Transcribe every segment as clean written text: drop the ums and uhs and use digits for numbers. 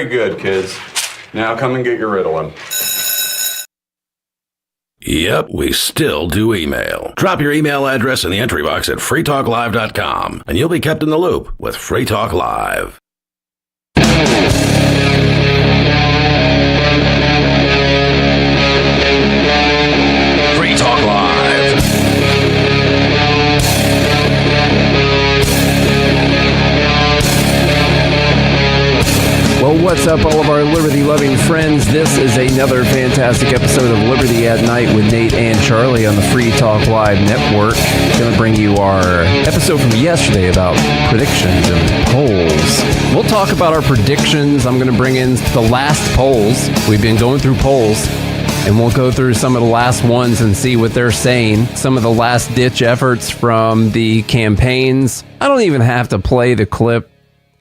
good, kids. Now come and get your Ritalin. Yep, we still do email. Drop your email address in the entry box at freetalklive.com, and you'll be kept in the loop with Free Talk Live. Free Talk Live. Well, what's up, all of our liberty-loving friends? This is another fantastic episode of Liberty at Night with Nate and Charlie on the Free Talk Live Network. Going to bring you our episode from yesterday about predictions and polls. We'll talk about our predictions. I'm going to bring in the last polls. We've been going through polls, and we'll go through some of the last ones and see what they're saying. Some of the last-ditch efforts from the campaigns. I don't even have to play the clip.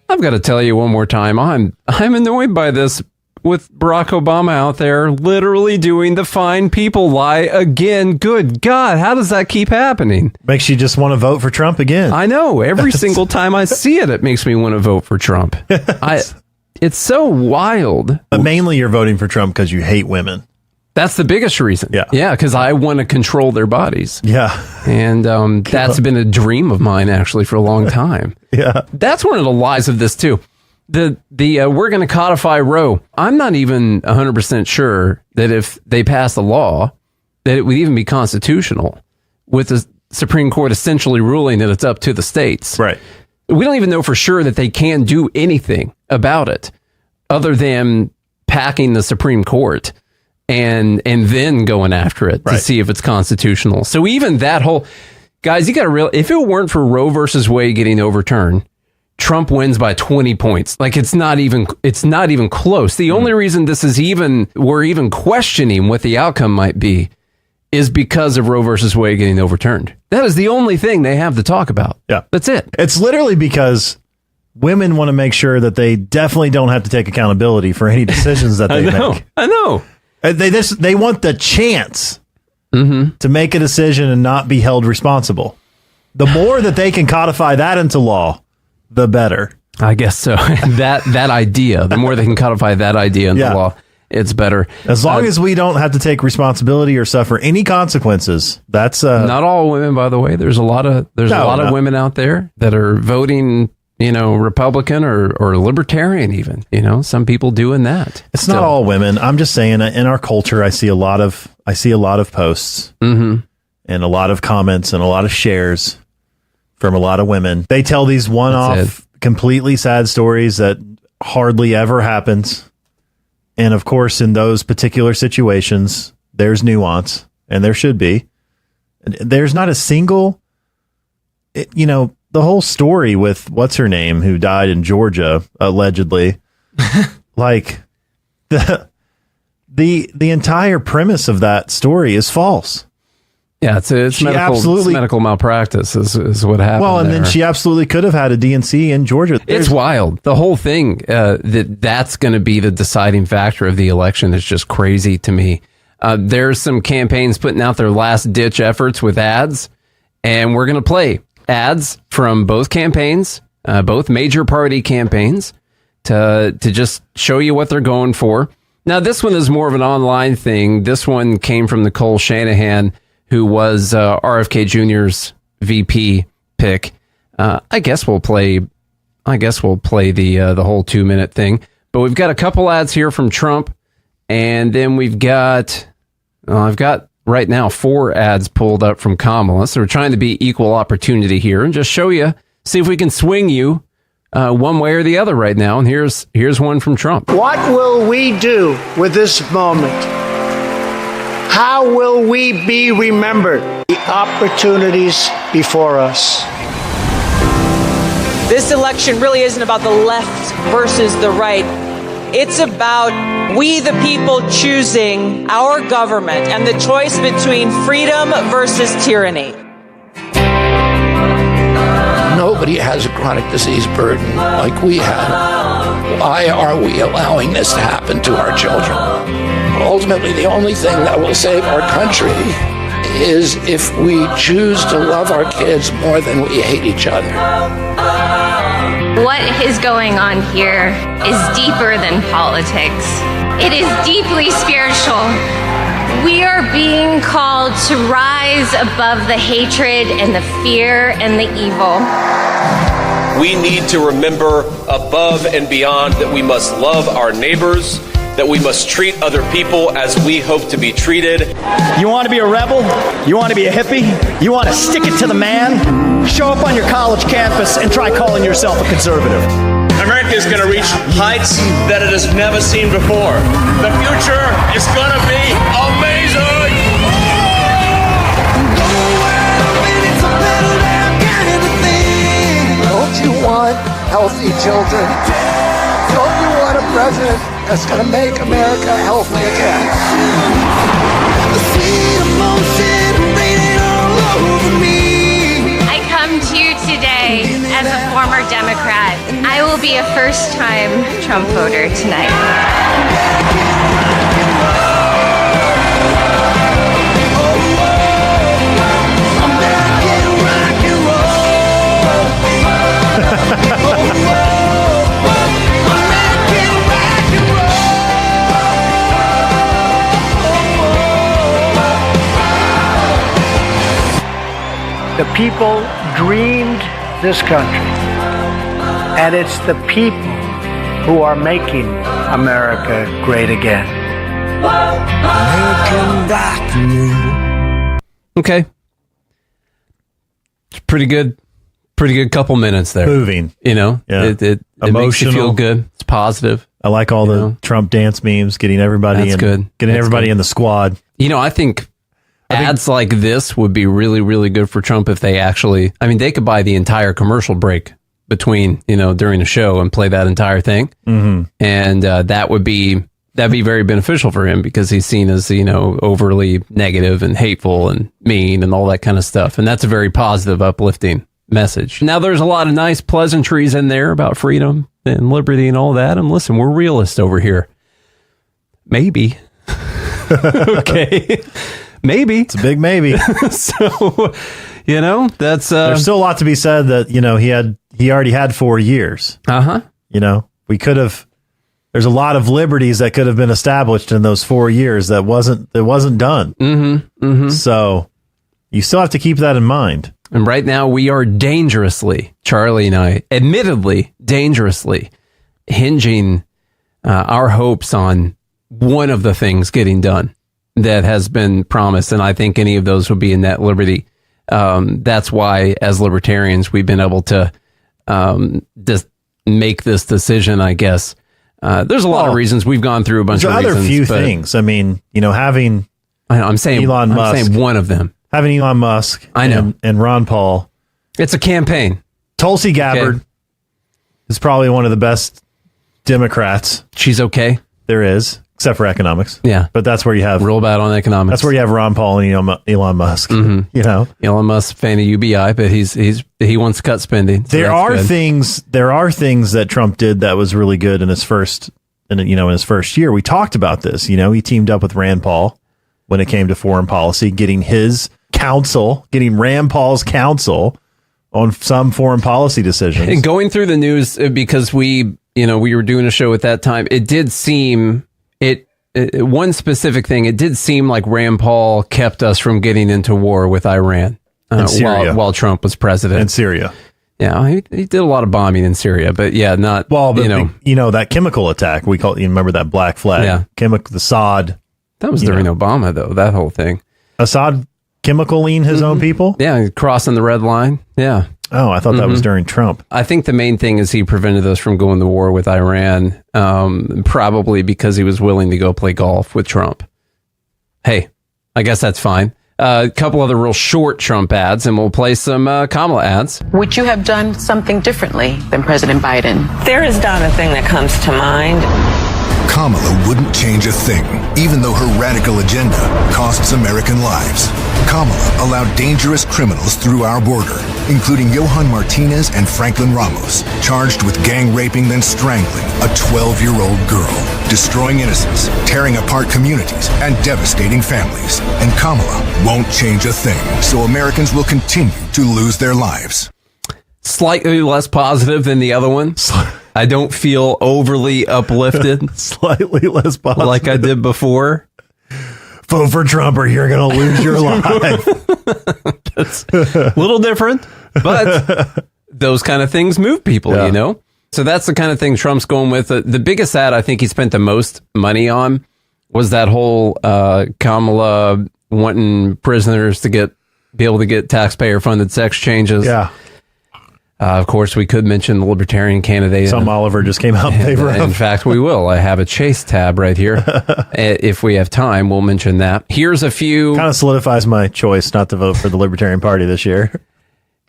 I've got to tell you one more time, I'm annoyed by this with Barack Obama out there literally doing the fine people lie again. Good God, how does that keep happening? Makes you just want to vote for Trump again. I know. Every single time I see it, it makes me want to vote for Trump. It's so wild. But mainly you're voting for Trump because you hate women. That's the biggest reason. Yeah, because I want to control their bodies. Yeah. And that's been a dream of mine, actually, for a long time. Yeah. That's one of the lies of this, too. The we're going to codify Roe. I'm not even 100% sure that if they pass a law, that it would even be constitutional, with the Supreme Court essentially ruling that it's up to the states. Right. We don't even know for sure that they can do anything about it other than packing the Supreme Court and then going after it to see if it's constitutional. So even that whole, guys, you got to realize, if it weren't for Roe versus Wade getting overturned, Trump wins by 20 points. Like, it's not even close. The only reason we're even questioning what the outcome might be is because of Roe versus Wade getting overturned. That is the only thing they have to talk about. Yeah. That's it. It's literally because women want to make sure that they definitely don't have to take accountability for any decisions that they make. I know. They want the chance to make a decision and not be held responsible. The more that they can codify that into law, the better. I guess so. that idea, the more they can codify that idea into law, it's better. As long as we don't have to take responsibility or suffer any consequences. That's not all women, by the way. There's a lot of women out there that are voting, Republican or Libertarian even, some people doing that. It's still not all women. I'm just saying, in our culture, I see a lot of posts and a lot of comments and a lot of shares from a lot of women. They tell these one-off, completely sad stories that hardly ever happens. And of course, in those particular situations, there's nuance, and there should be. There's not a single, the whole story with what's her name who died in Georgia allegedly, like the entire premise of that story is false. Yeah, it's medical malpractice is what happened. Well, and then she absolutely could have had a DNC in Georgia. It's wild. The whole thing that's going to be the deciding factor of the election is just crazy to me. There's some campaigns putting out their last ditch efforts with ads, and we're going to play ads from both campaigns, both major party campaigns, to just show you what they're going for. Now, this one is more of an online thing. This one came from Nicole Shanahan, who was RFK Jr.'s VP pick. I guess we'll play the whole 2-minute thing. But we've got a couple ads here from Trump, and then I've got right now 4 ads pulled up from Kamala. So we're trying to be equal opportunity here and just show you, see if we can swing you one way or the other right now. And here's one from Trump. What will we do with this moment? How will we be remembered? The opportunities before us. This election really isn't about the left versus the right. It's about we the people choosing our government and the choice between freedom versus tyranny. Nobody has a chronic disease burden like we have. Why are we allowing this to happen to our children? Ultimately, the only thing that will save our country is if we choose to love our kids more than we hate each other. What is going on here is deeper than politics. It is deeply spiritual. We are being called to rise above the hatred and the fear and the evil. We need to remember above and beyond that we must love our neighbors, that we must treat other people as we hope to be treated. You want to be a rebel? You want to be a hippie? You want to stick it to the man? Show up on your college campus and try calling yourself a conservative. America is going to reach heights that it has never seen before. The future is going to be amazing! Don't you want healthy children? Don't you want a president that's going to make America healthy again? I come to you today as a former Democrat. I will be a first-time Trump voter tonight. The people dreamed this country, and it's the people who are making America great again. Okay. It's pretty good couple minutes there. Moving. You know, Yeah. it makes you feel good. It's positive. I like all the Trump dance memes, getting everybody getting everybody in the squad. You know, I think ads like this would be really, really good for Trump if they actually, I mean, they could buy the entire commercial break between, during a show and play that entire thing. Mm-hmm. And that'd be very beneficial for him because he's seen as, overly negative and hateful and mean and all that kind of stuff. And that's a very positive, uplifting message. Now, there's a lot of nice pleasantries in there about freedom and liberty and all that. And listen, we're realists over here. Maybe. Okay. Maybe. It's a big maybe. So, that's there's still a lot to be said that, he already had 4 years. Uh-huh. We could have, there's a lot of liberties that could have been established in those 4 years that wasn't done. Mm-hmm. Mm-hmm. So you still have to keep that in mind. And right now we are dangerously, Charlie and I, admittedly dangerously hinging our hopes on one of the things getting done that has been promised. And I think any of those would be a net liberty. That's why, as libertarians, we've been able to just make this decision, I guess. There's a lot of reasons. We've gone through a bunch of reasons. There's other few things. I mean, having I'm saying Elon Musk. I'm saying one of them. Having Elon Musk and Ron Paul. It's a campaign. Tulsi Gabbard is probably one of the best Democrats. She's okay. There is. Except for economics. Yeah. But that's where you have... Real bad on economics. That's where you have Ron Paul and Elon Musk. Mm-hmm. Elon Musk, fan of UBI, but he wants to cut spending. So there are things that Trump did that was really good in his first year. We talked about this. He teamed up with Rand Paul when it came to foreign policy, getting Rand Paul's counsel on some foreign policy decisions. And going through the news, because we were doing a show at that time, it did seem... one specific thing, it did seem like Rand Paul kept us from getting into war with Iran while Trump was president. In Syria. Yeah, he did a lot of bombing in Syria, but not... Well, but that chemical attack, you remember that black flag? Yeah. The Assad. That was during Obama, though, that whole thing. Assad chemicaling his own people? Yeah, crossing the red line. Yeah. Oh, I thought that was during Trump. I think the main thing is he prevented us from going to war with Iran, probably because he was willing to go play golf with Trump. Hey, I guess that's fine. A couple other real short Trump ads, and we'll play some Kamala ads. Would you have done something differently than President Biden? There is not a thing that comes to mind. Kamala wouldn't change a thing, even though her radical agenda costs American lives. Kamala allowed dangerous criminals through our border, including Johan Martinez and Franklin Ramos, charged with gang raping then strangling a 12-year-old girl, destroying innocents, tearing apart communities, and devastating families. And Kamala won't change a thing, so Americans will continue to lose their lives. slightly less positive than the other one. I don't feel overly uplifted. Slightly less positive. Like I did before. Vote for Trump or you're going to lose your life. It's a little different, but those kind of things move people, you know? So that's the kind of thing Trump's going with. The biggest ad I think he spent the most money on was that whole Kamala wanting prisoners to be able to get taxpayer-funded sex changes. Yeah. Of course, we could mention the Libertarian candidate. Some Oliver just came out in favor of. In fact, we will. I have a Chase tab right here. If we have time, we'll mention that. Here's a few. Kind of solidifies my choice not to vote for the Libertarian Party this year.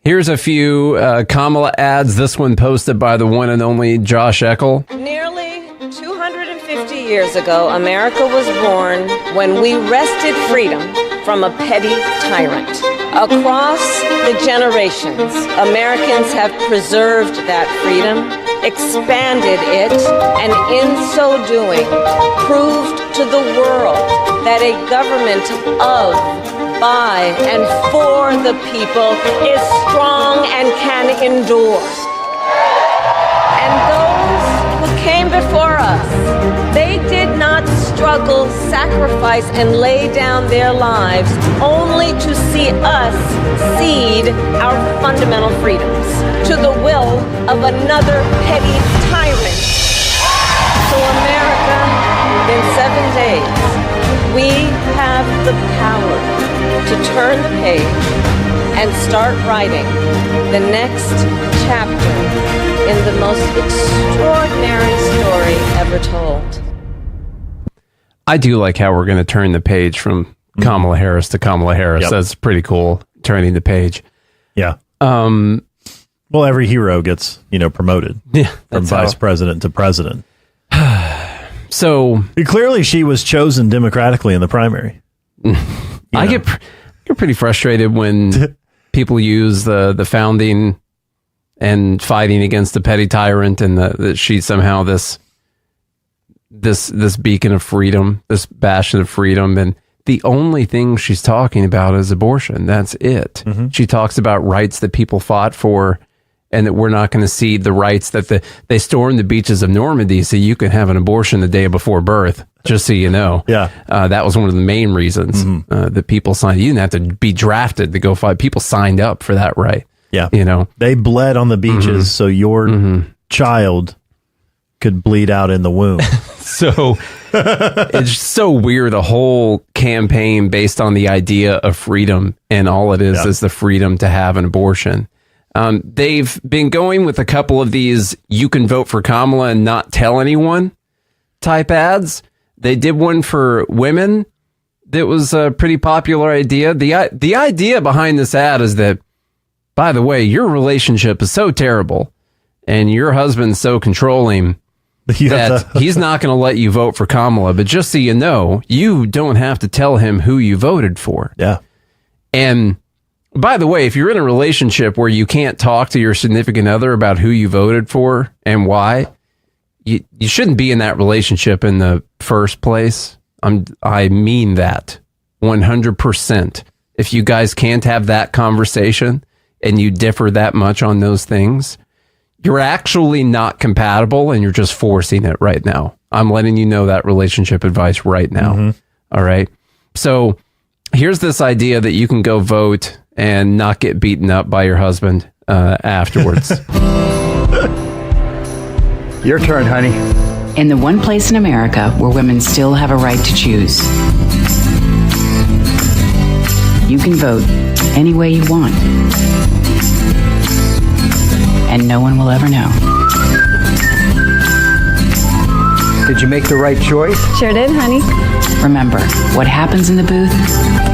Here's a few Kamala ads. This one posted by the one and only Josh Eckel. Nearly 250 years ago, America was born when we wrested freedom from a petty tyrant. Across the generations, Americans have preserved that freedom, expanded it, and in so doing, proved to the world that a government of, by, and for the people is strong and can endure. And those who came before us, they did not struggle, sacrifice, and lay down their lives only to see us cede our fundamental freedoms to the will of another petty tyrant. So America, in 7 days, we have the power to turn the page and start writing the next chapter in the most extraordinary story ever told. I do like how we're going to turn the page from Kamala Harris to Kamala Harris. Yep. That's pretty cool, turning the page. Yeah. Well, every hero gets, promoted. Yeah, from vice president to president. So clearly she was chosen democratically in the primary. I get pretty frustrated when people use the founding and fighting against the petty tyrant, and that she's somehow this beacon of freedom, this bastion of freedom, and the only thing she's talking about is abortion. That's it. Mm-hmm. She talks about rights that people fought for, and that we're not going to cede the rights that they stormed the beaches of Normandy so you can have an abortion the day before birth, just so you know. Yeah. That was one of the main reasons that people signed. You didn't have to be drafted to go fight. People signed up for that right. Yeah. They bled on the beaches so your child could bleed out in the womb. So it's so weird, a whole campaign based on the idea of freedom, and all it is the freedom to have an abortion. They've been going with a couple of these "you can vote for Kamala and not tell anyone" type ads. They did one for women that was a pretty popular idea. The idea behind this ad is that, by the way, your relationship is so terrible and your husband's so controlling that he's not going to let you vote for Kamala. But just so you know, you don't have to tell him who you voted for. Yeah. And by the way, if you're in a relationship where you can't talk to your significant other about who you voted for and why, you shouldn't be in that relationship in the first place. I mean that 100%. If you guys can't have that conversation and you differ that much on those things, you're actually not compatible and you're just forcing it right now. I'm letting you know that relationship advice right now. All right. So here's this idea that you can go vote and not get beaten up by your husband afterwards. Your turn, honey. In the one place in America where women still have a right to choose, you can vote any way you want. And no one will ever know. Did you make the right choice? Sure did, honey. Remember, what happens in the booth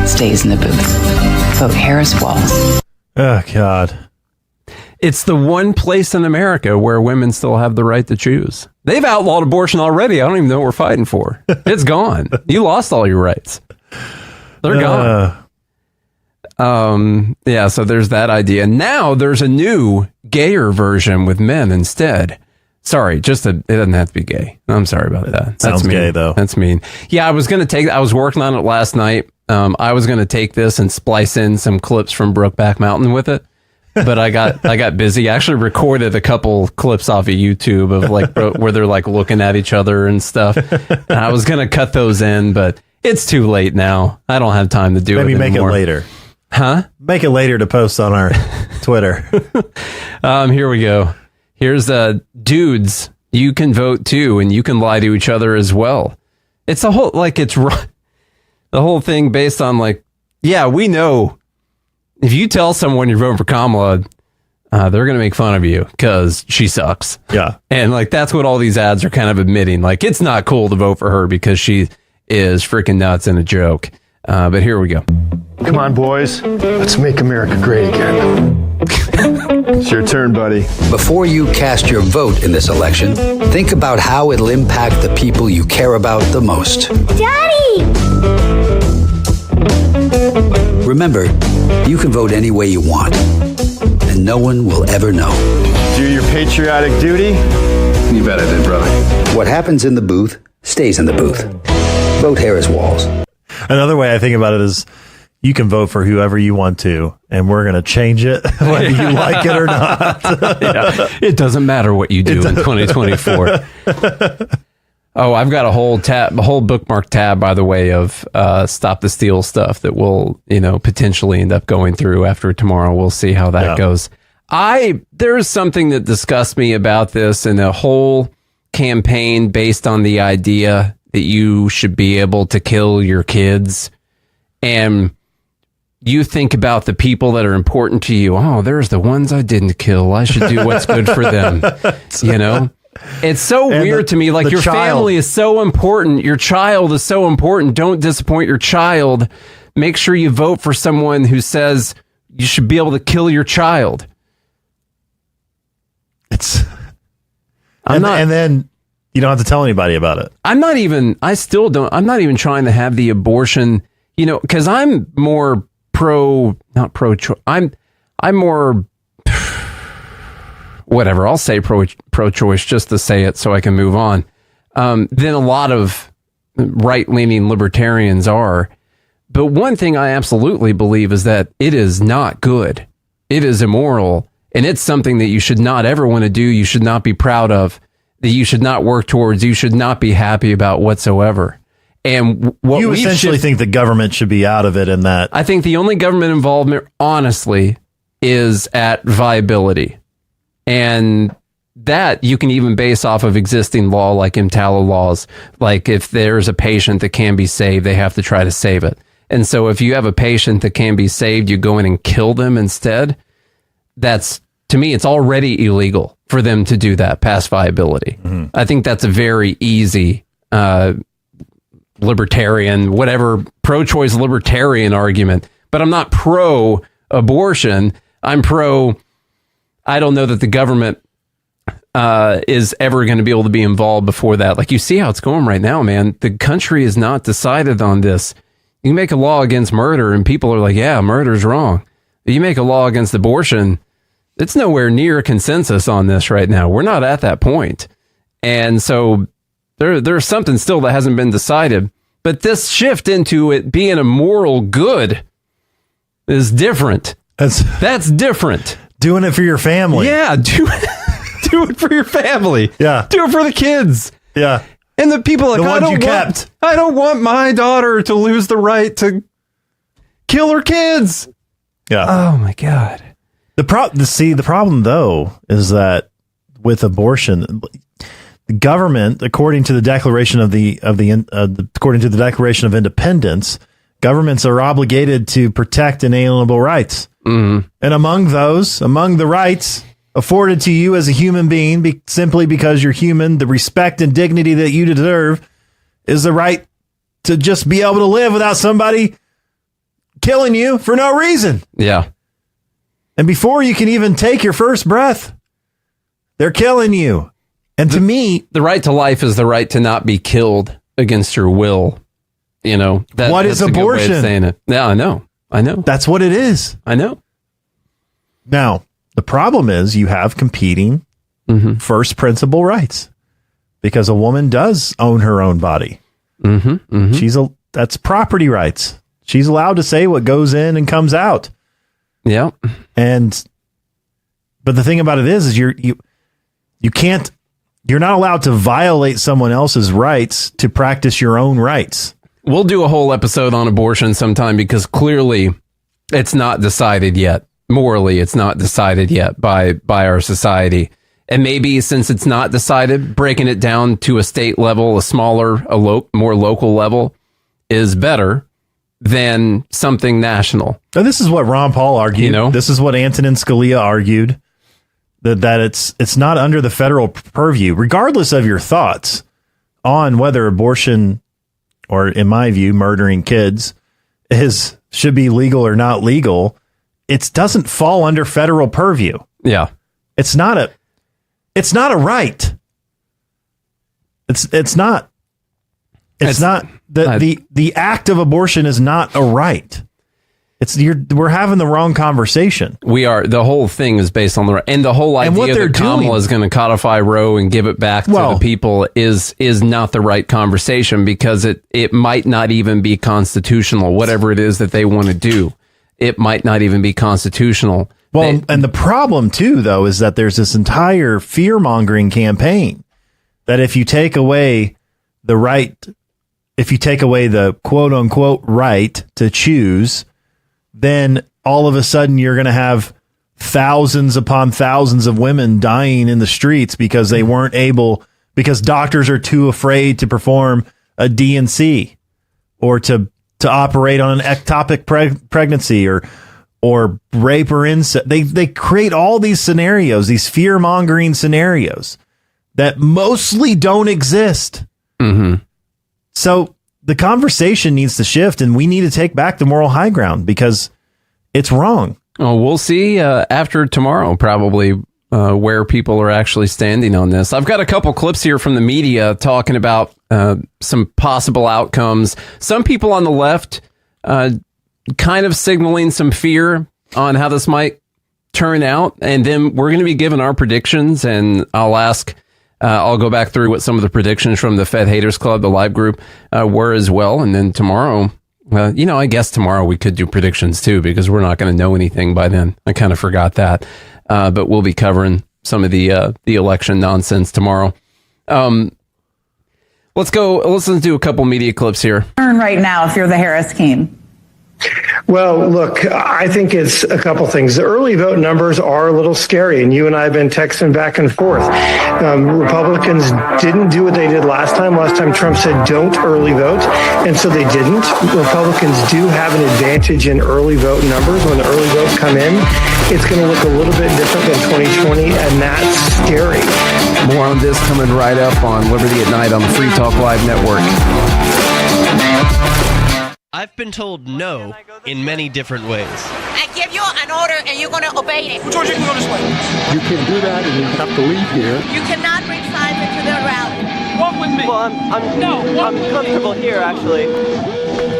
stays in the booth. Vote Harris Walls. Oh, God. It's the one place in America where women still have the right to choose. They've outlawed abortion already. I don't even know what we're fighting for. It's gone. You lost all your rights. They're gone. Yeah, so there's that idea. Now there's a new gayer version with men instead. Sorry, it doesn't have to be gay. I'm sorry about that. Sounds That's mean. gay, though. That's mean. Yeah, I was working on it last night. I was going to take this and splice in some clips from Brokeback Mountain with it. but I got busy. I actually recorded a couple clips off of YouTube of like where they're like looking at each other and stuff. And I was gonna cut those in, but it's too late now. I don't have time to do it. Maybe make it later. Huh? Make it later to post on our Twitter. Here we go. Here's dudes. You can vote too, and you can lie to each other as well. It's a whole the whole thing based on like, yeah, we know if you tell someone you're voting for Kamala, they're gonna make fun of you because she sucks. Yeah, and like that's what all these ads are kind of admitting. Like it's not cool to vote for her because she is freaking nuts and a joke. But here we go. Come on, boys. Let's make America great again. It's your turn, buddy. Before you cast your vote in this election, think about how it'll impact the people you care about the most. Daddy! Remember, you can vote any way you want, and no one will ever know. Do your patriotic duty? You bet I did, brother. What happens in the booth stays in the booth. Vote Harris Walls. Another way I think about it is you can vote for whoever you want to, and we're going to change it whether you like it or not. Yeah, it doesn't matter what you do in 2024. Oh, I've got a whole bookmark tab, by the way, of Stop the Steal stuff that we'll, potentially end up going through after tomorrow. We'll see how that goes. There's something that disgusts me about this and a whole campaign based on the idea that you should be able to kill your kids. And you think about the people that are important to you. Oh, there's the ones I didn't kill. I should do what's good for them. It's so weird to me. Like your family is so important. Your child is so important. Don't disappoint your child. Make sure you vote for someone who says you should be able to kill your child. And then you don't have to tell anybody about it. I'm not even trying to have the abortion, because I'm more not pro-choice. I'm more, whatever, I'll say pro-choice just to say it so I can move on, than a lot of right-leaning libertarians are. But one thing I absolutely believe is that it is not good. It is immoral. And it's something that you should not ever want to do. You should not be proud of. That you should not work towards. You should not be happy about whatsoever. And what you essentially think the government should be out of it in that. I think the only government involvement, honestly, is at viability. And that you can even base off of existing law like EMTALA laws. Like if there's a patient that can be saved, they have to try to save it. And so if you have a patient that can be saved, you go in and kill them instead. That's, to me, it's already illegal for them to do that past viability. Mm-hmm. I think that's a very easy libertarian, whatever, pro-choice libertarian argument. But I'm not pro-abortion. I'm pro, I don't know that the government is ever going to be able to be involved before that. Like you see how it's going right now, man. The country is not decided on this. You make a law against murder and people are like, yeah, murder's wrong. You make a law against abortion, it's nowhere near consensus on this right now. We're not at that point. And so there's something still that hasn't been decided. But this shift into it being a moral good is different. That's different. Doing it for your family. Yeah, do it for your family. Yeah. Do it for the kids. Yeah. And the people like, I don't want my daughter to lose the right to kill her kids. Yeah. Oh my God. The problem though is that with abortion, the government, according to the Declaration of Independence, governments are obligated to protect inalienable rights. Mm-hmm. And among the rights afforded to you as a human being, simply because you're human, the respect and dignity that you deserve is the right to just be able to live without somebody killing you for no reason. Yeah. And before you can even take your first breath, they're killing you. And to me, the right to life is the right to not be killed against your will. What is abortion? Way of saying it. Yeah, I know. That's what it is. I know. Now, the problem is you have competing first principle rights, because a woman does own her own body. Mm-hmm. Mm-hmm. That's property rights. She's allowed to say what goes in and comes out. Yeah. And But the thing about it is you can't, you're not allowed to violate someone else's rights to practice your own rights. We'll do a whole episode on abortion sometime because clearly it's not decided yet. Morally, it's not decided yet by our society. And maybe since it's not decided, breaking it down to a state level, a smaller, more local level is better than something national. Now, this is what Ron Paul argued. This is what Antonin Scalia argued, that it's not under the federal purview, regardless of your thoughts on whether abortion, or in my view, murdering kids, should be legal or not legal. It doesn't fall under federal purview. Yeah. It's not a right. It's not the act of abortion is not a right. We're having the wrong conversation. We are. The whole thing is based on the right, and the whole idea that Kamala is going to codify Roe and give it back to the people is not the right conversation, because it might not even be constitutional. Whatever it is that they want to do, it might not even be constitutional. Well, and the problem too, though, is that there's this entire fear-mongering campaign that if you take away the right, if you take away the quote-unquote right to choose, then all of a sudden you're going to have thousands upon thousands of women dying in the streets because they weren't able, because doctors are too afraid to perform a D&C or to operate on an ectopic pregnancy or rape or incest. They create all these scenarios, these fear-mongering scenarios that mostly don't exist. Mm-hmm. So the conversation needs to shift, and we need to take back the moral high ground because it's wrong. Oh, we'll see after tomorrow, probably, where people are actually standing on this. I've got a couple clips here from the media talking about some possible outcomes. Some people on the left kind of signaling some fear on how this might turn out. And then we're going to be given our predictions, and I'll go back through what some of the predictions from the Fed Haters Club, the live group, were as well. And then tomorrow, I guess tomorrow we could do predictions too, because we're not going to know anything by then. I kind of forgot that. But we'll be covering some of the election nonsense tomorrow. Let's do a couple media clips here. Right now, if you're the Harris team. Well, look, I think it's a couple things. The early vote numbers are a little scary, and you and I have been texting back and forth. Republicans didn't do what they did last time. Last time Trump said don't early vote, and so they didn't. Republicans do have an advantage in early vote numbers. When the early votes come in, it's going to look a little bit different than 2020, and that's scary. More on this coming right up on Liberty at Night on the Free Talk Live Network. I've been told no in many different ways. I give you an order and you're going to obey it. George, you can go this way. You can do that and you have to leave here. You cannot bring signs into the rally. Walk with me. Well, I'm comfortable here, actually.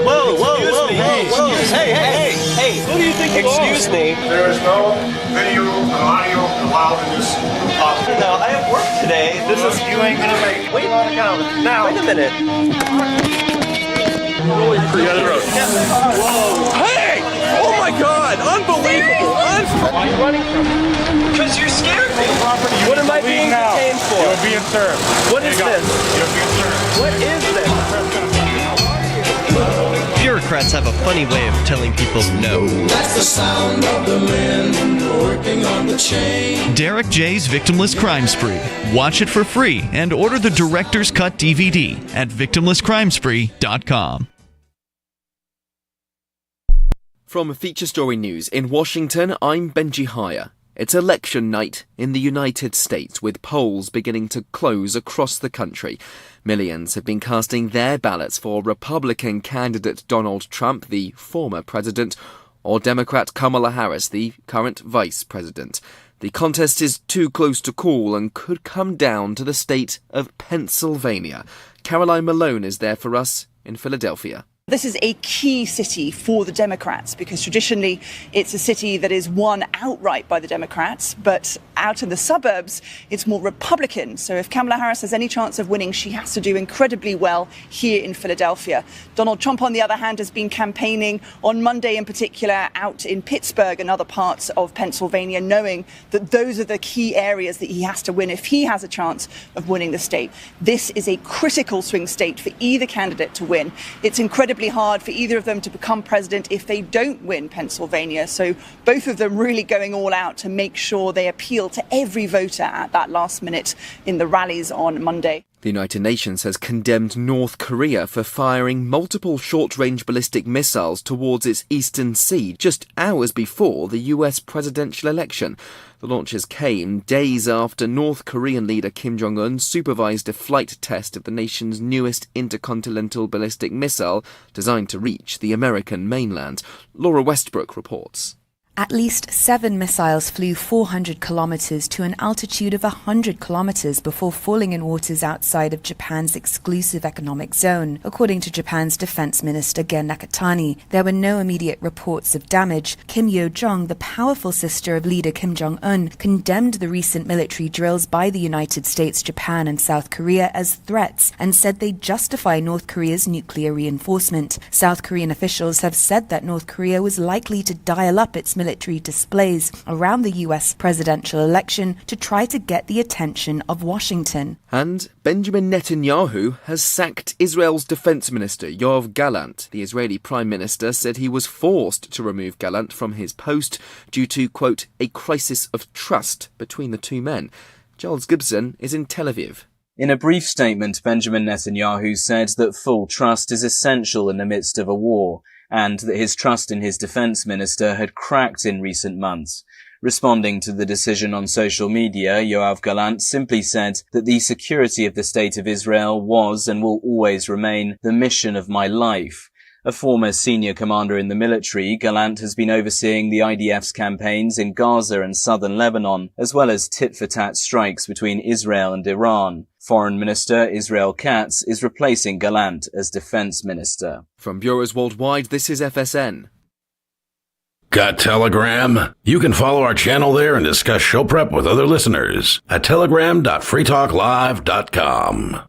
Whoa, hey, who do you think you are? Excuse me. There is no video and audio allowed in this office. No, I have work today. You ain't gonna make it. Wait on account. Now. Wait a minute. Whoa. Hey! Oh my God! Unbelievable! Why are you running from me? Because you scared me. What am I being detained for? You're being served. What is this? You're being served. What is this? Bureaucrats have a funny way of telling people no. That's the sound of the men working on the chain. Derek J's Victimless Crime Spree. Watch it for free and order the Director's Cut DVD at victimlesscrimespree.com. From Feature Story News in Washington, I'm Benji Hire. It's election night in the United States, with polls beginning to close across the country. Millions have been casting their ballots for Republican candidate Donald Trump, the former president, or Democrat Kamala Harris, the current vice president. The contest is too close to call and could come down to the state of Pennsylvania. Caroline Malone is there for us in Philadelphia. This is a key city for the Democrats because traditionally it's a city that is won outright by the Democrats, but out in the suburbs, it's more Republican. So if Kamala Harris has any chance of winning, she has to do incredibly well here in Philadelphia. Donald Trump, on the other hand, has been campaigning on Monday in particular out in Pittsburgh and other parts of Pennsylvania, knowing that those are the key areas that he has to win if he has a chance of winning the state. This is a critical swing state for either candidate to win. It's incredibly hard for either of them to become president if they don't win Pennsylvania. So both of them really going all out to make sure they appeal to every voter at that last minute in the rallies on Monday. The United Nations has condemned North Korea for firing multiple short-range ballistic missiles towards its eastern sea just hours before the US presidential election. The launches came days after North Korean leader Kim Jong-un supervised a flight test of the nation's newest intercontinental ballistic missile designed to reach the American mainland. Laura Westbrook reports. At least 7 missiles flew 400 kilometers to an altitude of 100 kilometers before falling in waters outside of Japan's exclusive economic zone. According to Japan's defense minister Gen Nakatani, there were no immediate reports of damage. Kim Yo-jong, the powerful sister of leader Kim Jong-un, condemned the recent military drills by the United States, Japan and South Korea as threats and said they justify North Korea's nuclear reinforcement. South Korean officials have said that North Korea was likely to dial up its military displays around the US presidential election to try to get the attention of Washington. And Benjamin Netanyahu has sacked Israel's defense minister, Yoav Gallant. The Israeli prime minister said he was forced to remove Gallant from his post due to, quote, a crisis of trust between the two men. Giles Gibson is in Tel Aviv. In a brief statement, Benjamin Netanyahu said that full trust is essential in the midst of a war, and that his trust in his defense minister had cracked in recent months. Responding to the decision on social media, Yoav Gallant simply said that the security of the State of Israel was and will always remain the mission of my life. A former senior commander in the military, Gallant has been overseeing the IDF's campaigns in Gaza and southern Lebanon, as well as tit-for-tat strikes between Israel and Iran. Foreign Minister Israel Katz is replacing Gallant as defense minister. From bureaus worldwide, this is FSN. Got Telegram? You can follow our channel there and discuss show prep with other listeners at telegram.freetalklive.com.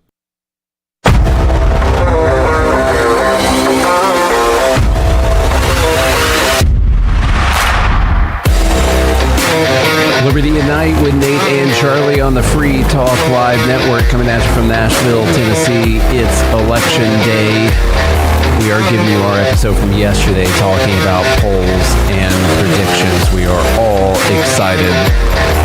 Liberty at Night with Nate and Charlie on the Free Talk Live Network, coming at you from Nashville, Tennessee. It's Election Day. We are giving you our episode from yesterday talking about polls and predictions. We are all excited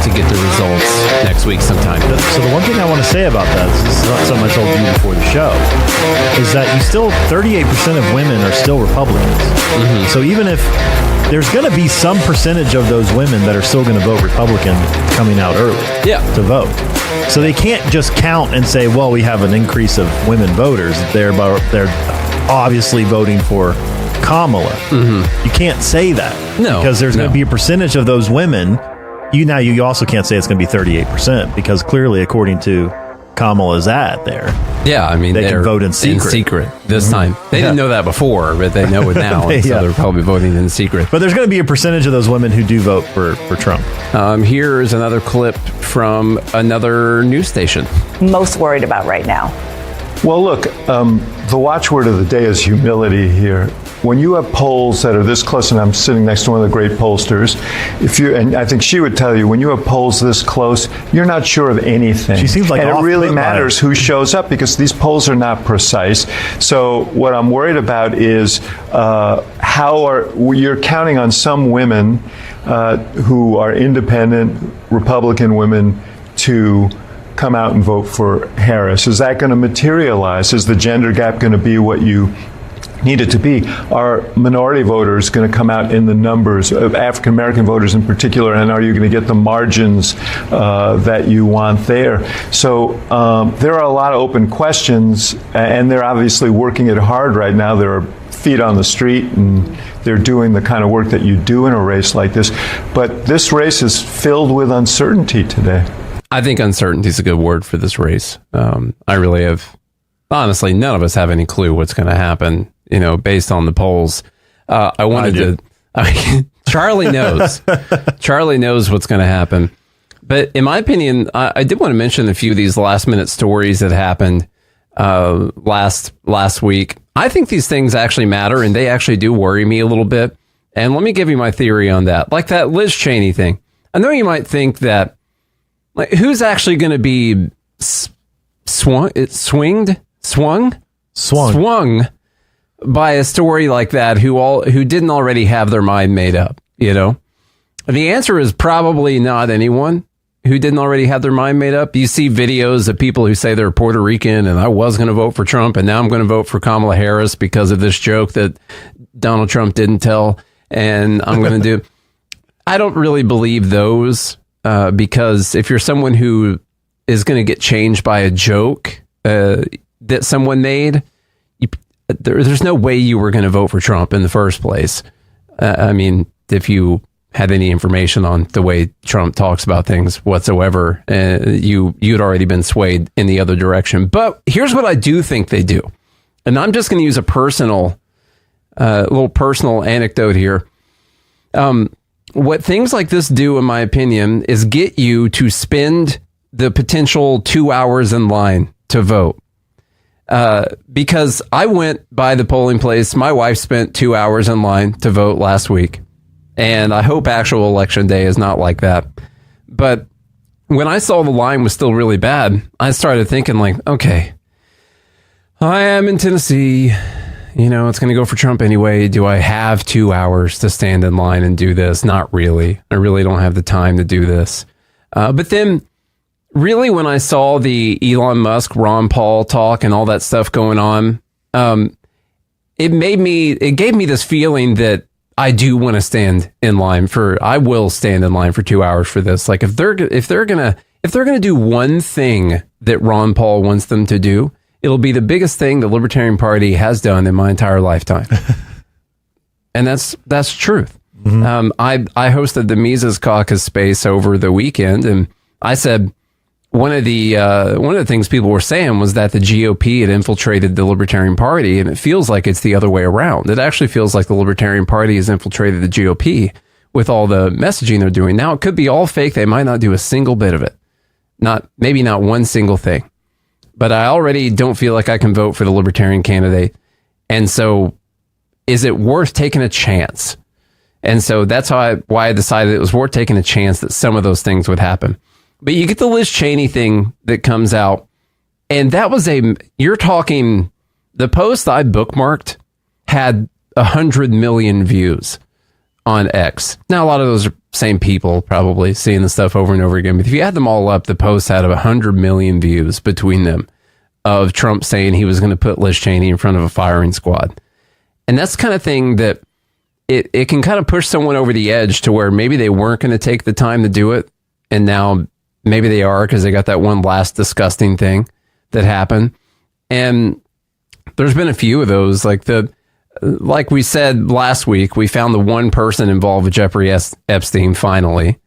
to get the results next week sometime. So the one thing I want to say about that, this is not something I told you before the show, is that 38% of women are still Republicans. Mm-hmm. So even if there's going to be some percentage of those women that are still going to vote Republican coming out early to vote. So they can't just count and say, well, we have an increase of women voters. They're obviously voting for Kamala. Mm-hmm. You can't say that. No. Because there's going to be a percentage of those women. You also can't say it's going to be 38% because clearly, according to Kamala's ad there. Yeah, I mean, they can vote in secret. This time. They didn't know that before, but they know it now. So they're probably voting in secret. But there's going to be a percentage of those women who do vote for Trump. Here is another clip from another news station. Most worried about right now? Well, look, the watchword of the day is humility here. When you have polls that are this close, and I'm sitting next to one of the great pollsters, and I think she would tell you, when you have polls this close, you're not sure of anything. She seems like, and it really matters who shows up because these polls are not precise. So what I'm worried about is you're counting on some women who are independent Republican women to come out and vote for Harris. Is that going to materialize? Is the gender gap going to be what you need it to be? Are minority voters going to come out in the numbers of African American voters in particular, and are you going to get the margins that you want there? So there are a lot of open questions, and they're obviously working it hard right now. There are feet on the street, and they're doing the kind of work that you do in a race like this. But this race is filled with uncertainty today. I think uncertainty is a good word for this race. I really have, honestly, none of us have any clue what's going to happen based on the polls. I wanted to. Charlie knows. Charlie knows what's going to happen. But in my opinion, I did want to mention a few of these last minute stories that happened last week. I think these things actually matter, and they actually do worry me a little bit. And let me give you my theory on that. Like that Liz Cheney thing. I know you might think that, like, who's actually going to be swung by a story like that who didn't already have their mind made up, The answer is probably not anyone who didn't already have their mind made up. You see videos of people who say they're Puerto Rican and I was going to vote for Trump and now I'm going to vote for Kamala Harris because of this joke that Donald Trump didn't tell and I'm going to do. I don't really believe those because if you're someone who is going to get changed by a joke that someone made, there's no way you were going to vote for Trump in the first place. I mean, if you had any information on the way Trump talks about things whatsoever, you'd already been swayed in the other direction. But here's what I do think they do. And I'm just going to use a little personal anecdote here. What things like this do, in my opinion, is get you to spend the potential 2 hours in line to vote. Because I went by the polling place. My wife spent 2 hours in line to vote last week. And I hope actual election day is not like that. But when I saw the line was still really bad, I started thinking like, okay, I am in Tennessee. It's going to go for Trump anyway. Do I have 2 hours to stand in line and do this? Not really. I really don't have the time to do this. But then really when I saw the Elon Musk, Ron Paul talk and all that stuff going on, it gave me this feeling that I do want to stand in line I will stand in line for 2 hours for this. Like if they're going to do one thing that Ron Paul wants them to do, it'll be the biggest thing the Libertarian Party has done in my entire lifetime. And that's truth. Mm-hmm. I hosted the Mises Caucus space over the weekend, and I said one of the things people were saying was that the GOP had infiltrated the Libertarian Party, and it feels like it's the other way around. It actually feels like the Libertarian Party has infiltrated the GOP with all the messaging they're doing. Now, it could be all fake. They might not do a single bit of it. Maybe not one single thing. But I already don't feel like I can vote for the Libertarian candidate. And so is it worth taking a chance? And so that's why I decided it was worth taking a chance that some of those things would happen. But you get the Liz Cheney thing that comes out, and that was you're talking, the post I bookmarked had 100 million views on X. Now, a lot of those are same people probably seeing the stuff over and over again. But if you add them all up, the post had 100 million views between them of Trump saying he was going to put Liz Cheney in front of a firing squad. And that's the kind of thing that it can kind of push someone over the edge to where maybe they weren't going to take the time to do it. And now maybe they are because they got that one last disgusting thing that happened. And there's been a few of those, like we said last week, we found the one person involved with Jeffrey Epstein finally,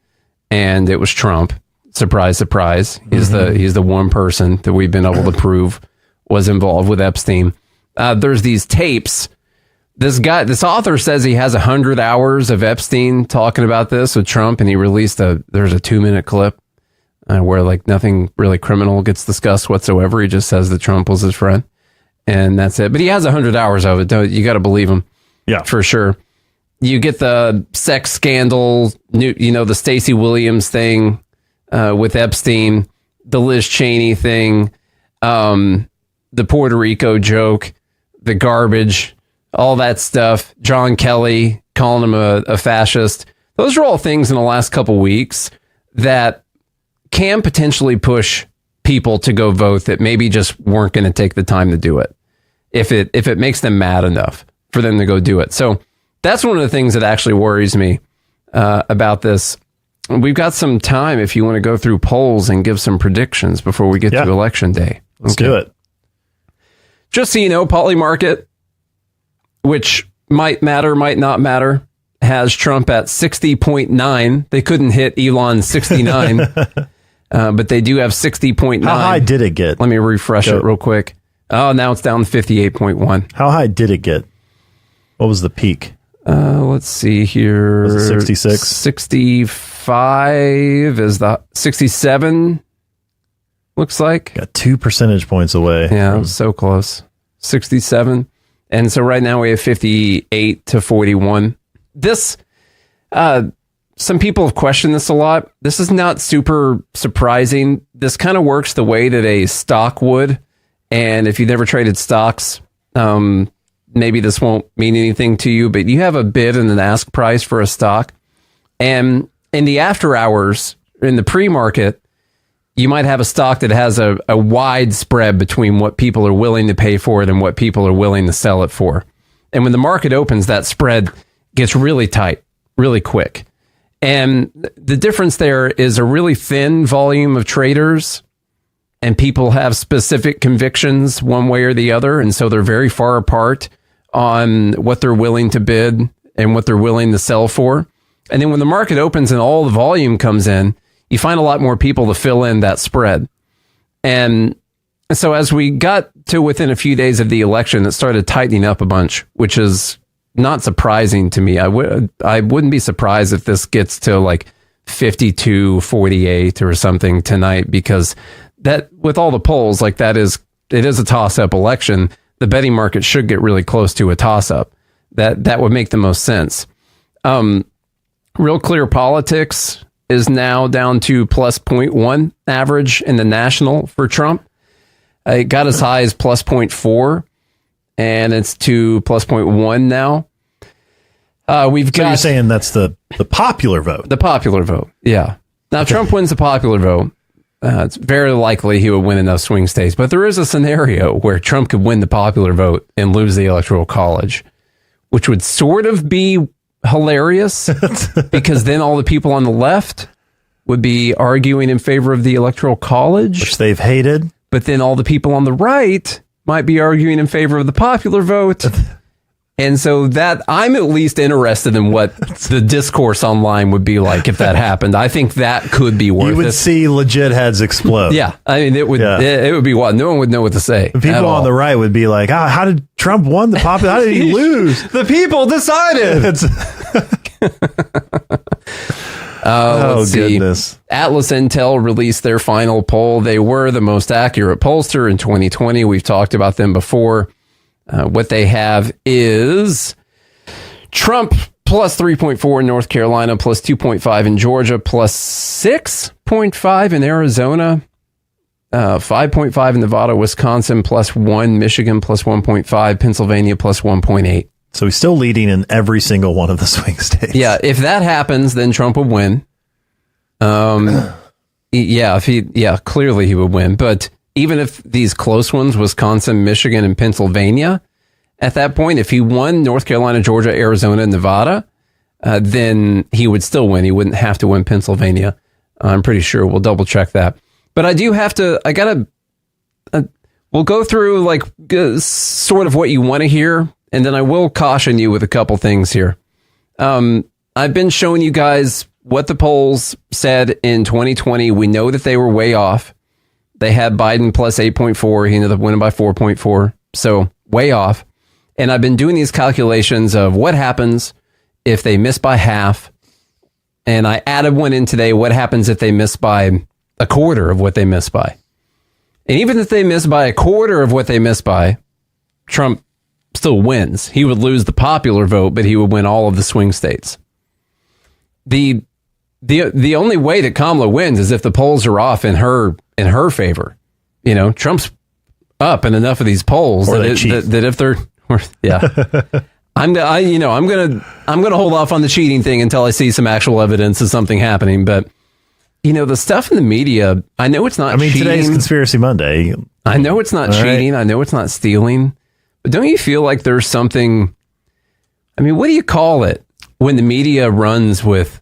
and it was Trump. Surprise, surprise. He's the one person that we've been able to prove was involved with Epstein. There's these tapes. This author says he has 100 hours of Epstein talking about this with Trump, and he released there's a 2-minute clip where nothing really criminal gets discussed whatsoever. He just says that Trump was his friend. And that's it. But he has 100 hours of it. You got to believe him. Yeah, for sure. You get the sex scandal, the Stacey Williams thing with Epstein, the Liz Cheney thing, the Puerto Rico joke, the garbage, all that stuff. John Kelly calling him a fascist. Those are all things in the last couple weeks that can potentially push people to go vote that maybe just weren't going to take the time to do it if it makes them mad enough for them to go do it. So that's one of the things that actually worries me about this. We've got some time if you want to go through polls and give some predictions before we get to election day. Let's do it. Just so you know, Poly Market, which might matter, might not matter, has Trump at 60.9. They couldn't hit Elon's 69. But they do have 60.9. How high did it get? Let me refresh it real quick. Oh, now it's down to 58.1. How high did it get? What was the peak? Let's see here. Was it 66? 65 is the 67. Looks like. Got 2 percentage points away. Yeah, so close. 67. And so right now we have 58 to 41. This, some people have questioned this a lot. This is not super surprising. This kind of works the way that a stock would. And if you've never traded stocks, maybe this won't mean anything to you, but you have a bid and an ask price for a stock. And in the after hours, in the pre-market, you might have a stock that has a wide spread between what people are willing to pay for it and what people are willing to sell it for. And when the market opens, that spread gets really tight, really quick. And the difference there is a really thin volume of traders, and people have specific convictions one way or the other. And so they're very far apart on what they're willing to bid and what they're willing to sell for. And then when the market opens and all the volume comes in, you find a lot more people to fill in that spread. And so as we got to within a few days of the election, it started tightening up a bunch, which is not surprising to me. I wouldn't be surprised if this gets to like 52-48 or something tonight, because that, with all the polls, like it is a toss-up election. The betting market should get really close to a toss-up. That would make the most sense. Real Clear Politics is now down to plus 0.1 average in the national for Trump. It got as high as plus 0.4, and it's to plus 0.1 now. So you're saying that's the popular vote? The popular vote, yeah. Now, Trump wins the popular vote. It's very likely he would win enough swing states, but there is a scenario where Trump could win the popular vote and lose the Electoral College, which would sort of be hilarious because then all the people on the left would be arguing in favor of the Electoral College, which they've hated. But then all the people on the right might be arguing in favor of the popular vote. And so that I'm at least interested in what the discourse online would be like if that happened. I think that could be worth it. You would see legit heads explode. Yeah. I mean, it would be wild. No one would know what to say. The people on the right would be like, how did Trump won the popular? How did he lose? The people decided. Oh, goodness. Atlas Intel released their final poll. They were the most accurate pollster in 2020. We've talked about them before. What they have is Trump plus 3.4 in North Carolina, plus 2.5 in Georgia, plus 6.5 in Arizona, 5.5 in Nevada, Wisconsin, plus 1, Michigan, plus 1.5, Pennsylvania, plus 1.8. So he's still leading in every single one of the swing states. Yeah, if that happens, then Trump would win. Clearly he would win. But even if these close ones, Wisconsin, Michigan, and Pennsylvania, at that point, if he won North Carolina, Georgia, Arizona, and Nevada, then he would still win. He wouldn't have to win Pennsylvania. I'm pretty sure. We'll double check that. But we'll go through sort of what you want to hear. And then I will caution you with a couple things here. I've been showing you guys what the polls said in 2020. We know that they were way off. They had Biden plus 8.4. He ended up winning by 4.4. So way off. And I've been doing these calculations of what happens if they miss by half. And I added one in today. What happens if they miss by a quarter of what they missed by? And even if they miss by a quarter of what they missed by, Trump still wins. He would lose the popular vote, but he would win all of the swing states. The only way that Kamala wins is if the polls are off in her favor. You know, Trump's up in enough of these polls that if they're I'm gonna hold off on the cheating thing until I see some actual evidence of something happening. But the stuff in the media, I know it's not. cheating. Today's Conspiracy Monday. I know it's not cheating. Right. I know it's not stealing. But don't you feel like there's something? I mean, what do you call it when the media runs with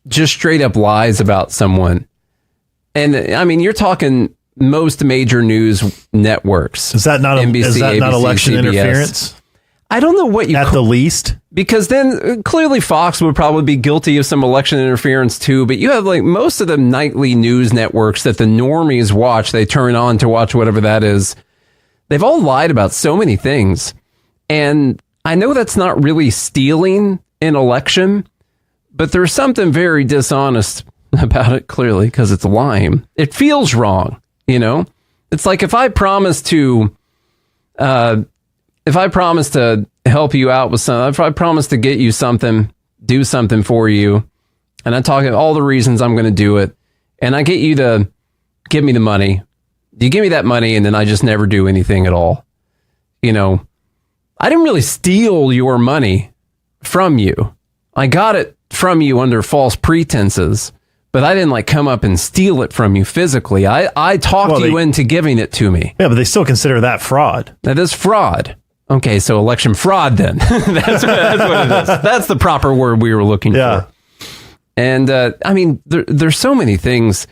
just straight up lies about someone? And I mean, you're talking most major news networks. Is that not NBC, not ABC, election CBS. Interference? I don't know what you at the least, because then clearly Fox would probably be guilty of some election interference too. But you have most of the nightly news networks that the normies watch. They turn on to watch whatever that is. They've all lied about so many things, and I know that's not really stealing an election, but there's something very dishonest about it, clearly, because it's lying. It feels wrong, you know? It's like if I promise to help you out with something, if I promise to get you something, do something for you, and I talk about all the reasons I'm going to do it, and I get you to give me the money, you give me that money, and then I just never do anything at all. You know, I didn't really steal your money from you. I got it from you under false pretenses, but I didn't like come up and steal it from you physically. I talked you into giving it to me. Yeah, but they still consider that fraud. That is fraud. Okay, so election fraud then. that's what it is. That's the proper word we were looking for. And I mean, there's so many things,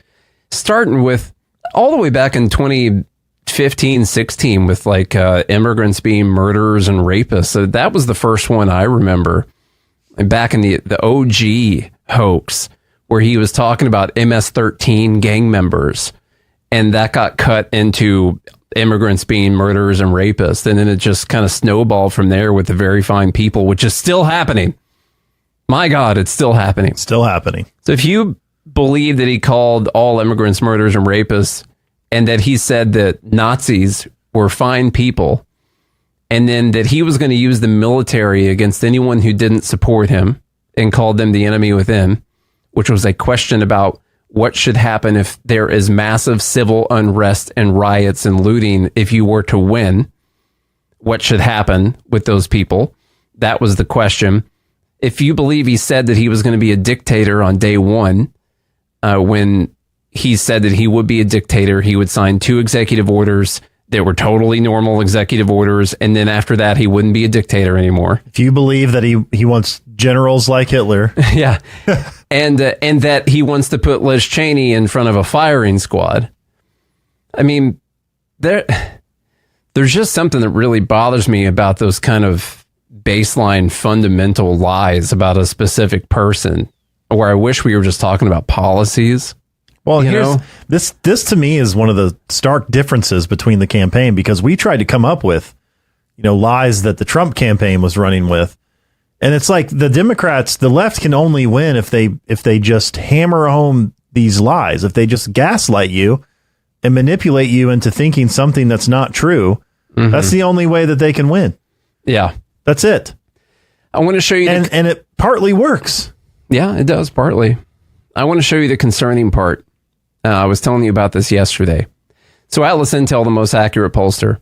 starting with all the way back in 2015, 16 with like immigrants being murderers and rapists. So that was the first one I remember. And back in the OG hoax, where he was talking about MS-13 gang members, and that got cut into immigrants being murderers and rapists. And then it just kind of snowballed from there with the very fine people, which is still happening. My God, it's still happening. Still happening. So if you believe that he called all immigrants murderers and rapists, and that he said that Nazis were fine people, and then that he was going to use the military against anyone who didn't support him and called them the enemy within, which was a question about what should happen if there is massive civil unrest and riots and looting if you were to win. What should happen with those people? That was the question. If you believe he said that he was going to be a dictator on day one, when he said that he would be a dictator, he would sign 2 executive orders that were totally normal executive orders, and then after that, he wouldn't be a dictator anymore. If you believe that he wants generals like Hitler. Yeah. and that he wants to put Liz Cheney in front of a firing squad. I mean, there's just something that really bothers me about those kind of baseline fundamental lies about a specific person, where I wish we were just talking about policies. Well, this to me is one of the stark differences between the campaign, because we tried to come up with, lies that the Trump campaign was running with. And it's like the Democrats, the left can only win if they just hammer home these lies, if they just gaslight you and manipulate you into thinking something that's not true. Mm-hmm. That's the only way that they can win. Yeah. That's it. I want to show you. And it partly works. Yeah, it does partly. I want to show you the concerning part. I was telling you about this yesterday. So Atlas Intel, the most accurate pollster,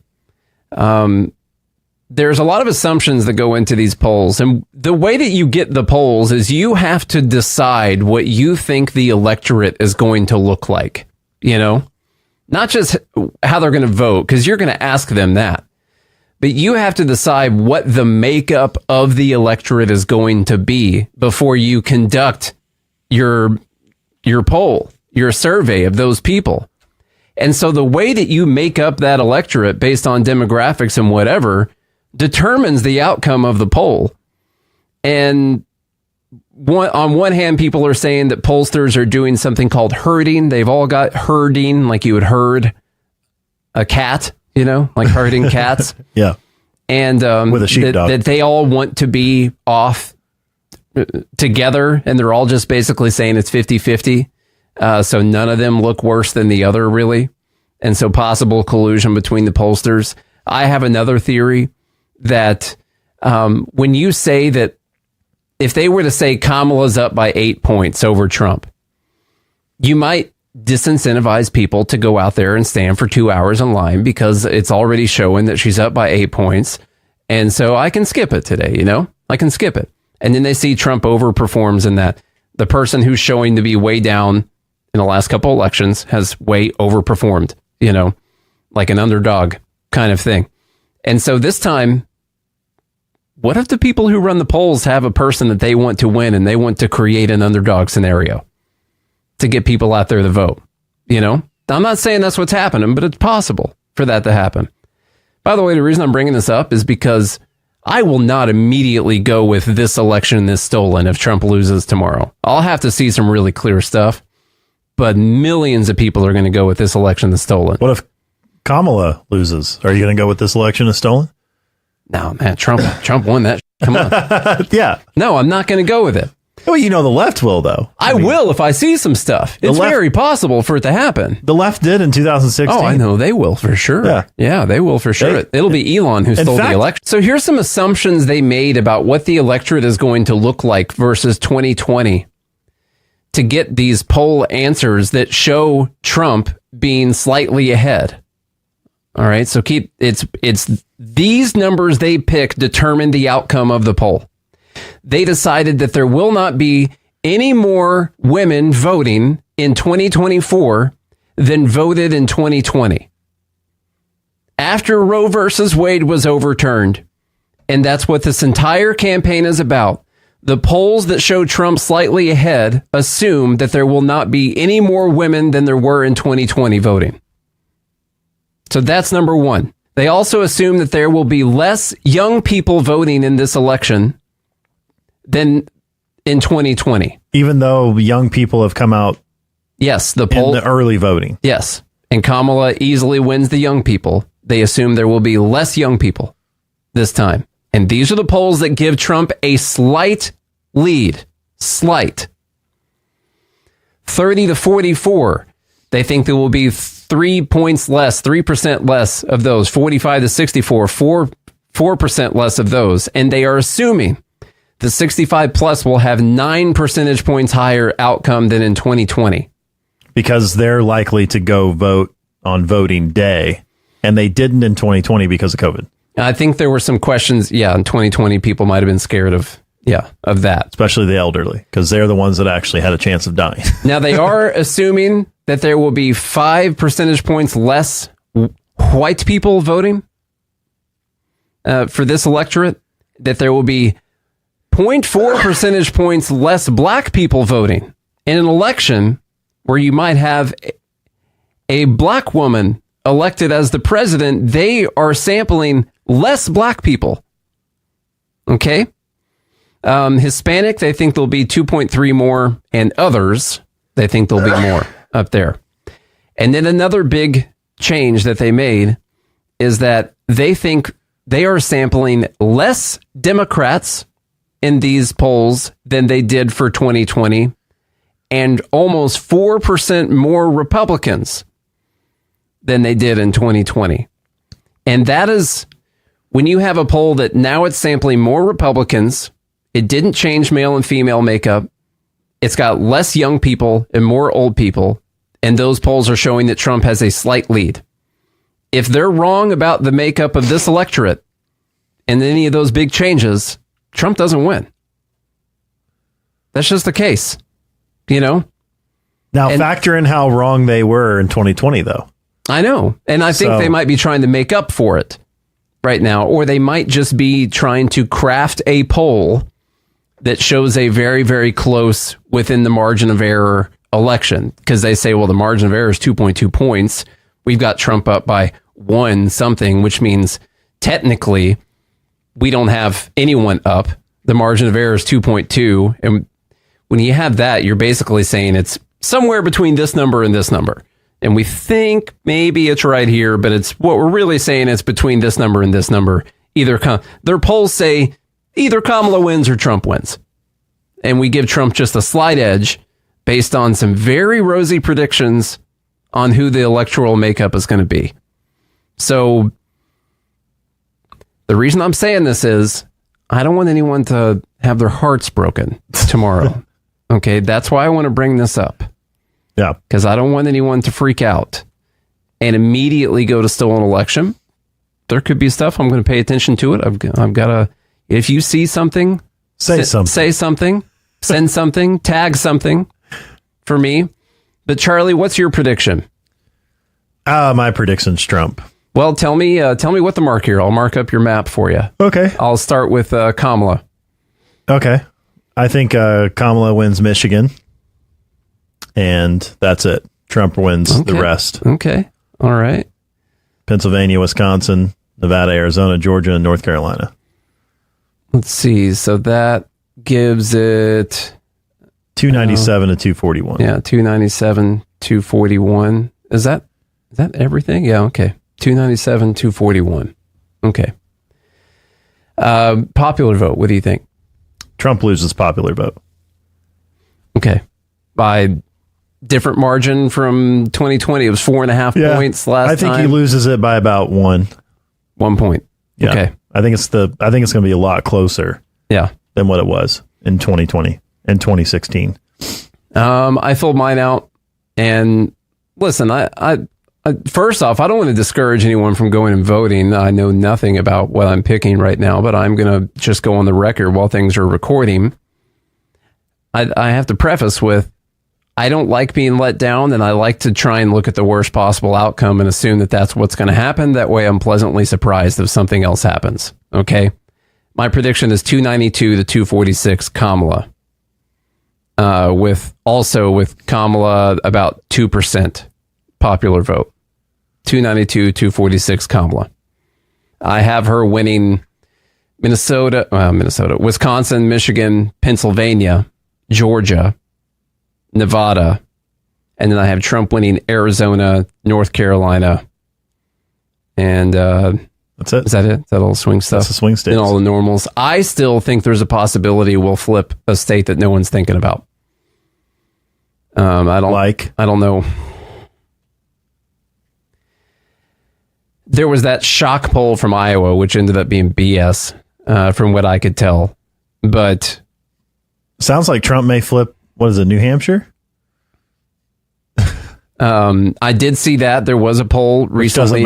there's a lot of assumptions that go into these polls. And the way that you get the polls is you have to decide what you think the electorate is going to look like, not just how they're going to vote, because you're going to ask them that. But you have to decide what the makeup of the electorate is going to be before you conduct your poll, your survey of those people. And so the way that you make up that electorate based on demographics and whatever determines the outcome of the poll. And on one hand, people are saying that pollsters are doing something called herding. They've all got herding, like you would herd a cat, like herding cats. Yeah. And with a sheepdog. That they all want to be off together, and they're all just basically saying it's 50-50. So none of them look worse than the other, really. And so possible collusion between the pollsters. I have another theory that when you say that, if they were to say Kamala's up by 8 points over Trump, you might disincentivize people to go out there and stand for 2 hours in line, because it's already showing that she's up by 8 points. And so I can skip it today, I can skip it. And then they see Trump overperforms in that. The person who's showing to be way down in the last couple elections has way overperformed, like an underdog kind of thing. And so this time, what if the people who run the polls have a person that they want to win, and they want to create an underdog scenario to get people out there to vote? I'm not saying that's what's happening, but it's possible for that to happen. By the way, the reason I'm bringing this up is because I will not immediately go with this election is stolen if Trump loses tomorrow. I'll have to see some really clear stuff, but millions of people are going to go with this election is stolen. What if Kamala loses? Are you going to go with this election is stolen? No, man, Trump won that. Come on. Yeah. No, I'm not going to go with it. Well, the left will, though. I will if I see some stuff. It's very possible for it to happen. The left did in 2016. Oh, I know they will for sure. Yeah, they will for sure. It'll be Elon who stole the election. So here's some assumptions they made about what the electorate is going to look like versus 2020 to get these poll answers that show Trump being slightly ahead. All right, so it's these numbers they pick determine the outcome of the poll. They decided that there will not be any more women voting in 2024 than voted in 2020. After Roe versus Wade was overturned, and that's what this entire campaign is about, the polls that show Trump slightly ahead assume that there will not be any more women than there were in 2020 voting. So that's number one. They also assume that there will be less young people voting in this election than in 2020. Even though young people have come out. Yes, the poll. In the early voting. Yes. And Kamala easily wins the young people. They assume there will be less young people this time. And these are the polls that give Trump a slight lead. Slight. 30 to 44. They think there will be 3 points less, 3% less of those. 45 to 64, 4% less of those. And they are assuming the 65 plus will have 9 percentage points higher outcome than in 2020. Because they're likely to go vote on voting day. And they didn't in 2020 because of COVID. I think there were some questions. Yeah, in 2020, people might have been scared of that. Especially the elderly, because they're the ones that actually had a chance of dying. Now, they are assuming that there will be 5 percentage points less white people voting for this electorate, that there will be 0.4 percentage points less black people voting in an election where you might have a black woman elected as the president. They are sampling less black people. Okay. Hispanic, they think there'll be 2.3 more, and others, they think there'll be more up there. And then another big change that they made is that they think they are sampling less Democrats in these polls than they did for 2020, and almost 4% more Republicans than they did in 2020. And that is when you have a poll that now it's sampling more Republicans. It didn't change male and female makeup. It's got less young people and more old people. And those polls are showing that Trump has a slight lead. If they're wrong about the makeup of this electorate and any of those big changes, Trump doesn't win. That's just the case, Now, factor in how wrong they were in 2020, though. I know. And I think they might be trying to make up for it right now, or they might just be trying to craft a poll that shows a very, very close within the margin of error election, because they say, well, the margin of error is 2.2 points. We've got Trump up by 1 something, which means technically we don't have anyone up. The margin of error is 2.2. And when you have that, you're basically saying it's somewhere between this number and this number. And we think maybe it's right here, but it's what we're really saying is between this number and this number. Their polls say either Kamala wins or Trump wins. And we give Trump just a slight edge based on some very rosy predictions on who the electoral makeup is going to be. So the reason I'm saying this is I don't want anyone to have their hearts broken tomorrow. Okay, that's why I want to bring this up. Yeah. Because I don't want anyone to freak out and immediately go to stolen election. There could be stuff. I'm going to pay attention to it. I've got to, if you see something, say something, send something, tag something for me. But Charlie, what's your prediction? My prediction's Trump. Well, tell me what the mark here. I'll mark up your map for you. Okay. I'll start with Kamala. Okay. I think Kamala wins Michigan. And that's it. Trump wins the rest. Okay. All right. Pennsylvania, Wisconsin, Nevada, Arizona, Georgia, and North Carolina. Let's see. So that gives it 297 to 241. Yeah, 297, 241. Is that everything? Yeah, okay. 297, 241. Okay. Popular vote, what do you think? Trump loses popular vote. Okay. By different margin from 2020. It was 4.5 points last time. I think he loses it by about 1 point. Yeah. Okay. I think it's going to be a lot closer. Yeah. Than what it was in 2020 and 2016. I filled mine out, and listen, I first off, I don't want to discourage anyone from going and voting. I know nothing about what I'm picking right now, but I'm going to just go on the record while things are recording. I have to preface with, I don't like being let down, and I like to try and look at the worst possible outcome and assume that that's what's going to happen. That way I'm pleasantly surprised if something else happens. Okay? My prediction is 292 to 246 Kamala. With Kamala about 2% popular vote. 292, 246 Kamala. I have her winning Minnesota, Wisconsin, Michigan, Pennsylvania, Georgia, Nevada, and then I have Trump winning Arizona, North Carolina, and that's it. Is that it? Is that all swing stuff? That's the swing states. And all the normals. I still think there's a possibility we'll flip a state that no one's thinking about. I don't know. There was that shock poll from Iowa, which ended up being BS, from what I could tell. But sounds like Trump may flip. What is it, New Hampshire? I did see that there was a poll recently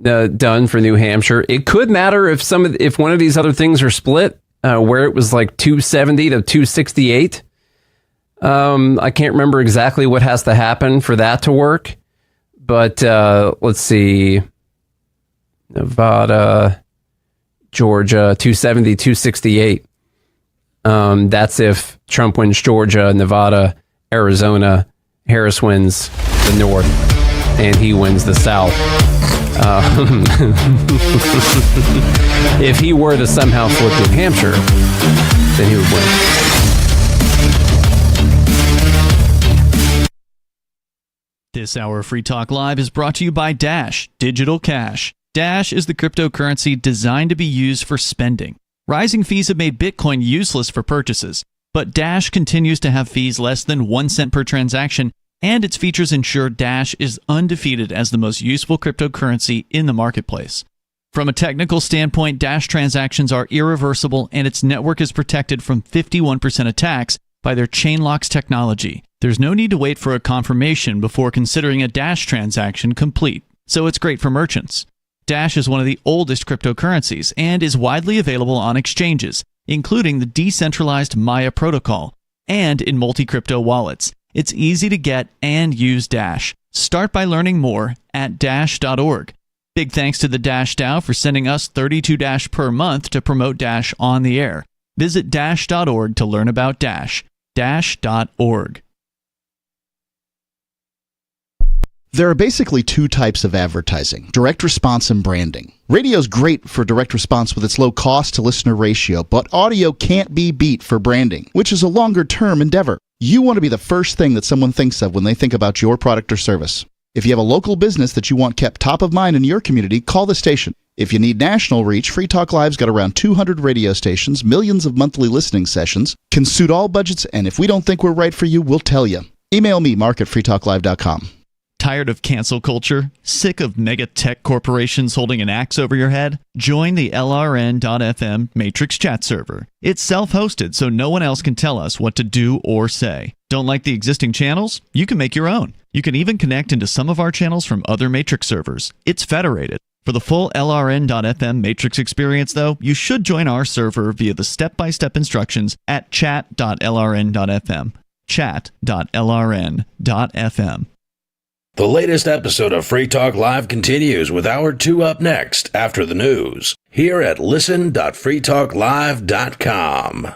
done for New Hampshire. It could matter if one of these other things are split, where it was like 270 to 268. I can't remember exactly what has to happen for that to work, but let's see. Nevada, Georgia, 270, 268. That's if Trump wins Georgia, Nevada, Arizona, Harris wins the North, and he wins the South. If he were to somehow flip New Hampshire, then he would win. This hour of Free Talk Live is brought to you by Dash Digital Cash. Dash is the cryptocurrency designed to be used for spending. Rising fees have made Bitcoin useless for purchases, but Dash continues to have fees less than 1 cent per transaction, and its features ensure Dash is undefeated as the most useful cryptocurrency in the marketplace. From a technical standpoint, Dash transactions are irreversible, and its network is protected from 51% attacks by their Chainlocks technology. There's no need to wait for a confirmation before considering a Dash transaction complete, so it's great for merchants. Dash is one of the oldest cryptocurrencies and is widely available on exchanges, including the decentralized Maya protocol, and in multi-crypto wallets. It's easy to get and use Dash. Start by learning more at Dash.org. Big thanks to the Dash DAO for sending us 32 Dash per month to promote Dash on the air. Visit Dash.org to learn about Dash. Dash.org. There are basically two types of advertising: direct response and branding. Radio's great for direct response with its low cost to listener ratio, but audio can't be beat for branding, which is a longer term endeavor. You want to be the first thing that someone thinks of when they think about your product or service. If you have a local business that you want kept top of mind in your community, call the station. If you need national reach, Free Talk Live's got around 200 radio stations, millions of monthly listening sessions, can suit all budgets, and if we don't think we're right for you, we'll tell you. Email me, mark@freetalklive.com. Tired of cancel culture? Sick of mega tech corporations holding an axe over your head? Join the LRN.FM Matrix chat server. It's self-hosted, so no one else can tell us what to do or say. Don't like the existing channels? You can make your own. You can even connect into some of our channels from other Matrix servers. It's federated. For the full LRN.FM Matrix experience, though, you should join our server via the step-by-step instructions at chat.lrn.fm. Chat.lrn.fm. The latest episode of Free Talk Live continues with Hour 2 up next after the news here at listen.freetalklive.com.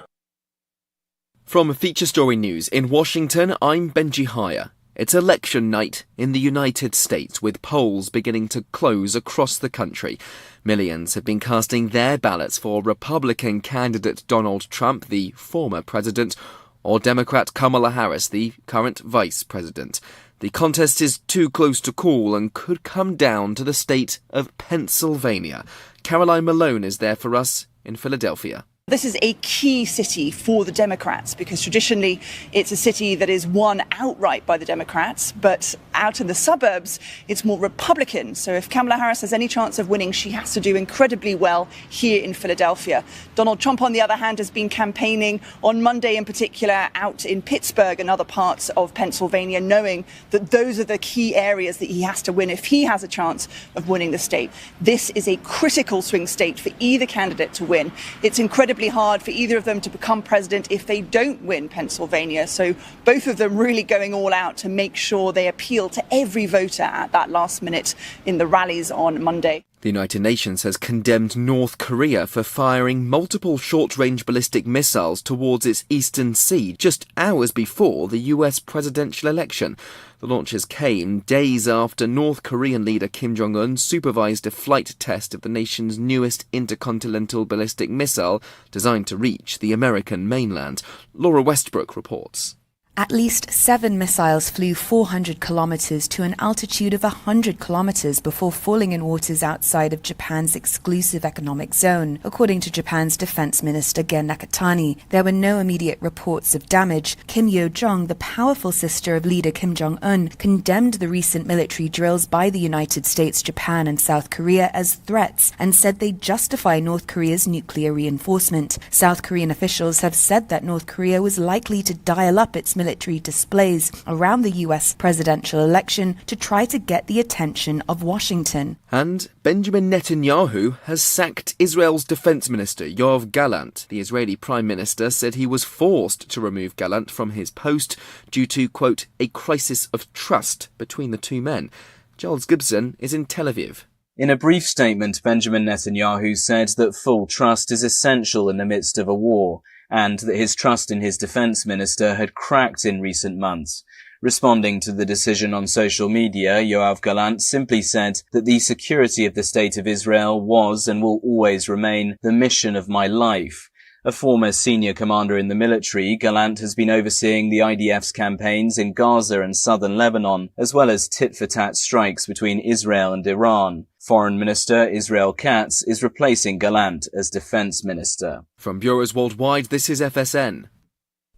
From Feature Story News in Washington, I'm Benji Hire. It's election night in the United States, with polls beginning to close across the country. Millions have been casting their ballots for Republican candidate Donald Trump, the former president, or Democrat Kamala Harris, the current vice president. The contest is too close to call and could come down to the state of Pennsylvania. Caroline Malone is there for us in Philadelphia. This is a key city for the Democrats because traditionally it's a city that is won outright by the Democrats, but out in the suburbs it's more Republican. So if Kamala Harris has any chance of winning, she has to do incredibly well here in Philadelphia. Donald Trump, on the other hand, has been campaigning on Monday in particular out in Pittsburgh and other parts of Pennsylvania, knowing that those are the key areas that he has to win if he has a chance of winning the state. This is a critical swing state for either candidate to win. It's incredibly hard for either of them to become president if they don't win Pennsylvania. So both of them really going all out to make sure they appeal to every voter at that last minute in the rallies on Monday. The United Nations has condemned North Korea for firing multiple short-range ballistic missiles towards its eastern sea just hours before the US presidential election. The launches came days after North Korean leader Kim Jong-un supervised a flight test of the nation's newest intercontinental ballistic missile designed to reach the American mainland. Laura Westbrook reports. At least 7 missiles flew 400 kilometers to an altitude of 100 kilometers before falling in waters outside of Japan's exclusive economic zone, according to Japan's defense minister Gen Nakatani. There were no immediate reports of damage. Kim Yo-jong, the powerful sister of leader Kim Jong-un, condemned the recent military drills by the United States, Japan and South Korea as threats and said they justify North Korea's nuclear reinforcement. South Korean officials have said that North Korea was likely to dial up its military displays around the US presidential election to try to get the attention of Washington. And Benjamin Netanyahu has sacked Israel's defense minister Yoav Gallant. The Israeli prime minister said he was forced to remove Gallant from his post due to, quote, a crisis of trust between the two men. Charles Gibson is in Tel Aviv. In a brief statement, Benjamin Netanyahu said that full trust is essential in the midst of a war, and that his trust in his defense minister had cracked in recent months. Responding to the decision on social media, Yoav Gallant simply said that the security of the State of Israel was and will always remain the mission of my life. A former senior commander in the military, Gallant has been overseeing the IDF's campaigns in Gaza and southern Lebanon, as well as tit-for-tat strikes between Israel and Iran. Foreign Minister Israel Katz is replacing Gallant as defense minister. From bureaus worldwide, this is FSN.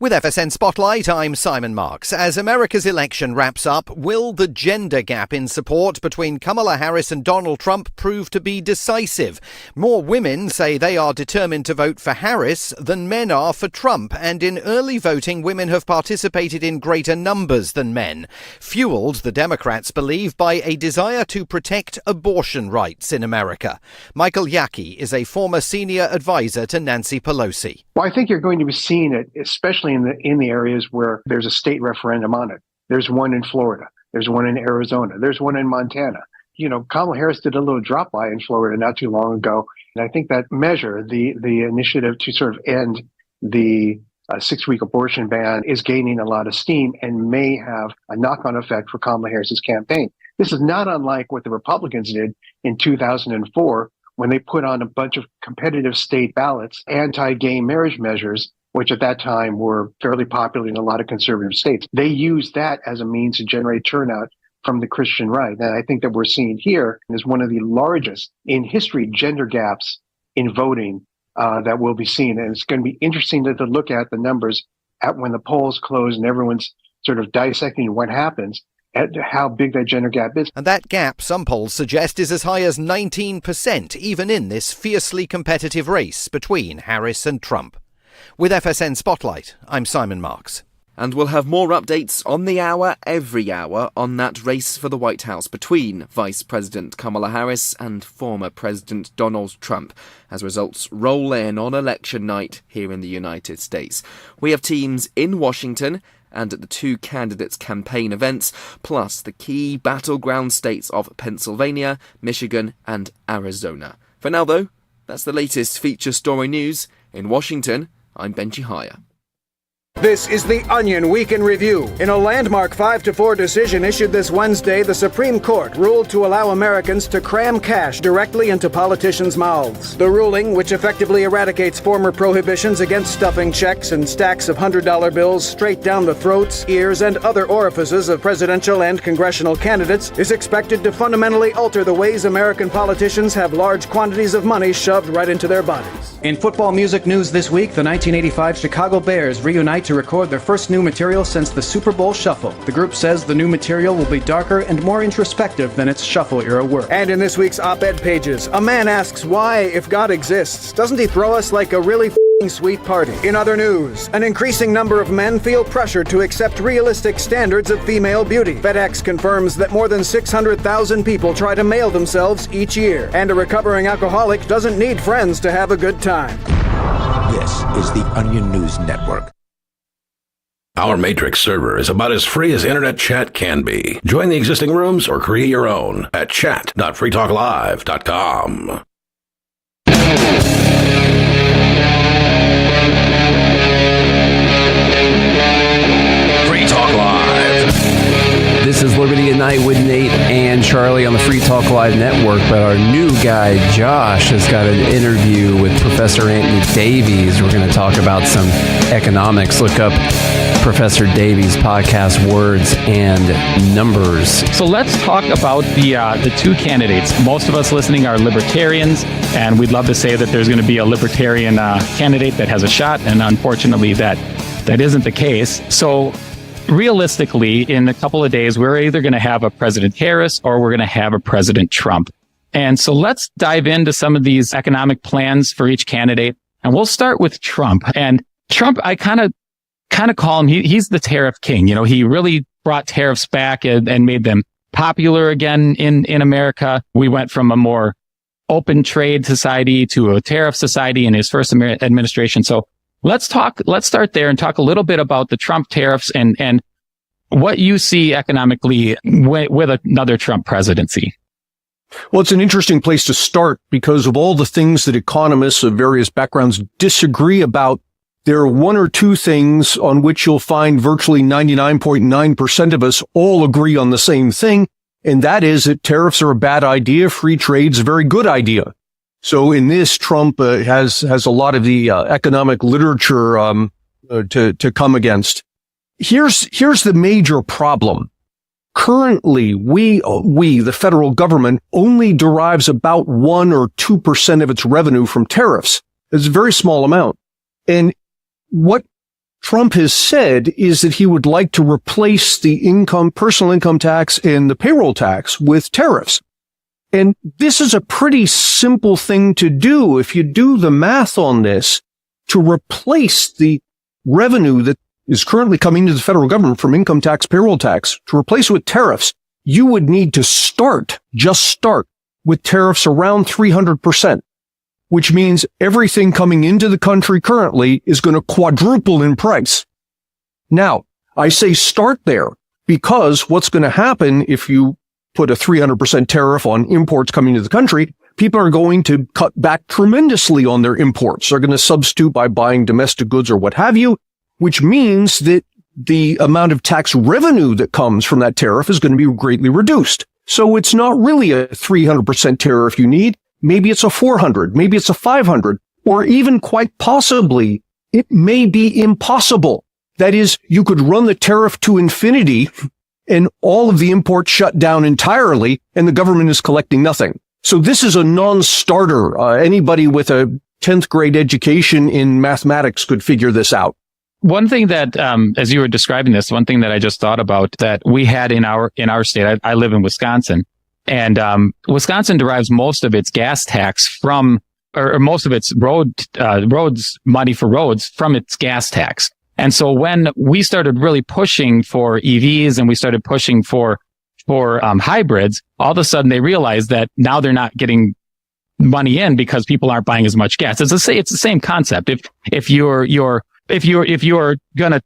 With FSN Spotlight, I'm Simon Marks. As America's election wraps up, will the gender gap in support between Kamala Harris and Donald Trump prove to be decisive? More women say they are determined to vote for Harris than men are for Trump, and in early voting, women have participated in greater numbers than men, fueled, the Democrats believe, by a desire to protect abortion rights in America. Michael Yaki is a former senior advisor to Nancy Pelosi. Well, I think you're going to be seeing it, especially in the areas where there's a state referendum on it. There's one in Florida. There's one in Arizona. There's one in Montana. You know, Kamala Harris did a little drop-by in Florida not too long ago. And I think that measure, the initiative to sort of end the 6-week abortion ban, is gaining a lot of steam and may have a knock-on effect for Kamala Harris's campaign. This is not unlike what the Republicans did in 2004 when they put on a bunch of competitive state ballots, anti-gay marriage measures, which at that time were fairly popular in a lot of conservative states. They used that as a means to generate turnout from the Christian right. And I think that we're seeing here is one of the largest in history gender gaps in voting that we'll be seeing. And it's going to be interesting to look at the numbers at when the polls close and everyone's sort of dissecting what happens, at how big that gender gap is. And that gap, some polls suggest, is as high as 19%, even in this fiercely competitive race between Harris and Trump. With FSN Spotlight, I'm Simon Marks. And we'll have more updates on the hour, every hour, on that race for the White House between Vice President Kamala Harris and former President Donald Trump, as results roll in on election night here in the United States. We have teams in Washington and at the two candidates' campaign events, plus the key battleground states of Pennsylvania, Michigan and Arizona. For now, though, that's the latest feature story news. In Washington, I'm Benji Hire. This is the Onion Week in Review. In a landmark 5-4 decision issued this Wednesday, the Supreme Court ruled to allow Americans to cram cash directly into politicians' mouths. The ruling, which effectively eradicates former prohibitions against stuffing checks and stacks of $100 bills straight down the throats, ears, and other orifices of presidential and congressional candidates, is expected to fundamentally alter the ways American politicians have large quantities of money shoved right into their bodies. In football music news this week, the 1985 Chicago Bears reunite to record their first new material since the Super Bowl Shuffle. The group says the new material will be darker and more introspective than its Shuffle-era work. And in this week's op-ed pages, a man asks why, if God exists, doesn't he throw us like a really sweet party? In other news, an increasing number of men feel pressured to accept realistic standards of female beauty. FedEx confirms that more than 600,000 people try to mail themselves each year. And a recovering alcoholic doesn't need friends to have a good time. This is the Onion News Network. Our Matrix server is about as free as internet chat can be. Join the existing rooms or create your own at chat.freetalklive.com. Free Talk Live. This is Liberty at Night with Nate and Charlie on the Free Talk Live network, but our new guy, Josh, has got an interview with Professor Anthony Davies. We're going to talk about some economics. Look up Professor Davies' podcast, Words and Numbers. So let's talk about the two candidates. Most of us listening are libertarians, and we'd love to say that there's going to be a libertarian candidate that has a shot, and unfortunately that isn't the case. So realistically, in a couple of days, we're either going to have a President Harris or we're going to have a President Trump. And so let's dive into some of these economic plans for each candidate. And we'll start with Trump. And Trump, I kind of call him, he's the tariff king. You know, he really brought tariffs back and made them popular again in America. We went from a more open trade society to a tariff society in his first administration. So let's start there and talk a little bit about the Trump tariffs and what you see economically with another Trump presidency. Well, it's an interesting place to start because of all the things that economists of various backgrounds disagree about. There are one or two things on which you'll find virtually 99.9% of us all agree on the same thing, and that is that tariffs are a bad idea, free trade's a very good idea. So in this, Trump has a lot of the economic literature to come against. Here's the major problem. Currently, we, the federal government, only derives about 1 or 2% of its revenue from tariffs. It's a very small amount. And what Trump has said is that he would like to replace the personal income tax and the payroll tax with tariffs. And this is a pretty simple thing to do. If you do the math on this, to replace the revenue that is currently coming to the federal government from income tax, payroll tax, to replace it with tariffs, you would need to just start with tariffs around 300%. Which means everything coming into the country currently is going to quadruple in price. Now, I say start there because what's going to happen if you put a 300% tariff on imports coming to the country, people are going to cut back tremendously on their imports. They're going to substitute by buying domestic goods or what have you, which means that the amount of tax revenue that comes from that tariff is going to be greatly reduced. So it's not really a 300% tariff you need. Maybe it's a 400, maybe it's a 500, or even quite possibly it may be impossible. That is, you could run the tariff to infinity and all of the imports shut down entirely and the government is collecting nothing. So this is a non-starter. Anybody with a 10th grade education in mathematics could figure this out. One thing that, as you were describing this, one thing that I just thought about that we had in our state, I live in Wisconsin. And Wisconsin derives most of its gas tax from, or most of its roads money for roads from its gas tax. And so when we started really pushing for EVs and we started pushing for hybrids, all of a sudden they realized that now they're not getting money in because people aren't buying as much gas. It's the same concept. If you're going to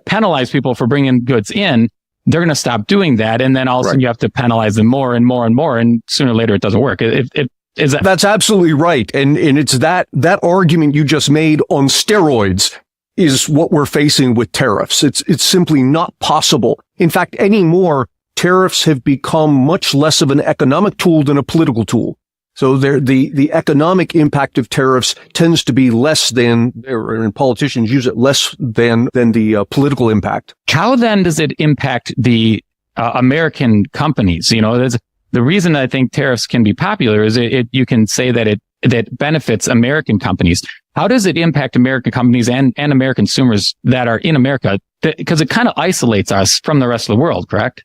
penalize people for bringing goods in, they're going to stop doing that. And then all of a sudden you have to penalize them more and more and more. And sooner or later it doesn't work. That's absolutely right. And it's that argument you just made on steroids. is what we're facing with tariffs. It's simply not possible. In fact, anymore, tariffs have become much less of an economic tool than a political tool. So the economic impact of tariffs tends to be less than, and politicians use it less than the political impact. How then does it impact the American companies? You know, the reason I think tariffs can be popular is you can say that that benefits American companies. How does it impact American companies and American consumers that are in America? Because it kind of isolates us from the rest of the world, correct?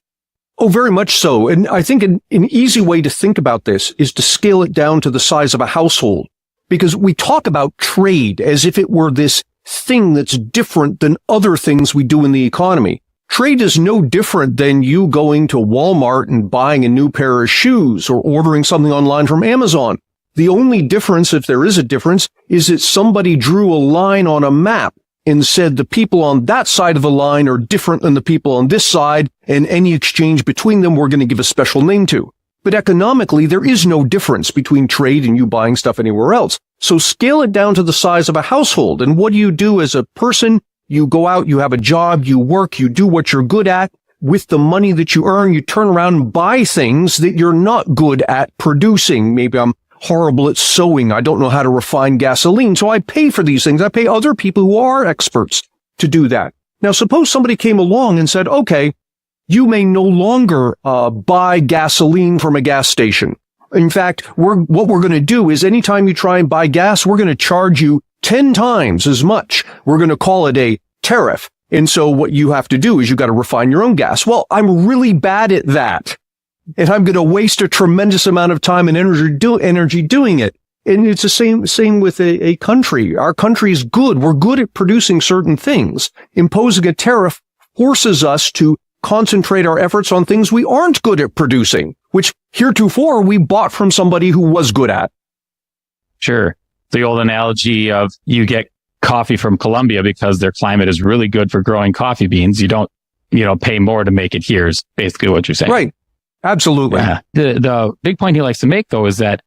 Oh, very much so. And I think an easy way to think about this is to scale it down to the size of a household. Because we talk about trade as if it were this thing that's different than other things we do in the economy. Trade is no different than you going to Walmart and buying a new pair of shoes or ordering something online from Amazon. The only difference, if there is a difference, is that somebody drew a line on a map and said the people on that side of the line are different than the people on this side, and any exchange between them we're going to give a special name to. But economically, there is no difference between trade and you buying stuff anywhere else. So scale it down to the size of a household. And what do you do as a person? You go out, you have a job, you work, you do what you're good at. With the money that you earn, you turn around and buy things that you're not good at producing. Maybe I'm horrible at sewing. I don't know how to refine gasoline. So I pay for these things. I pay other people who are experts to do that. Now, suppose somebody came along and said, okay, you may no longer buy gasoline from a gas station. In fact, what we're going to do is anytime you try and buy gas, we're going to charge you 10 times as much. We're going to call it a tariff. And so what you have to do is you got to refine your own gas. Well, I'm really bad at that. And I'm going to waste a tremendous amount of time and energy doing it. And it's the same with a country. Our country is good. We're good at producing certain things. Imposing a tariff forces us to concentrate our efforts on things we aren't good at producing, which heretofore we bought from somebody who was good at. Sure. The old analogy of you get coffee from Colombia because their climate is really good for growing coffee beans. You don't, pay more to make it here is basically what you're saying. Right. Absolutely. Yeah. The big point he likes to make, though, is that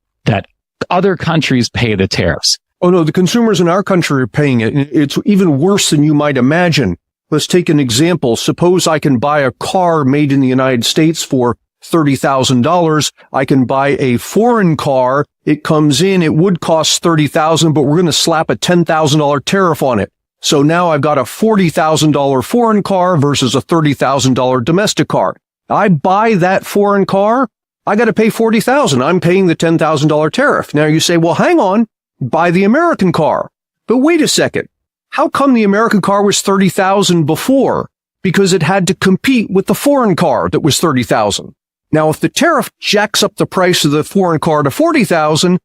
other countries pay the tariffs. Oh, no, the consumers in our country are paying it. It's even worse than you might imagine. Let's take an example. Suppose I can buy a car made in the United States for $30,000. I can buy a foreign car. It comes in. It would cost $30,000, but we're going to slap a $10,000 tariff on it. So now I've got a $40,000 foreign car versus a $30,000 domestic car. I buy that foreign car. I got to pay $40,000. I'm paying the $10,000 tariff. Now you say, well, hang on, buy the American car. But wait a second. How come the American car was $30,000 before? Because it had to compete with the foreign car that was $30,000. Now, if the tariff jacks up the price of the foreign car to $40,000,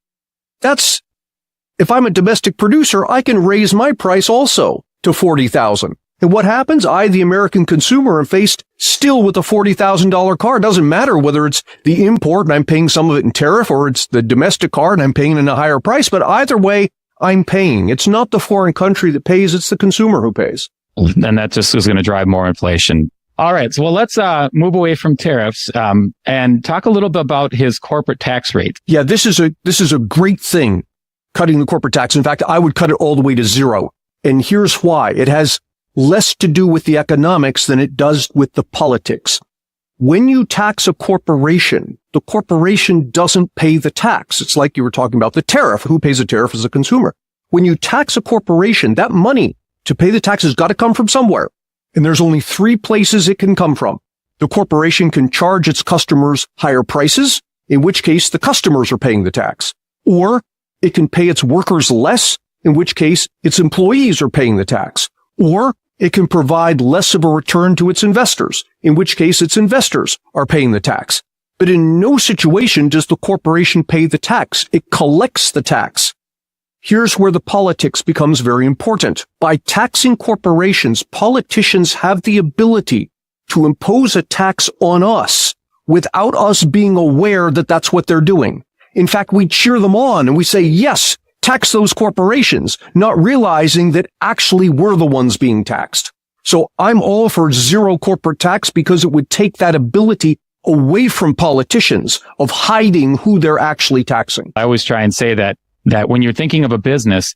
if I'm a domestic producer, I can raise my price also to $40,000. And what happens? I, the American consumer, am faced still with a $40,000 car. It doesn't matter whether it's the import and I'm paying some of it in tariff or it's the domestic car and I'm paying in a higher price. But either way, I'm paying. It's not the foreign country that pays. It's the consumer who pays. And that just is going to drive more inflation. All right. So, let's move away from tariffs and talk a little bit about his corporate tax rate. Yeah, this is a great thing, cutting the corporate tax. In fact, I would cut it all the way to zero. And here's why. It has less to do with the economics than it does with the politics. When you tax a corporation, the corporation doesn't pay the tax. It's like you were talking about the tariff. Who pays a tariff as a consumer? When you tax a corporation, that money to pay the tax has got to come from somewhere. And there's only 3 places it can come from. The corporation can charge its customers higher prices, in which case the customers are paying the tax. Or it can pay its workers less, in which case its employees are paying the tax. Or it can provide less of a return to its investors, in which case its investors are paying the tax. But in no situation does the corporation pay the tax. It collects the tax. Here's where the politics becomes very important. By taxing corporations, politicians have the ability to impose a tax on us without us being aware that that's what they're doing. In fact, we cheer them on and we say, yes, tax those corporations, not realizing that actually we're the ones being taxed. So I'm all for zero corporate tax because it would take that ability away from politicians of hiding who they're actually taxing. I always try and say that when you're thinking of a business,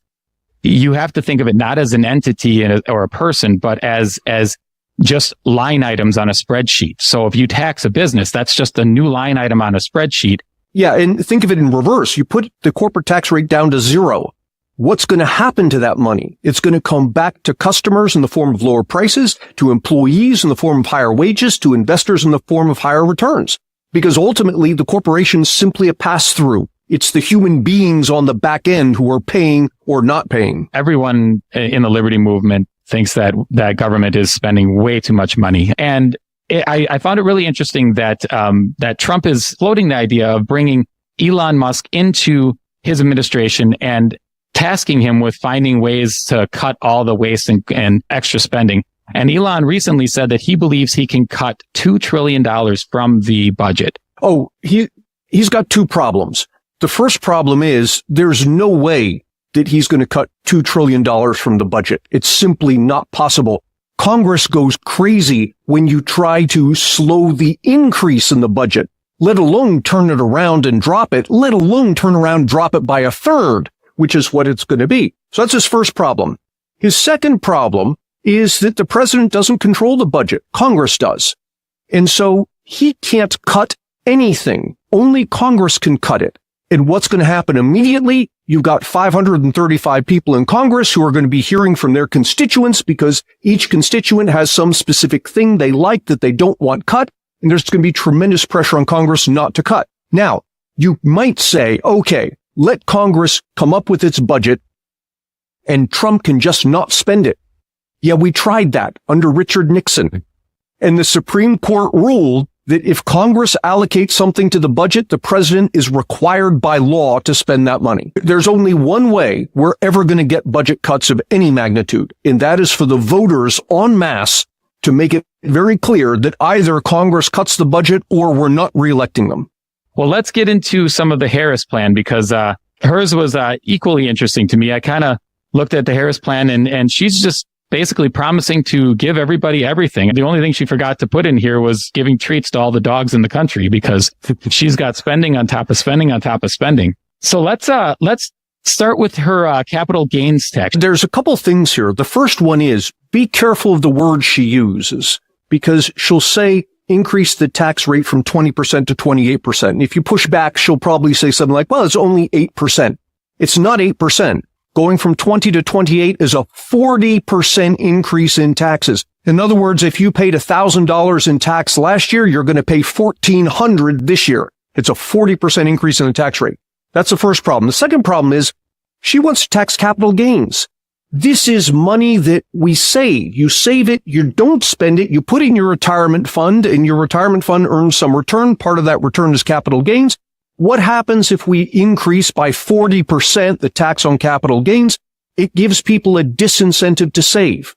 you have to think of it not as an entity or a person, but as just line items on a spreadsheet. So if you tax a business, that's just a new line item on a spreadsheet. Yeah, and think of it in reverse. You put the corporate tax rate down to 0. What's going to happen to that money? It's going to come back to customers in the form of lower prices, to employees in the form of higher wages, to investors in the form of higher returns. Because ultimately, the corporation is simply a pass-through. It's the human beings on the back end who are paying or not paying. Everyone in the liberty movement thinks that government is spending way too much money. And I found it really interesting that Trump is floating the idea of bringing Elon Musk into his administration and tasking him with finding ways to cut all the waste and extra spending. And Elon recently said that he believes he can cut $2 trillion from the budget. Oh, he's got two problems. The first problem is there's no way that he's going to cut $2 trillion from the budget. It's simply not possible. Congress goes crazy when you try to slow the increase in the budget, let alone turn it around and drop it, let alone turn around and drop it by a third, which is what it's going to be. So that's his first problem. His second problem is that the president doesn't control the budget. Congress does. And so he can't cut anything. Only Congress can cut it. And what's going to happen immediately? You've got 535 people in Congress who are going to be hearing from their constituents because each constituent has some specific thing they like that they don't want cut. And there's going to be tremendous pressure on Congress not to cut. Now, you might say, okay, let Congress come up with its budget and Trump can just not spend it. Yeah, we tried that under Richard Nixon. And the Supreme Court ruled that if Congress allocates something to the budget, the president is required by law to spend that money. There's only one way we're ever going to get budget cuts of any magnitude, and that is for the voters en masse to make it very clear that either Congress cuts the budget or we're not reelecting them. Well, let's get into some of the Harris plan because hers was equally interesting to me. I kind of looked at the Harris plan and she's just basically promising to give everybody everything. The only thing she forgot to put in here was giving treats to all the dogs in the country because she's got spending on top of spending on top of spending. So let's start with her capital gains tax. There's a couple things here. The first one is be careful of the words she uses because she'll say increase the tax rate from 20% to 28%. And if you push back, she'll probably say something like, well, it's only 8%. It's not 8%. Going from 20 to 28 is a 40% increase in taxes. In other words, if you paid $1,000 in tax last year, you're going to pay $1,400 this year. It's a 40% increase in the tax rate. That's the first problem. The second problem is she wants to tax capital gains. This is money that we save. You save it, you don't spend it, you put it in your retirement fund, and your retirement fund earns some return. Part of that return is capital gains. What happens if we increase by 40% the tax on capital gains? It gives people a disincentive to save.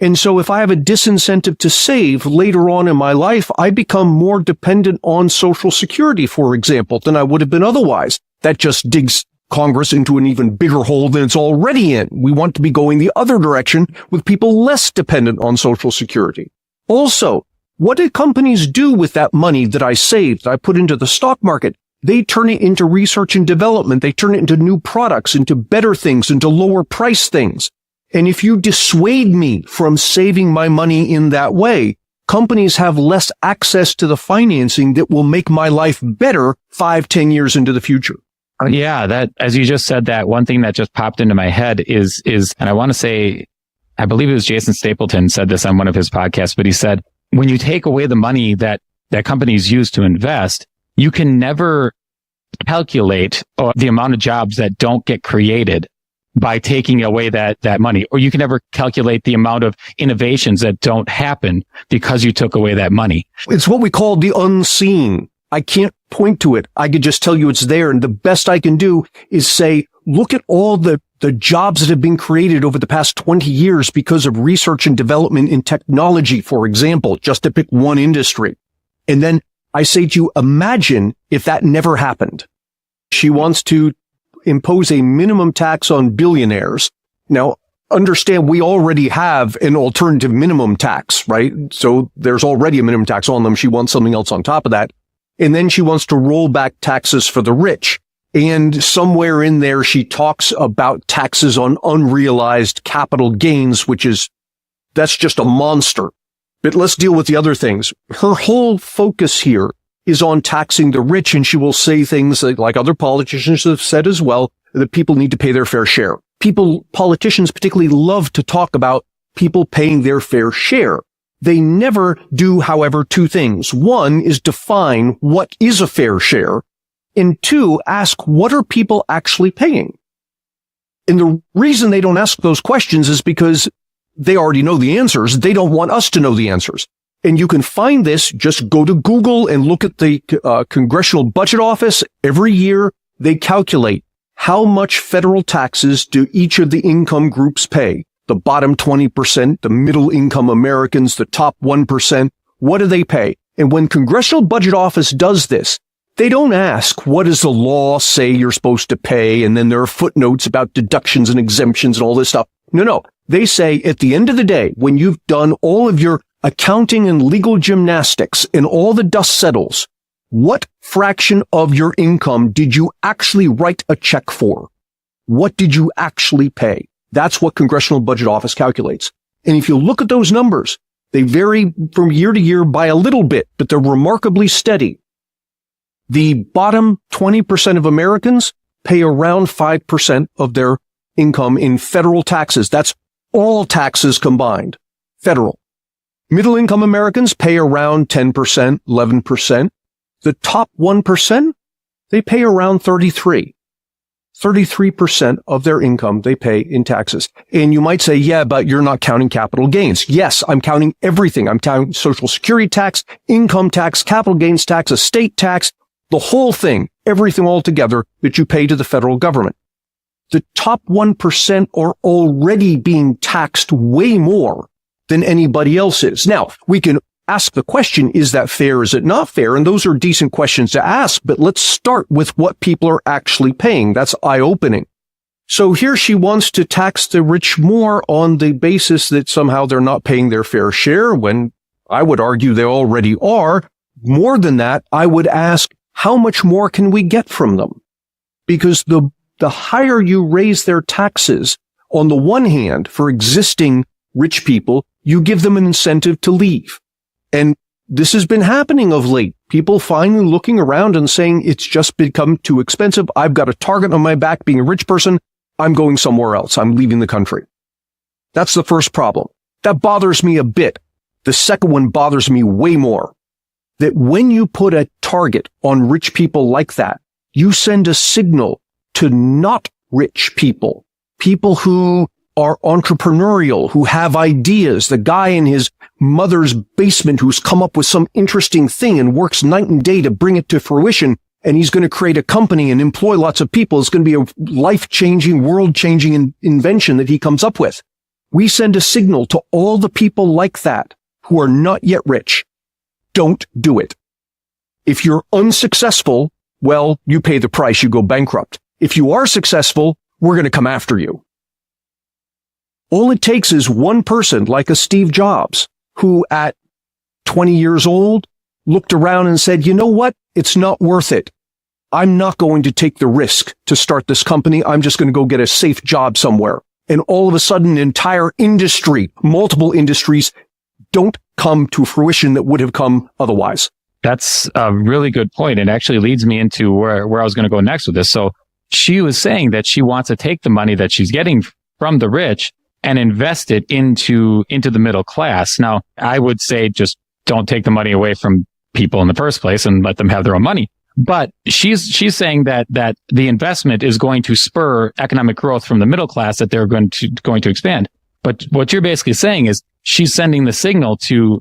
And so if I have a disincentive to save later on in my life, I become more dependent on Social Security, for example, than I would have been otherwise. That just digs Congress into an even bigger hole than it's already in. We want to be going the other direction with people less dependent on Social Security. Also, what did companies do with that money that I saved, that I put into the stock market? They turn it into research and development. They turn it into new products, into better things, into lower price things. And if you dissuade me from saving my money in that way, companies have less access to the financing that will make my life better 5-10 years into the future. Yeah, that, as you just said, that one thing that just popped into my head is, and I want to say, I believe it was Jason Stapleton said this on one of his podcasts, but he said, when you take away the money that companies use to invest, you can never calculate the amount of jobs that don't get created by taking away that money, or you can never calculate the amount of innovations that don't happen because you took away that money. It's what we call the unseen. I can't point to it. I could just tell you it's there. And the best I can do is say, look at all the jobs that have been created over the past 20 years because of research and development in technology, for example, just to pick one industry. And then I say to you, imagine if that never happened. She wants to impose a minimum tax on billionaires. Now, understand we already have an alternative minimum tax, right? So there's already a minimum tax on them. She wants something else on top of that. And then she wants to roll back taxes for the rich. And somewhere in there, she talks about taxes on unrealized capital gains, that's just a monster. But let's deal with the other things. Her whole focus here is on taxing the rich, and she will say things like other politicians have said as well, that people need to pay their fair share. Politicians particularly love to talk about people paying their fair share. They never do, however, two things. One is define what is a fair share, and two, ask what are people actually paying. And the reason they don't ask those questions is because they already know the answers. They don't want us to know the answers. And you can find this, just go to Google and look at the Congressional Budget Office. Every year, they calculate how much federal taxes do each of the income groups pay. The bottom 20%, the middle income Americans, the top 1%. What do they pay? And when Congressional Budget Office does this, they don't ask, what does the law say you're supposed to pay? And then there are footnotes about deductions and exemptions and all this stuff. No. They say at the end of the day, when you've done all of your accounting and legal gymnastics and all the dust settles, what fraction of your income did you actually write a check for? What did you actually pay? That's what Congressional Budget Office calculates. And if you look at those numbers, they vary from year to year by a little bit, but they're remarkably steady. The bottom 20% of Americans pay around 5% of their income in federal taxes. That's all taxes combined. Federal. Middle income Americans pay around 10%, 11%. The top 1%, they pay around 33%. 33% of their income they pay in taxes. And you might say, yeah, but you're not counting capital gains. Yes, I'm counting everything. I'm counting Social Security tax, income tax, capital gains tax, estate tax, the whole thing, everything all together that you pay to the federal government. The top 1% are already being taxed way more than anybody else is. Now, we can ask the question, is that fair? Is it not fair? And those are decent questions to ask, but let's start with what people are actually paying. That's eye-opening. So here she wants to tax the rich more on the basis that somehow they're not paying their fair share, when I would argue they already are. More than that, I would ask, how much more can we get from them? Because the higher you raise their taxes, on the one hand, for existing rich people, you give them an incentive to leave. And this has been happening of late. People finally looking around and saying, it's just become too expensive. I've got a target on my back being a rich person. I'm going somewhere else. I'm leaving the country. That's the first problem. That bothers me a bit. The second one bothers me way more. That when you put a target on rich people like that, you send a signal to not rich people, people who are entrepreneurial, who have ideas. The guy in his mother's basement who's come up with some interesting thing and works night and day to bring it to fruition, and he's going to create a company and employ lots of people. It's going to be a life-changing, world-changing invention that he comes up with. We send a signal to all the people like that who are not yet rich. Don't do it. If you're unsuccessful, well, you pay the price, you go bankrupt. If you are successful, we're going to come after you. All it takes is one person like a Steve Jobs, who at 20 years old looked around and said, you know what? It's not worth it. I'm not going to take the risk to start this company. I'm just going to go get a safe job somewhere. And all of a sudden, an entire industry, multiple industries, don't come to fruition that would have come otherwise. That's a really good point. It actually leads me into where I was going to go next with this. So she was saying that she wants to take the money that she's getting from the rich and invest it into the middle class. Now, I would say just don't take the money away from people in the first place and let them have their own money. But she's saying that the investment is going to spur economic growth from the middle class, that they're going to expand. But what you're basically saying is she's sending the signal to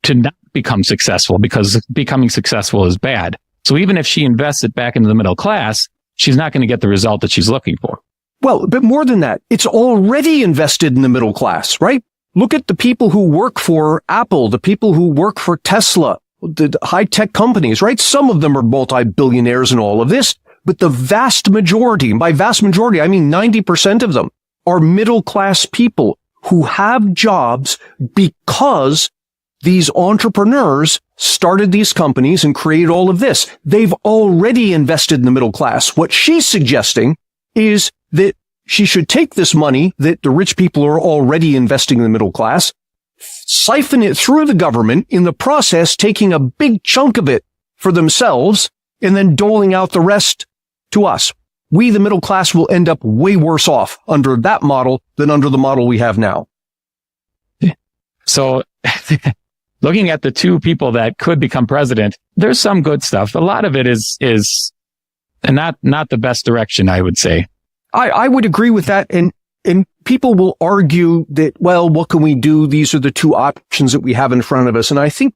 not become successful, because becoming successful is bad. So even if she invests it back into the middle class, she's not going to get the result that she's looking for. Well, but more than that, it's already invested in the middle class, right? Look at the people who work for Apple, the people who work for Tesla, the high-tech companies, right? Some of them are multi-billionaires and all of this, but the vast majority, by vast majority, I mean 90% of them, are middle-class people who have jobs because these entrepreneurs started these companies and created all of this. They've already invested in the middle class. What she's suggesting is that she should take this money that the rich people are already investing in the middle class, siphon it through the government, in the process taking a big chunk of it for themselves, and then doling out the rest to us. We, the middle class, will end up way worse off under that model than under the model we have now. So looking at the two people that could become president, there's some good stuff. A lot of it is not the best direction, I would say. I would agree with that. And people will argue that, well, what can we do? These are the two options that we have in front of us. And I think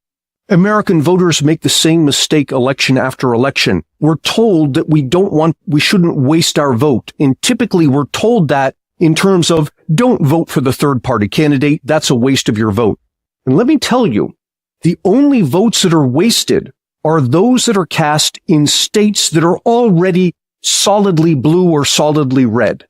American voters make the same mistake election after election. We're told that we shouldn't waste our vote. And typically we're told that in terms of don't vote for the third party candidate. That's a waste of your vote. And let me tell you, the only votes that are wasted are those that are cast in states that are already solidly blue or solidly red.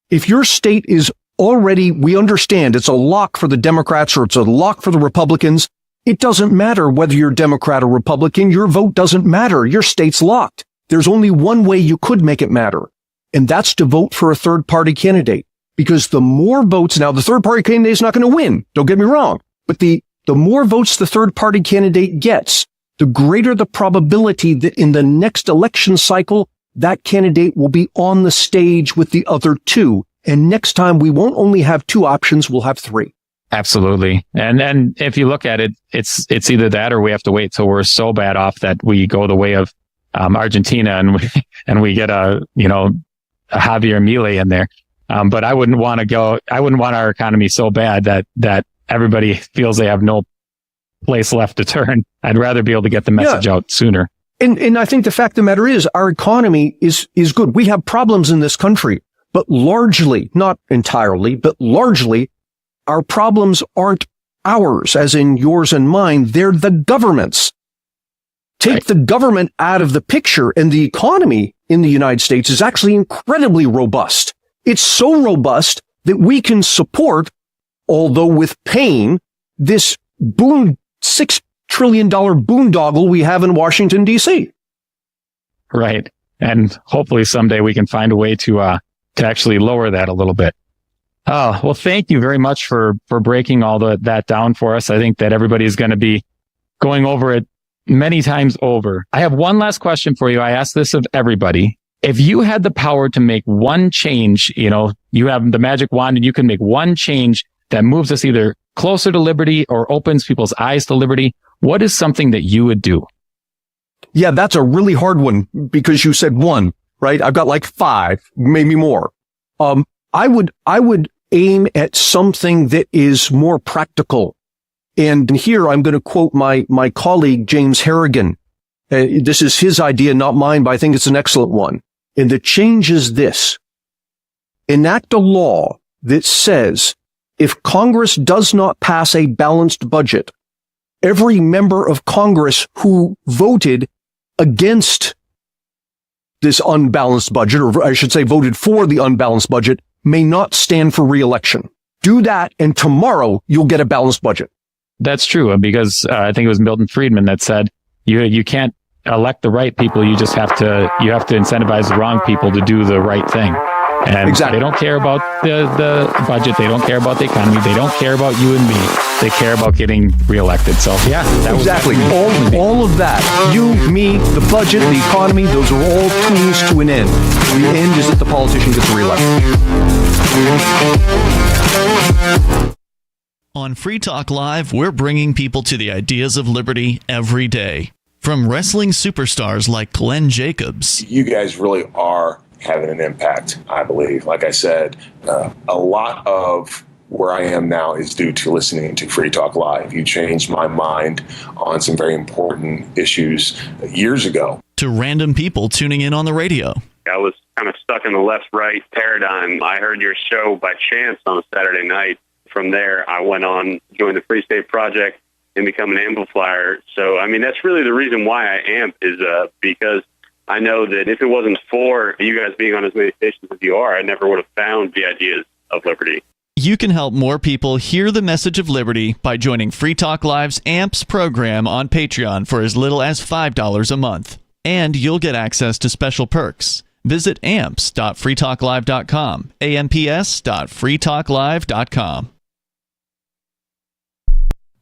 If your state is already, we understand it's a lock for the Democrats or it's a lock for the Republicans. It doesn't matter whether you're Democrat or Republican. Your vote doesn't matter. Your state's locked. There's only one way you could make it matter, and that's to vote for a third party candidate. Because the more votes, now the third party candidate is not going to win. Don't get me wrong. But the more votes the third party candidate gets, the greater the probability that in the next election cycle, that candidate will be on the stage with the other two. And next time we won't only have two options, we'll have three. Absolutely. And then if you look at it, it's either that or we have to wait till we're so bad off that we go the way of Argentina and we get a Javier Milei in there. But I wouldn't want our economy so bad that everybody feels they have no place left to turn. I'd rather be able to get the message out sooner. And I think the fact of the matter is our economy is good. We have problems in this country, but largely, not entirely, but largely, our problems aren't ours, as in yours and mine. They're the government's. Take the government out of the picture, and the economy in the United States is actually incredibly robust. It's so robust that we can support, although with pain, this $6 trillion boondoggle we have in Washington, D.C. Right. And hopefully someday we can find a way to actually lower that a little bit. Oh, well, thank you very much for breaking all that down for us. I think that everybody is going to be going over it many times over. I have one last question for you. I ask this of everybody. If you had the power to make one change, you have the magic wand and you can make one change that moves us either closer to liberty or opens people's eyes to liberty, what is something that you would do? Yeah, that's a really hard one because you said one, right? I've got like 5, maybe more. I would aim at something that is more practical. And here I'm going to quote my colleague, James Harrigan. This is his idea, not mine, but I think it's an excellent one. And the change is this. Enact a law that says if Congress does not pass a balanced budget, every member of Congress who voted against this unbalanced budget, or I should say voted for the unbalanced budget, may not stand for re-election. Do that, and tomorrow you'll get a balanced budget. That's true, because I think it was Milton Friedman that said you can't elect the right people. You have to incentivize the wrong people to do the right thing. And exactly. They don't care about the budget. They don't care about the economy. They don't care about you and me. They care about getting reelected. So yeah, that exactly. All of that. You, me, the budget, the economy, those are all tools to an end. The end is that the politician gets reelected. On Free Talk Live, we're bringing people to the ideas of liberty every day. From wrestling superstars like Glenn Jacobs. You guys really are having an impact, I believe. Like I said, a lot of where I am now is due to listening to Free Talk Live. You changed my mind on some very important issues years ago. To random people tuning in on the radio. I was kind of stuck in the left-right paradigm. I heard your show by chance on a Saturday night. From there, I went on, joined the Free State Project, and become an amplifier. So, I mean, that's really the reason why I amp is because I know that if it wasn't for you guys being on as many stations as you are, I never would have found the ideas of liberty. You can help more people hear the message of liberty by joining Free Talk Live's AMPS program on Patreon for as little as $5 a month. And you'll get access to special perks. Visit amps.freetalklive.com, amps.freetalklive.com.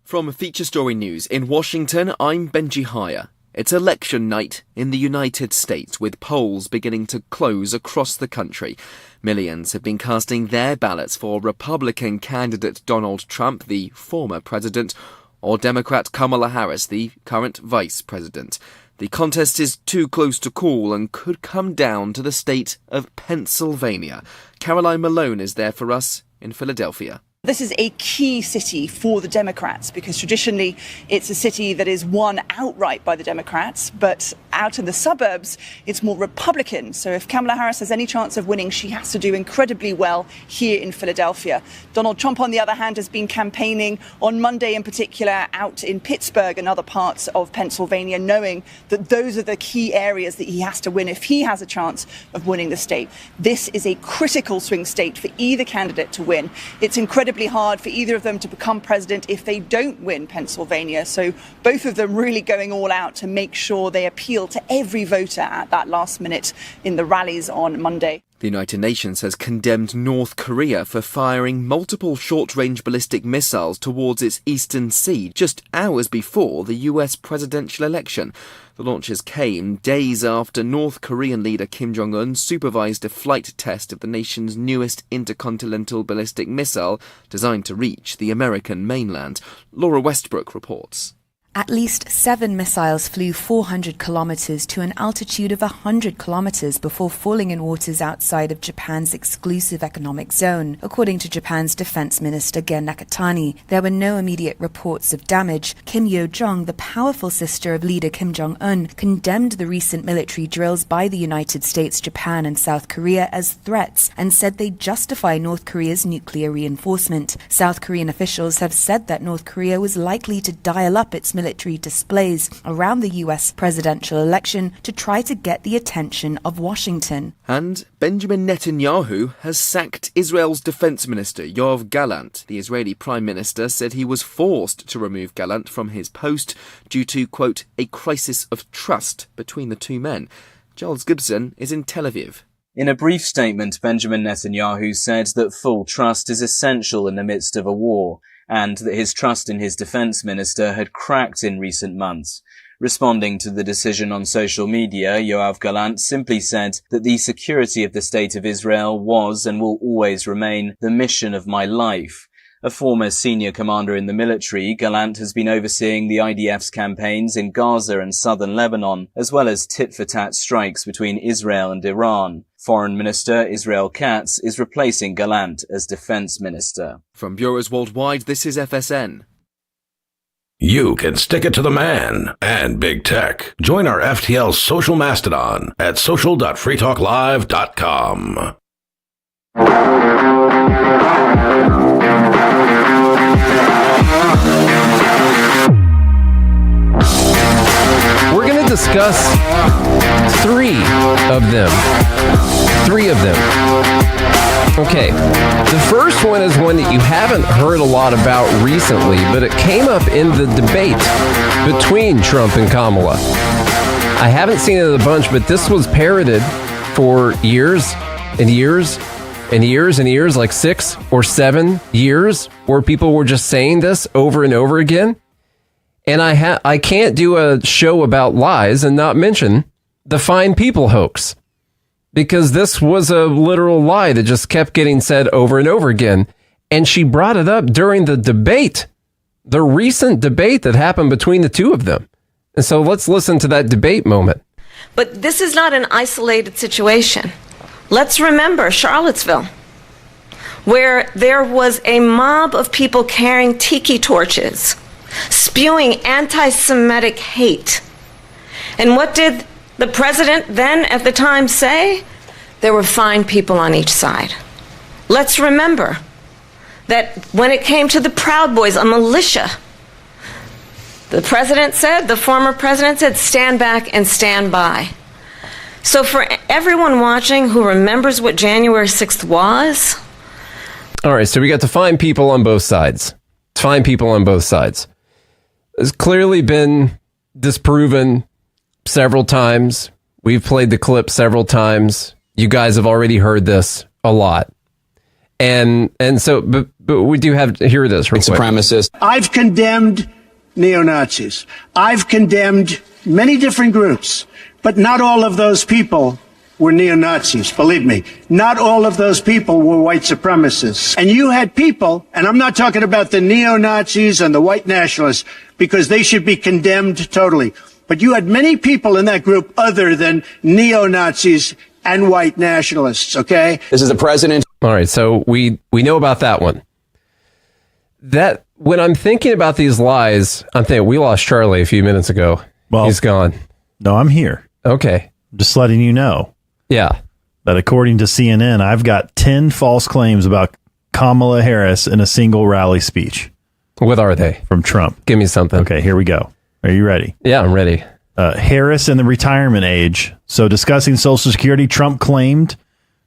From Feature Story News in Washington, I'm Benji Hire. It's election night in the United States, with polls beginning to close across the country. Millions have been casting their ballots for Republican candidate Donald Trump, the former president, or Democrat Kamala Harris, the current vice president. The contest is too close to call and could come down to the state of Pennsylvania. Caroline Malone is there for us in Philadelphia. This is a key city for the Democrats because traditionally it's a city that is won outright by the Democrats, but out in the suburbs it's more Republican. So if Kamala Harris has any chance of winning, she has to do incredibly well here in Philadelphia. Donald Trump, on the other hand, has been campaigning on Monday in particular out in Pittsburgh and other parts of Pennsylvania, knowing that those are the key areas that he has to win if he has a chance of winning the state. This is a critical swing state for either candidate to win. It's incredibly hard for either of them to become president if they don't win Pennsylvania. So both of them really going all out to make sure they appeal to every voter at that last minute in the rallies on Monday. The United Nations has condemned North Korea for firing multiple short-range ballistic missiles towards its eastern sea just hours before the US presidential election. The launches came days after North Korean leader Kim Jong-un supervised a flight test of the nation's newest intercontinental ballistic missile designed to reach the American mainland. Laura Westbrook reports. At least 7 missiles flew 400 kilometers to an altitude of 100 kilometers before falling in waters outside of Japan's exclusive economic zone, according to Japan's defense minister Gen Nakatani. There were no immediate reports of damage. Kim Yo-jong, the powerful sister of leader Kim Jong-un, condemned the recent military drills by the United States, Japan, and South Korea as threats and said they justify North Korea's nuclear reinforcement. South Korean officials have said that North Korea was likely to dial up its military displays around the US presidential election to try to get the attention of Washington. And Benjamin Netanyahu has sacked Israel's defense minister, Yoav Gallant. The Israeli prime minister said he was forced to remove Gallant from his post due to, quote, a crisis of trust between the two men. Charles Gibson is in Tel Aviv. In a brief statement, Benjamin Netanyahu said that full trust is essential in the midst of a war, and that his trust in his defense minister had cracked in recent months. Responding to the decision on social media, Yoav Gallant simply said that the security of the state of Israel was and will always remain the mission of my life. A former senior commander in the military, Gallant has been overseeing the IDF's campaigns in Gaza and southern Lebanon, as well as tit-for-tat strikes between Israel and Iran. Foreign Minister Israel Katz is replacing Gallant as defense minister. From bureaus worldwide, this is FSN. You can stick it to the man and big tech. Join our FTL social mastodon at social.freetalklive.com. We're going to discuss three of them. Okay, the first one is one that you haven't heard a lot about recently, but it came up in the debate between Trump and Kamala. I haven't seen it a bunch, but this was parroted for years and years and years and years, like 6 or 7 years, where people were just saying this over and over again. And I can't do a show about lies and not mention the Fine People hoax, because this was a literal lie that just kept getting said over and over again. And she brought it up during the debate, the recent debate that happened between the two of them. And so let's listen to that debate moment. But this is not an isolated situation. Let's remember Charlottesville, where there was a mob of people carrying tiki torches, spewing anti-Semitic hate. And what did the president then at the time say? There were fine people on each side. Let's remember that when it came to the Proud Boys, a militia, the former president said, stand back and stand by. So for everyone watching who remembers what January 6th was, All right, so we got to find people on both sides. It's clearly been disproven several times. We've played the clip several times. You guys have already heard this a lot. And so, but we do have to hear this real quick. Supremacists. I've condemned neo-Nazis. I've condemned many different groups, but not all of those people were neo-Nazis. Believe me, not all of those people were white supremacists. And you had people, and I'm not talking about the neo-Nazis and the white nationalists, because they should be condemned totally. But you had many people in that group other than neo-Nazis and white nationalists, okay? This is the president. All right, so we know about that one. That when I'm thinking about these lies, I'm thinking we lost Charlie a few minutes ago. Well, he's gone. No, I'm here. Okay. I'm just letting you know. Yeah. That according to CNN, I've got 10 false claims about Kamala Harris in a single rally speech. What are they? From Trump. Give me something. Okay, here we go. Are you ready? Yeah, I'm ready. Harris and the retirement age. So discussing Social Security, Trump claimed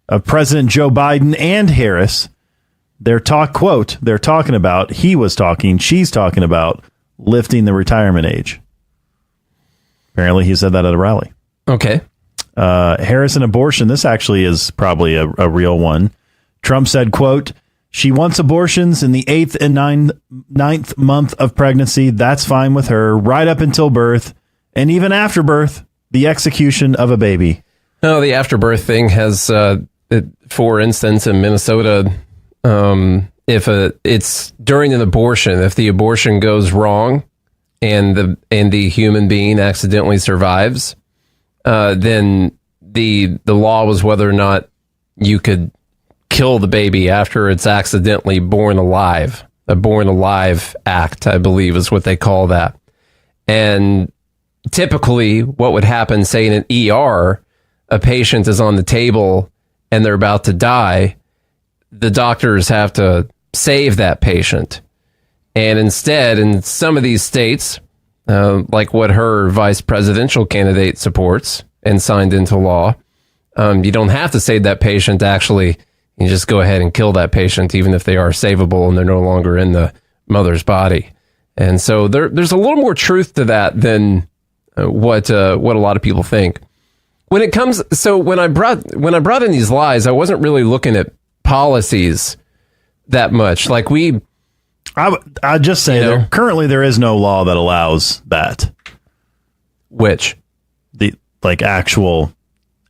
of President Joe Biden and Harris, they're talking about, she's talking about lifting the retirement age. Apparently he said that at a rally. Okay. Harris and abortion. This actually is probably a real one. Trump said, quote, she wants abortions in the 8th and 9th month of pregnancy. That's fine with her, right up until birth. And even after birth, the execution of a baby. No, the afterbirth thing has, for instance, in Minnesota, if it's during an abortion, if the abortion goes wrong and the human being accidentally survives, then the law was whether or not you could kill the baby after it's accidentally born alive. A born alive act, I believe, is what they call that. And typically what would happen, say in an ER, a patient is on the table and they're about to die, the doctors have to save that patient. And instead, in some of these states, like what her vice presidential candidate supports and signed into law, you don't have to save that patient. Actually, you just go ahead and kill that patient, even if they are savable and they're no longer in the mother's body. And so there's a little more truth to that than what a lot of people think. When it comes, so when I brought in these lies, I wasn't really looking at policies that much. Like I just say currently there is no law that allows that. Which? The actual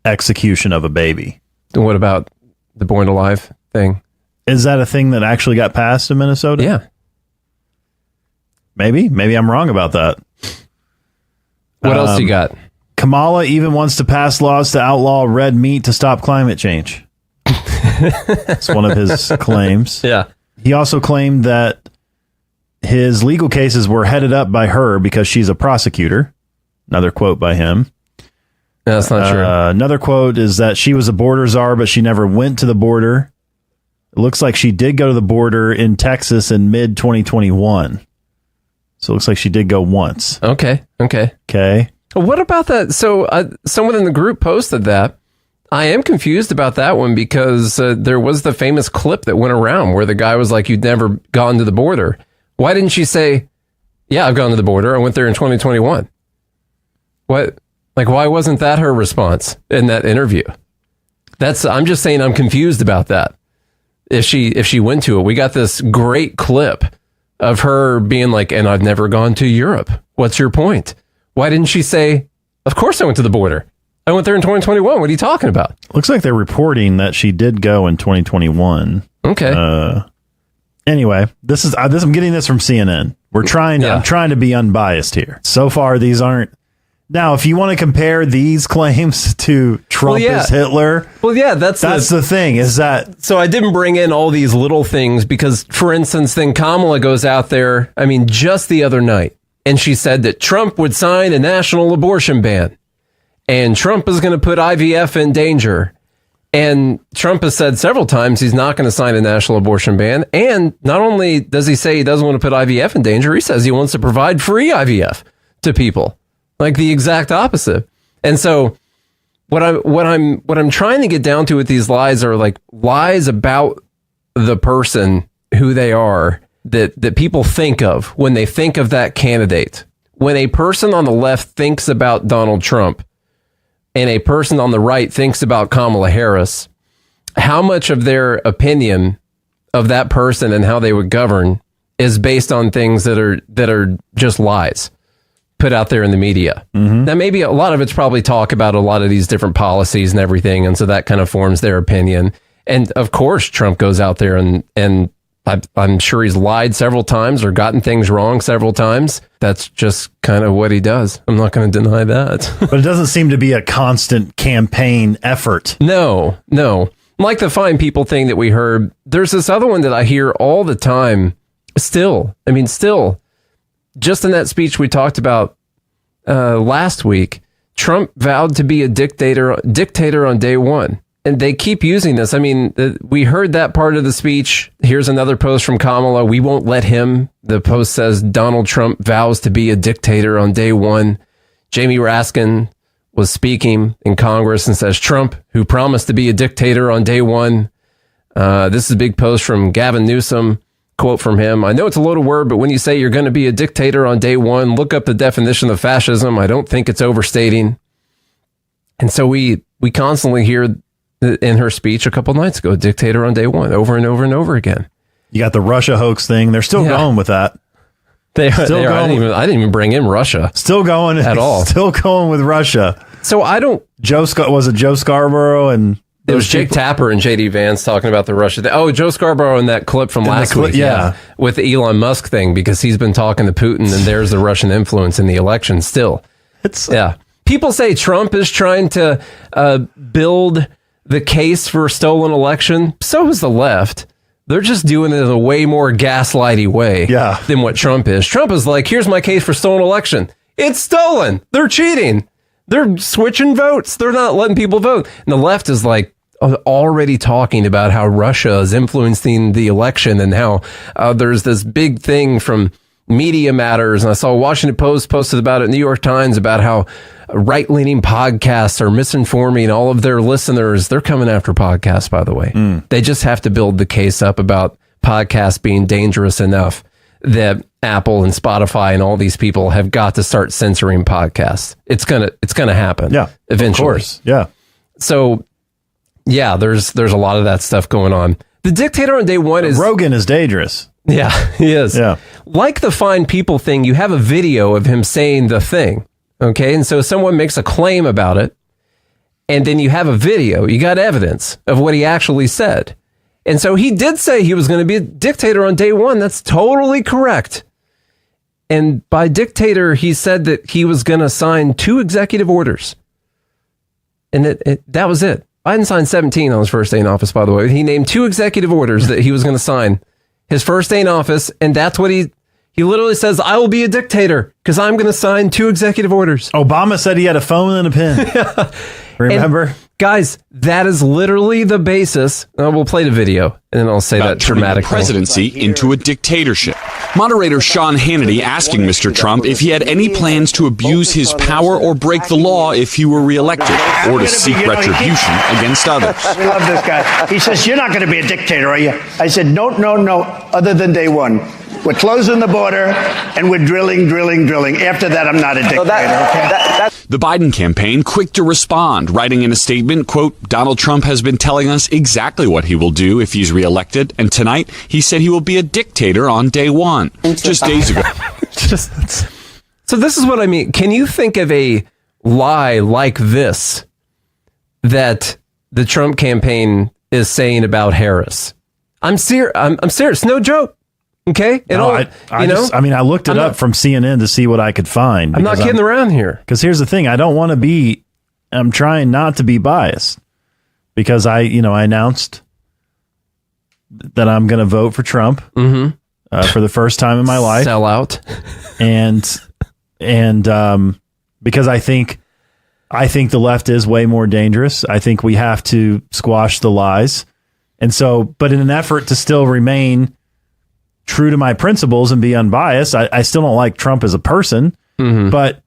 execution of a baby. And what about the born alive thing? Is that a thing that actually got passed in Minnesota? Yeah. Maybe I'm wrong about that. What else you got? Kamala even wants to pass laws to outlaw red meat to stop climate change. It's one of his claims. Yeah. He also claimed that his legal cases were headed up by her because she's a prosecutor. Another quote by him. That's not true. Another quote is that she was a border czar, but she never went to the border. It looks like she did go to the border in Texas in mid 2021. So it looks like she did go once. Okay. What about that? So someone in the group posted that. I am confused about that one because there was the famous clip that went around where the guy was like, you'd never gone to the border. Why didn't she say, yeah, I've gone to the border. I went there in 2021. What? Like, why wasn't that her response in that interview? I'm just saying I'm confused about that. If she went to it, we got this great clip of her being like, and I've never gone to Europe. What's your point? Why didn't she say, of course I went to the border. I went there in 2021. What are you talking about? Looks like they're reporting that she did go in 2021. Okay. Anyway, I'm getting this from CNN. I'm trying to be unbiased here. So far, these aren't. Now, if you want to compare these claims to Trump as Hitler, that's the thing. Is that so? I didn't bring in all these little things because, for instance, then Kamala goes out there. I mean, just the other night, and she said that Trump would sign a national abortion ban, and Trump is going to put IVF in danger. And Trump has said several times he's not going to sign a national abortion ban. And not only does he say he doesn't want to put IVF in danger, he says he wants to provide free IVF to people. Like the exact opposite. And so what I'm trying to get down to with these lies are like lies about the person who they are that people think of when they think of that candidate. When a person on the left thinks about Donald Trump and a person on the right thinks about Kamala Harris, how much of their opinion of that person and how they would govern is based on things that are just lies put out there in the media. Now, maybe a lot of it's probably talk about a lot of these different policies and everything, and so that kind of forms their opinion. And of course, Trump goes out there and I'm sure he's lied several times or gotten things wrong several times. That's just kind of what he does. I'm not going to deny that. But it doesn't seem to be a constant campaign effort. No. Like the fine people thing that we heard, there's this other one that I hear all the time. Still, just in that speech we talked about last week, Trump vowed to be a dictator on day one. And they keep using this. I mean, we heard that part of the speech. Here's another post from Kamala. We won't let him. The post says Donald Trump vows to be a dictator on day one. Jamie Raskin was speaking in Congress and says Trump, who promised to be a dictator on day one. This is a big post from Gavin Newsom. Quote from him: I know it's a loaded word, but when you say you're going to be a dictator on day one, look up the definition of fascism. I don't think it's overstating. And so we constantly hear in her speech a couple nights ago, dictator on day one, over and over and over again. You got the Russia hoax thing. They're still going with that. I didn't even bring in Russia. Still going at all. Still going with Russia. So I don't. Was it Joe Scarborough and it was Jake Tapper and JD Vance talking about the Russia thing. Oh, Joe Scarborough in that clip from last week. Yeah. With the Elon Musk thing, because he's been talking to Putin and there's the Russian influence in the election still. People say Trump is trying to build the case for a stolen election. So is the left. They're just doing it in a way more gaslighty way than what Trump is. Trump is like, here's my case for stolen election. It's stolen. They're cheating. They're switching votes. They're not letting people vote. And the left is like already talking about how Russia is influencing the election and how there's this big thing from Media Matters. And I saw Washington Post posted about it, New York Times, about how right-leaning podcasts are misinforming all of their listeners. They're coming after podcasts, by the way. They just have to build the case up about podcasts being dangerous enough that Apple and Spotify and all these people have got to start censoring podcasts. It's gonna happen. Yeah, eventually. Of course. Yeah. So, yeah, there's a lot of that stuff going on. The dictator on day one is Rogan is dangerous. Yeah, he is. Yeah. Like the fine people thing, you have a video of him saying the thing. Okay, and so someone makes a claim about it, and then you have a video. You got evidence of what he actually said. And so he did say he was going to be a dictator on day one. That's totally correct. And by dictator, he said that he was going to sign 2 executive orders. And that was it. Biden signed 17 on his first day in office, by the way. He named 2 executive orders that he was going to sign his first day in office. And that's what he literally says, I will be a dictator because I'm going to sign 2 executive orders. Obama said he had a phone and a pen. Remember? And guys, that is literally the basis. We'll play the video, and then I'll say that dramatically. The presidency into a dictatorship. Moderator Sean Hannity asking Mr. Trump if he had any plans to abuse his power or break the law if he were reelected, or to seek retribution against others. We love this guy. He says, you're not going to be a dictator, are you? I said, no, other than day one. We're closing the border, and we're drilling. After that, I'm not a dictator, okay? The Biden campaign quick to respond, writing in a statement, quote, Donald Trump has been telling us exactly what he will do if he's reelected, and tonight he said he will be a dictator on day one. Just days ago. So this is what I mean. Can you think of a lie like this that the Trump campaign is saying about Harris? I'm serious. No joke. Okay. I looked it up from CNN to see what I could find. I'm not kidding around here. Because here's the thing. I'm trying not to be biased because I announced that I'm going to vote for Trump for the first time in my life. Sell out. And because I think the left is way more dangerous. I think we have to squash the lies. And so, but in an effort to still remain true to my principles and be unbiased, I still don't like Trump as a person, but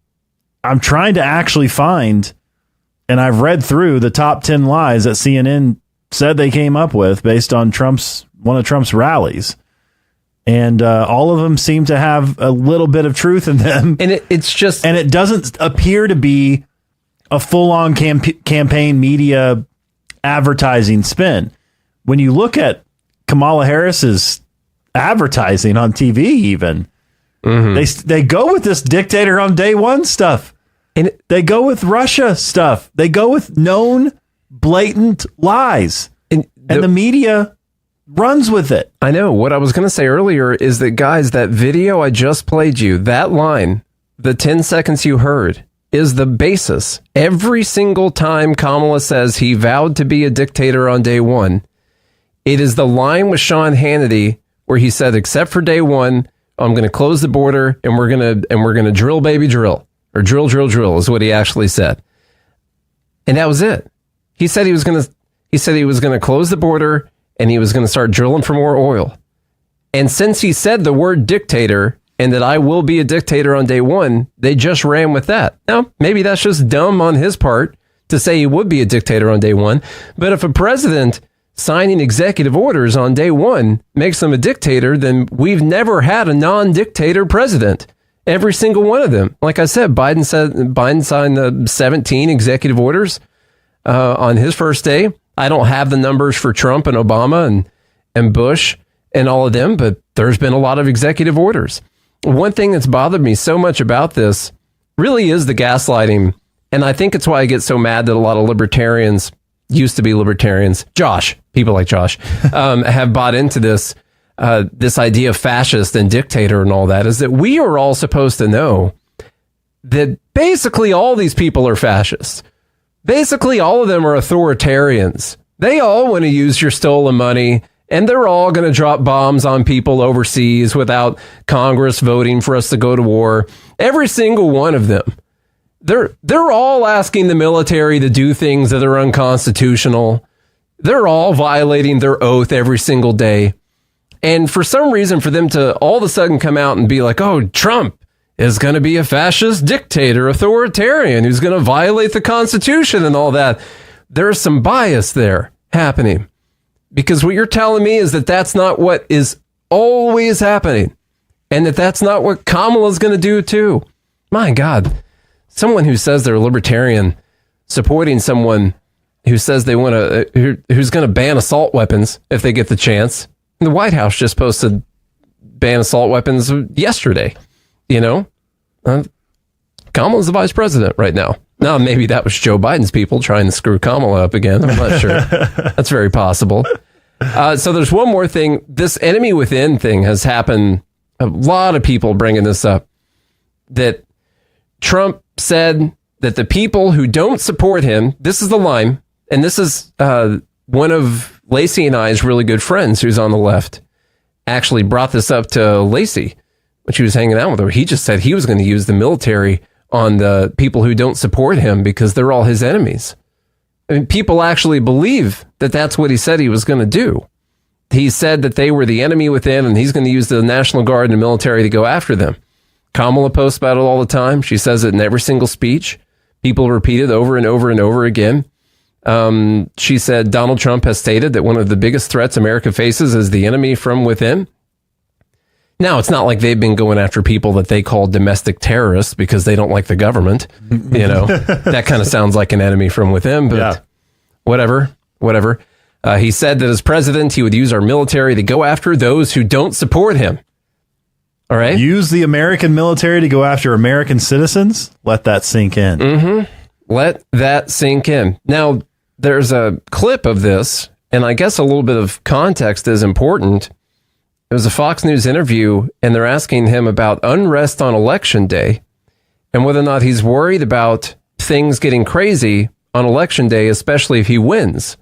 I'm trying to actually find, and I've read through the top 10 lies that CNN said they came up with based on Trump's Trump's rallies. And all of them seem to have a little bit of truth in them. And it doesn't appear to be a full-on campaign media advertising spin. When you look at Kamala Harris's advertising on TV, even they go with this dictator on day one stuff, and they go with Russia stuff. They go with known blatant lies, and the media runs with it. I know. What I was going to say earlier is that, guys, that video I just played you, that line, the 10 seconds you heard, is the basis. Every single time Kamala says he vowed to be a dictator on day one, it is the line with Sean Hannity where he said, except for day one, I'm going to close the border and we're going to drill, baby, drill, or drill, drill, drill is what he actually said. And that was it. He said he was going to close the border and he was going to start drilling for more oil. And since he said the word dictator and that I will be a dictator on day one, they just ran with that. Now, maybe that's just dumb on his part to say he would be a dictator on day one. But if a president signing executive orders on day one makes him a dictator, then we've never had a non-dictator president. Every single one of them. Like I said, Biden signed the 17 executive orders on his first day. I don't have the numbers for Trump and Obama and Bush and all of them, but there's been a lot of executive orders. One thing that's bothered me so much about this really is the gaslighting. And I think it's why I get so mad that a lot of libertarians, used to be libertarians, people like Josh, have bought into this idea of fascist and dictator and all that, is that we are all supposed to know that basically all these people are fascists. Basically, all of them are authoritarians. They all want to use your stolen money, and they're all going to drop bombs on people overseas without Congress voting for us to go to war. Every single one of them. They're all asking the military to do things that are unconstitutional. They're all violating their oath every single day. And for some reason, for them to all of a sudden come out and be like, oh, Trump is going to be a fascist dictator, authoritarian, who's going to violate the Constitution and all that. There's some bias there happening. Because what you're telling me is that that's not what is always happening. And that's not what Kamala's going to do, too. My God. Someone who says they're a libertarian supporting someone who says they want to, who's going to ban assault weapons if they get the chance. The White House just posted ban assault weapons yesterday. You know, Kamala's the vice president right now. Now, maybe that was Joe Biden's people trying to screw Kamala up again. I'm not sure. That's very possible. So there's one more thing. This enemy within thing has happened. A lot of people bringing this up, that Trump said that the people who don't support him, this is the line, and this is one of Lacey and I's really good friends who's on the left, actually brought this up to Lacey when she was hanging out with her. He just said he was going to use the military on the people who don't support him because they're all his enemies. I mean, people actually believe that that's what he said he was going to do. He said that they were the enemy within, and he's going to use the National Guard and the military to go after them. Kamala posts about it all the time. She says it in every single speech. People repeat it over and over and over again. She said Donald Trump has stated that one of the biggest threats America faces is the enemy from within. Now, it's not like they've been going after people that they call domestic terrorists because they don't like the government. You know, that kind of sounds like an enemy from within, but yeah. Whatever. He said that as president, he would use our military to go after those who don't support him. All right. Use the American military to go after American citizens. Let that sink in. Mm-hmm. Let that sink in. Now, there's a clip of this, and I guess a little bit of context is important. It was a Fox News interview, and they're asking him about unrest on Election Day and whether or not he's worried about things getting crazy on Election Day, especially if he wins,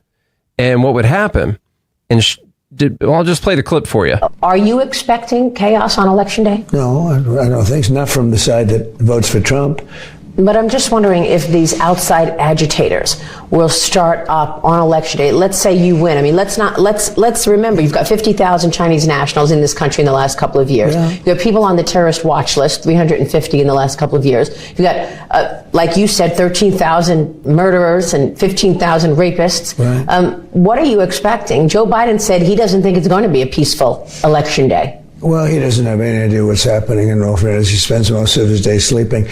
and what would happen. And I'll just play the clip for you. Are you expecting chaos on Election Day? No, I don't think so. Not from the side that votes for Trump. But I'm just wondering if these outside agitators will start up on election day. Let's say you win. I mean, let's remember, you've got 50,000 Chinese nationals in this country in the last couple of years. Yeah. You have people on the terrorist watch list, 350 in the last couple of years. You've got, like you said, 13,000 murderers and 15,000 rapists. Right. What are you expecting? Joe Biden said he doesn't think it's going to be a peaceful election day. Well, he doesn't have any idea what's happening in all fairness. He spends most of his day sleeping.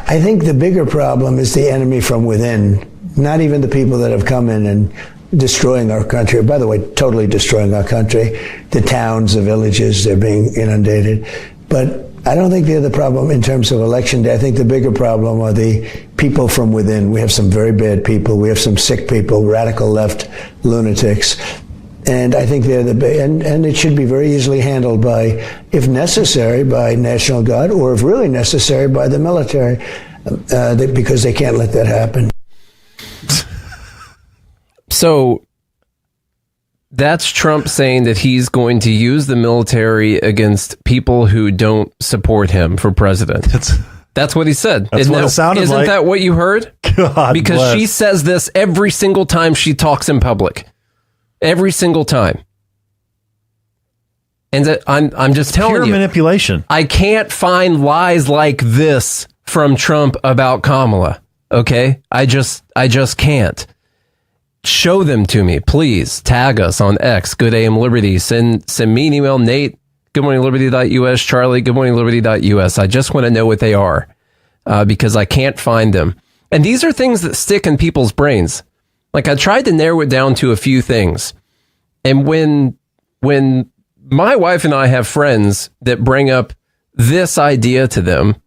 I think the bigger problem is the enemy from within, not even the people that have come in and destroying our country. By the way, totally destroying our country. The towns, the villages, they're being inundated. But I don't think they're the problem in terms of election day. I think the bigger problem are the people from within. We have some very bad people. We have some sick people, radical left lunatics. And I think they're and it should be very easily handled by, if necessary, by National Guard, or if really necessary, by the military, because they can't let that happen. So that's Trump saying that he's going to use the military against people who don't support him for president. That's what he said. That's what it sounded like. Isn't that what you heard? God because bless. She says this every single time she talks in public. Every single time. And I'm just telling you. Pure manipulation. I can't find lies like this from Trump about Kamala. Okay? I just can't. Show them to me, please. Tag us on X, Good AM Liberty. Send me an email, Nate, goodmorningliberty.us, Charlie, goodmorningliberty.us. I just want to know what they are because I can't find them. And these are things that stick in people's brains. Like, I tried to narrow it down to a few things. And when my wife and I have friends that bring up this idea to them,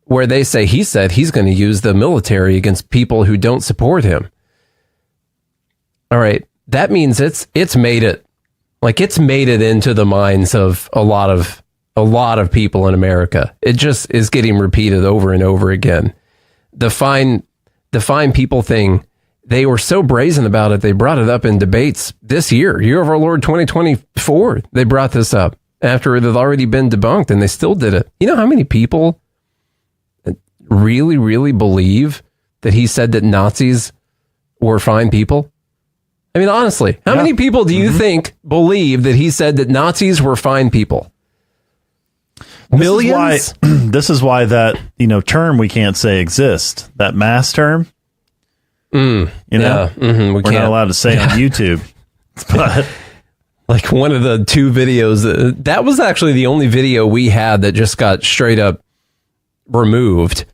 where they say, he said he's going to use the military against people who don't support him. All right. That means it's made it into the minds of a lot of people in America. It just is getting repeated over and over again. The fine people thing, they were so brazen about it, they brought it up in debates this year of our Lord 2024. They brought this up after it had already been debunked, and they still did it. You know how many people really, really believe that he said that Nazis were fine people? I mean, honestly, how many people do you think believe that he said that Nazis were fine people? Millions? This is why that, term we can't say exists. That mass term. We're not allowed to say on YouTube. But like one of the two videos that was actually the only video we had that just got straight up removed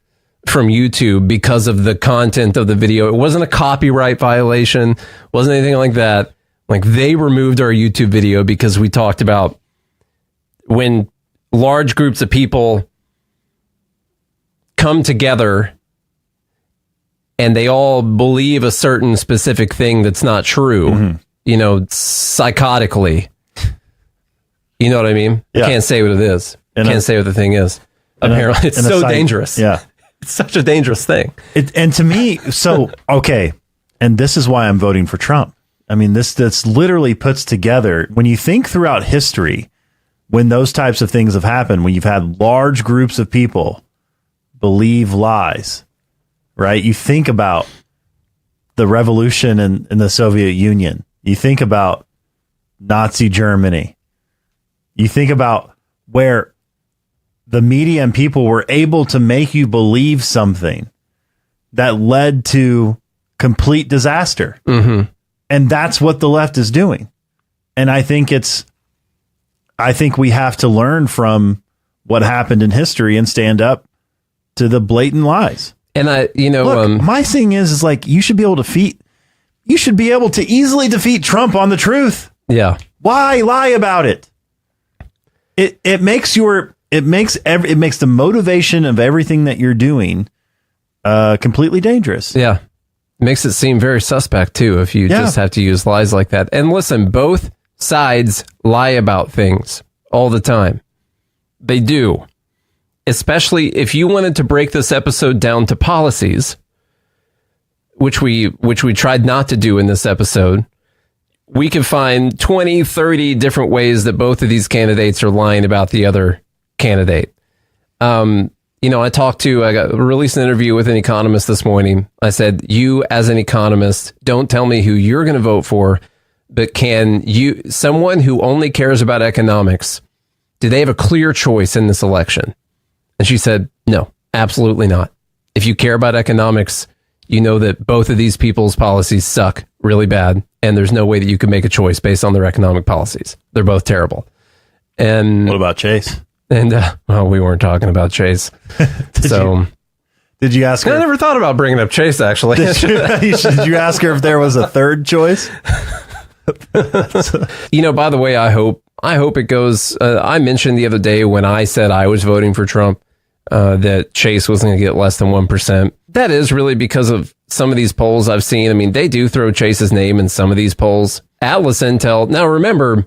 from YouTube because of the content of the video. It wasn't a copyright violation, wasn't anything like that. Like, they removed our YouTube video because we talked about when large groups of people come together and they all believe a certain specific thing that's not true, psychotically. You know what I mean? Yeah. I can't say what it is. Can't say what the thing is. Apparently, it's so dangerous. Yeah. It's such a dangerous thing. And to me, okay, and this is why I'm voting for Trump. I mean, this literally puts together, when you think throughout history, when those types of things have happened, when you've had large groups of people believe lies, right? You think about the revolution in the Soviet Union. You think about Nazi Germany. You think about where the media and people were able to make you believe something that led to complete disaster. Mm-hmm. And that's what the left is doing. And I think we have to learn from what happened in history and stand up to the blatant lies. And my thing is like, you should be able to easily defeat Trump on the truth. Yeah. Why lie about it? It makes the motivation of everything that you're doing completely dangerous. Yeah. Makes it seem very suspect too if you just have to use lies like that. And listen, both sides lie about things all the time. They do. Especially if you wanted to break this episode down to policies, which we tried not to do in this episode, we could find 20, 30 different ways that both of these candidates are lying about the other candidate. I released an interview with an economist this morning. I said, you as an economist, don't tell me who you're going to vote for, but someone who only cares about economics, do they have a clear choice in this election? And she said, no, absolutely not. If you care about economics, you know that both of these people's policies suck really bad, and there's no way that you can make a choice based on their economic policies. They're both terrible. And what about Chase? And we weren't talking about Chase. Did you ask her? I never thought about bringing up Chase, actually. Did you ask her if there was a third choice? By the way, I hope it goes. I mentioned the other day when I said I was voting for Trump that Chase wasn't going to get less than 1%. That is really because of some of these polls I've seen. I mean, they do throw Chase's name in some of these polls. Atlas Intel. Now, remember,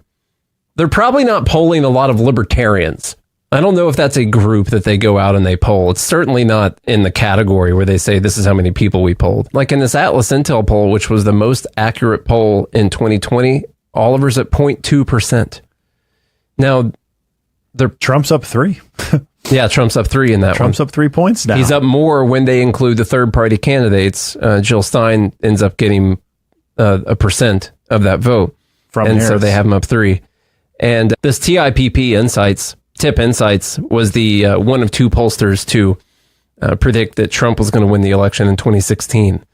they're probably not polling a lot of libertarians. I don't know if that's a group that they go out and they poll. It's certainly not in the category where they say this is how many people we polled. Like in this Atlas Intel poll, which was the most accurate poll in 2020, Oliver's at 0.2%. Now, Trump's up 3. Yeah, Trump's up 3 in that Trump's one. up 3 points now. He's up more when they include the third-party candidates. Jill Stein ends up getting 1% of that vote. So they have him up 3. And this TIPP Tip Insights was the one of 2 pollsters to predict that Trump was going to win the election in 2016.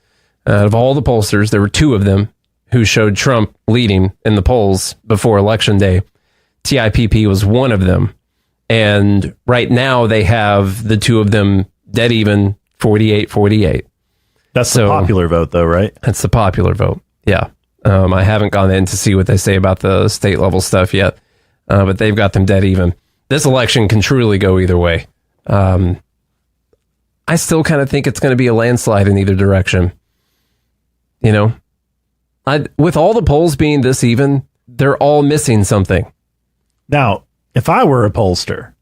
Out of all the pollsters, there were 2 of them who showed Trump leading in the polls before Election Day. TIPP was one of them. And right now they have the 2 of them dead even, 48-48. That's the popular vote, though, right? That's the popular vote, yeah. I haven't gone in to see what they say about the state level stuff yet, but they've got them dead even. This election can truly go either way. I still kind of think it's going to be a landslide in either direction. With all the polls being this even, they're all missing something. Now, if I were a pollster,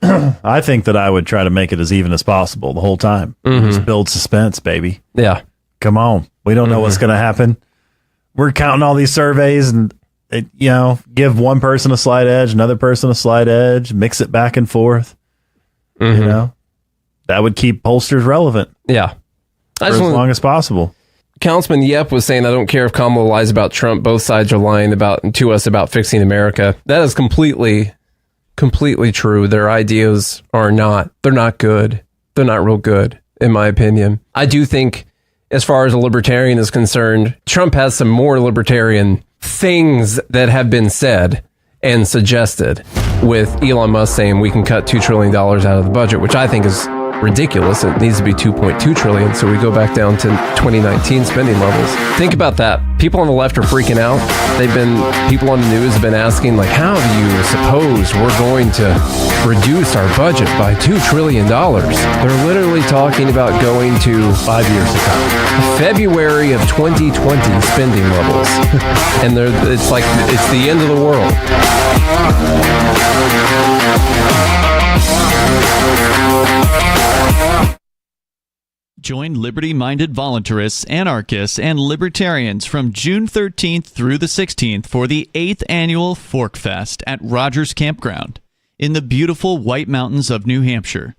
I think that I would try to make it as even as possible the whole time. Mm-hmm. Just build suspense, baby. Yeah. Come on. We don't know what's going to happen. We're counting all these surveys and, give one person a slight edge, another person a slight edge, mix it back and forth. Mm-hmm. That would keep pollsters relevant. Yeah. For as long as possible. Councilman Yep was saying, I don't care if Kamala lies about Trump. Both sides are lying to us about fixing America. That is completely true. Their ideas they're not good. They're not real good, in my opinion. I do think, as far as a libertarian is concerned, Trump has some more libertarian things that have been said and suggested, with Elon Musk saying we can cut $2 trillion out of the budget, which I think is ridiculous. It needs to be 2.2 trillion. So we go back down to 2019 spending levels. Think about that. People on the left are freaking out. People on the news have been asking, like, how do you suppose we're going to reduce our budget by $2 trillion? They're literally talking about going to 5 years ago, February of 2020 spending levels. And it's like, it's the end of the world. Join liberty-minded voluntarists, anarchists, and libertarians from June 13th through the 16th for the 8th annual Fork Fest at Rogers Campground in the beautiful White Mountains of New Hampshire.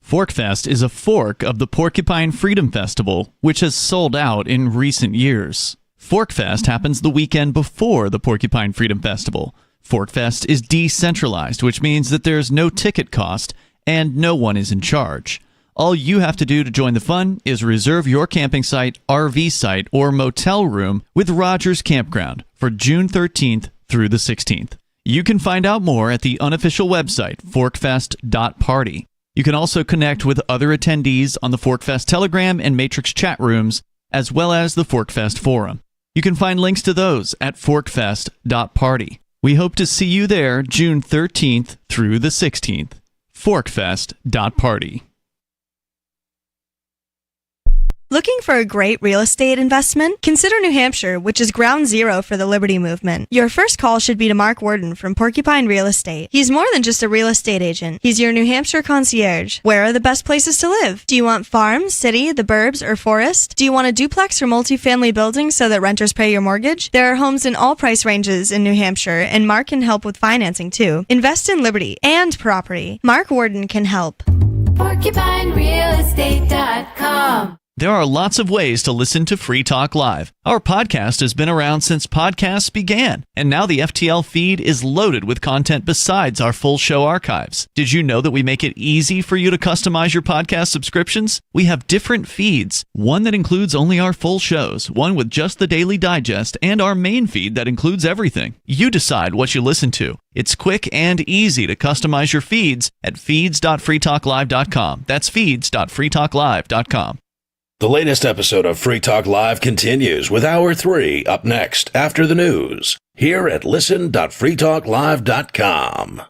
Fork Fest is a fork of the Porcupine Freedom Festival, which has sold out in recent years. Fork Fest happens the weekend before the Porcupine Freedom Festival. Fork Fest is decentralized, which means that there's no ticket cost and no one is in charge. All you have to do to join the fun is reserve your camping site, RV site, or motel room with Rogers Campground for June 13th through the 16th. You can find out more at the unofficial website, forkfest.party. You can also connect with other attendees on the Forkfest Telegram and Matrix chat rooms, as well as the Forkfest Forum. You can find links to those at forkfest.party. We hope to see you there June 13th through the 16th. forkfest.party. Looking for a great real estate investment? Consider New Hampshire, which is ground zero for the Liberty Movement. Your first call should be to Mark Worden from Porcupine Real Estate. He's more than just a real estate agent. He's your New Hampshire concierge. Where are the best places to live? Do you want farm, city, the burbs, or forest? Do you want a duplex or multifamily building so that renters pay your mortgage? There are homes in all price ranges in New Hampshire, and Mark can help with financing too. Invest in liberty and property. Mark Worden can help. PorcupineRealEstate.com. There are lots of ways to listen to Free Talk Live. Our podcast has been around since podcasts began, and now the FTL feed is loaded with content besides our full show archives. Did you know that we make it easy for you to customize your podcast subscriptions? We have different feeds, one that includes only our full shows, one with just the Daily Digest, and our main feed that includes everything. You decide what you listen to. It's quick and easy to customize your feeds at feeds.freetalklive.com. That's feeds.freetalklive.com. The latest episode of Free Talk Live continues with Hour 3 up next after the news here at listen.freetalklive.com.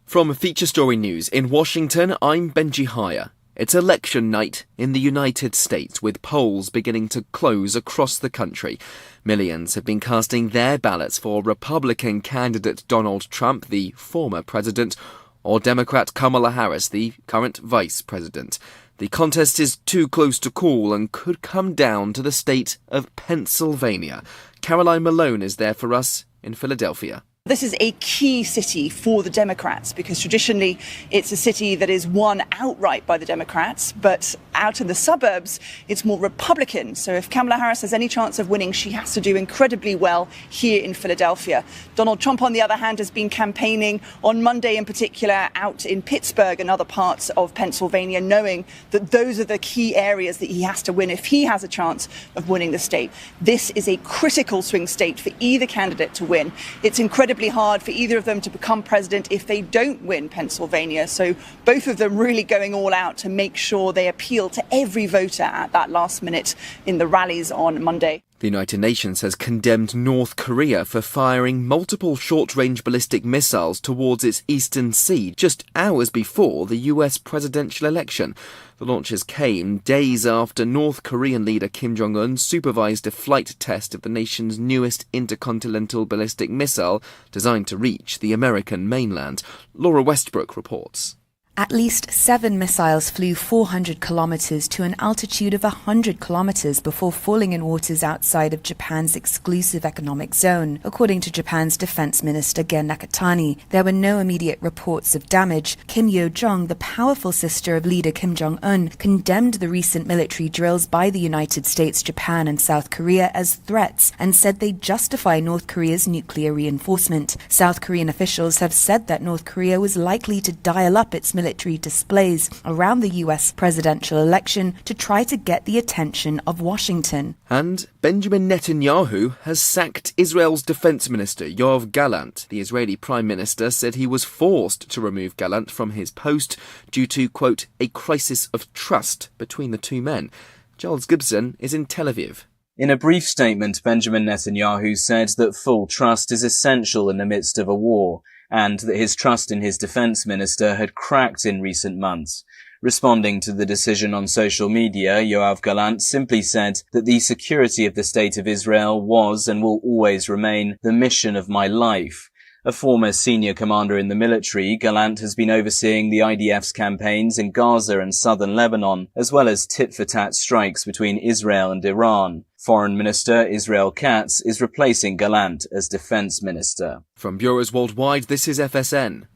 From Feature Story News in Washington, I'm Benji Hire. It's election night in the United States, with polls beginning to close across the country. Millions have been casting their ballots for Republican candidate Donald Trump, the former president, or Democrat Kamala Harris, the current vice president. The contest is too close to call and could come down to the state of Pennsylvania. Caroline Malone is there for us in Philadelphia. This is a key city for the Democrats because traditionally it's a city that is won outright by the Democrats, but out in the suburbs it's more Republican. So if Kamala Harris has any chance of winning, she has to do incredibly well here in Philadelphia. Donald Trump, on the other hand, has been campaigning on Monday in particular out in Pittsburgh and other parts of Pennsylvania, knowing that those are the key areas that he has to win if he has a chance of winning the state. This is a critical swing state for either candidate to win. It's incredibly hard for either of them to become president if they don't win Pennsylvania. So both of them really going all out to make sure they appeal to every voter at that last minute in the rallies on Monday. The United Nations has condemned North Korea for firing multiple short-range ballistic missiles towards its eastern sea just hours before the US presidential election. The launches came days after North Korean leader Kim Jong-un supervised a flight test of the nation's newest intercontinental ballistic missile designed to reach the American mainland. Laura Westbrook reports. At least 7 missiles flew 400 kilometers to an altitude of 100 kilometers before falling in waters outside of Japan's exclusive economic zone, according to Japan's defense minister Gen Nakatani. There were no immediate reports of damage. Kim Yo-jong, the powerful sister of leader Kim Jong-un, condemned the recent military drills by the United States, Japan, and South Korea as threats and said they justify North Korea's nuclear reinforcement. South Korean officials have said that North Korea was likely to dial up its military displays around the US presidential election to try to get the attention of Washington. And Benjamin Netanyahu has sacked Israel's defense minister, Yoav Gallant. The Israeli prime minister said he was forced to remove Gallant from his post due to, quote, a crisis of trust between the two men. Charles Gibson is in Tel Aviv. In a brief statement, Benjamin Netanyahu said that full trust is essential in the midst of a war, and that his trust in his defense minister had cracked in recent months. Responding to the decision on social media, Yoav Gallant simply said that the security of the state of Israel was and will always remain the mission of my life. A former senior commander in the military, Gallant has been overseeing the IDF's campaigns in Gaza and southern Lebanon, as well as tit-for-tat strikes between Israel and Iran. Foreign Minister Israel Katz is replacing Gallant as defense minister. From bureaus worldwide, this is FSN.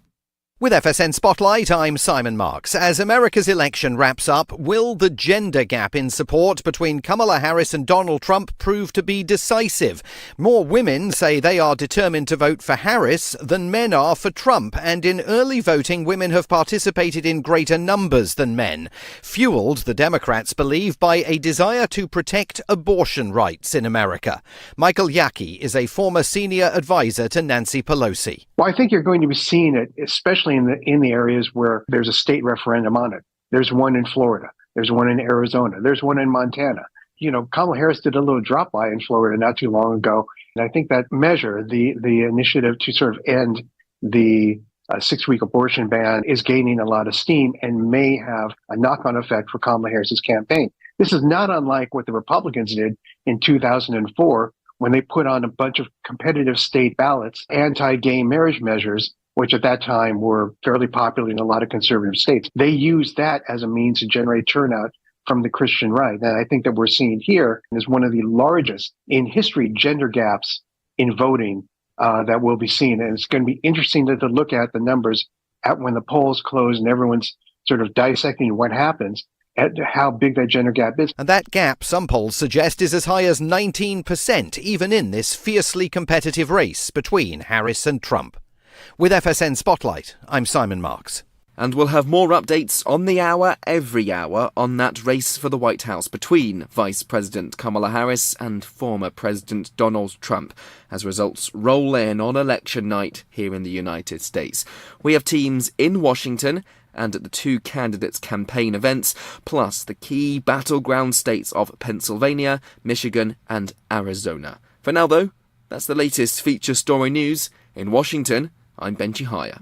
With FSN Spotlight, I'm Simon Marks. As America's election wraps up, will the gender gap in support between Kamala Harris and Donald Trump prove to be decisive? More women say they are determined to vote for Harris than men are for Trump, and in early voting, women have participated in greater numbers than men, fueled, the Democrats believe, by a desire to protect abortion rights in America. Michael Yaki is a former senior advisor to Nancy Pelosi. Well, I think you're going to be seeing it, especially in the areas where there's a state referendum on it. There's one in Florida. There's one in Arizona. There's one in Montana. You know, Kamala Harris did a little drop-by in Florida not too long ago. And I think that measure, the initiative to sort of end the 6-week abortion ban, is gaining a lot of steam and may have a knock-on effect for Kamala Harris's campaign. This is not unlike what the Republicans did in 2004 when they put on a bunch of competitive state ballots, anti-gay marriage measures, which at that time were fairly popular in a lot of conservative states. They used that as a means to generate turnout from the Christian right. And I think that we're seeing here is one of the largest in history gender gaps in voting that we'll be seeing. And it's going to be interesting to look at the numbers at when the polls close and everyone's sort of dissecting what happens at how big that gender gap is. And that gap, some polls suggest, is as high as 19%, even in this fiercely competitive race between Harris and Trump. With FSN Spotlight, I'm Simon Marks. And we'll have more updates on the hour, every hour, on that race for the White House between Vice President Kamala Harris and former President Donald Trump, as results roll in on election night here in the United States. We have teams in Washington and at the two candidates' campaign events, plus the key battleground states of Pennsylvania, Michigan and Arizona. For now, though, that's the latest feature story news. In Washington, I'm Benji Hire.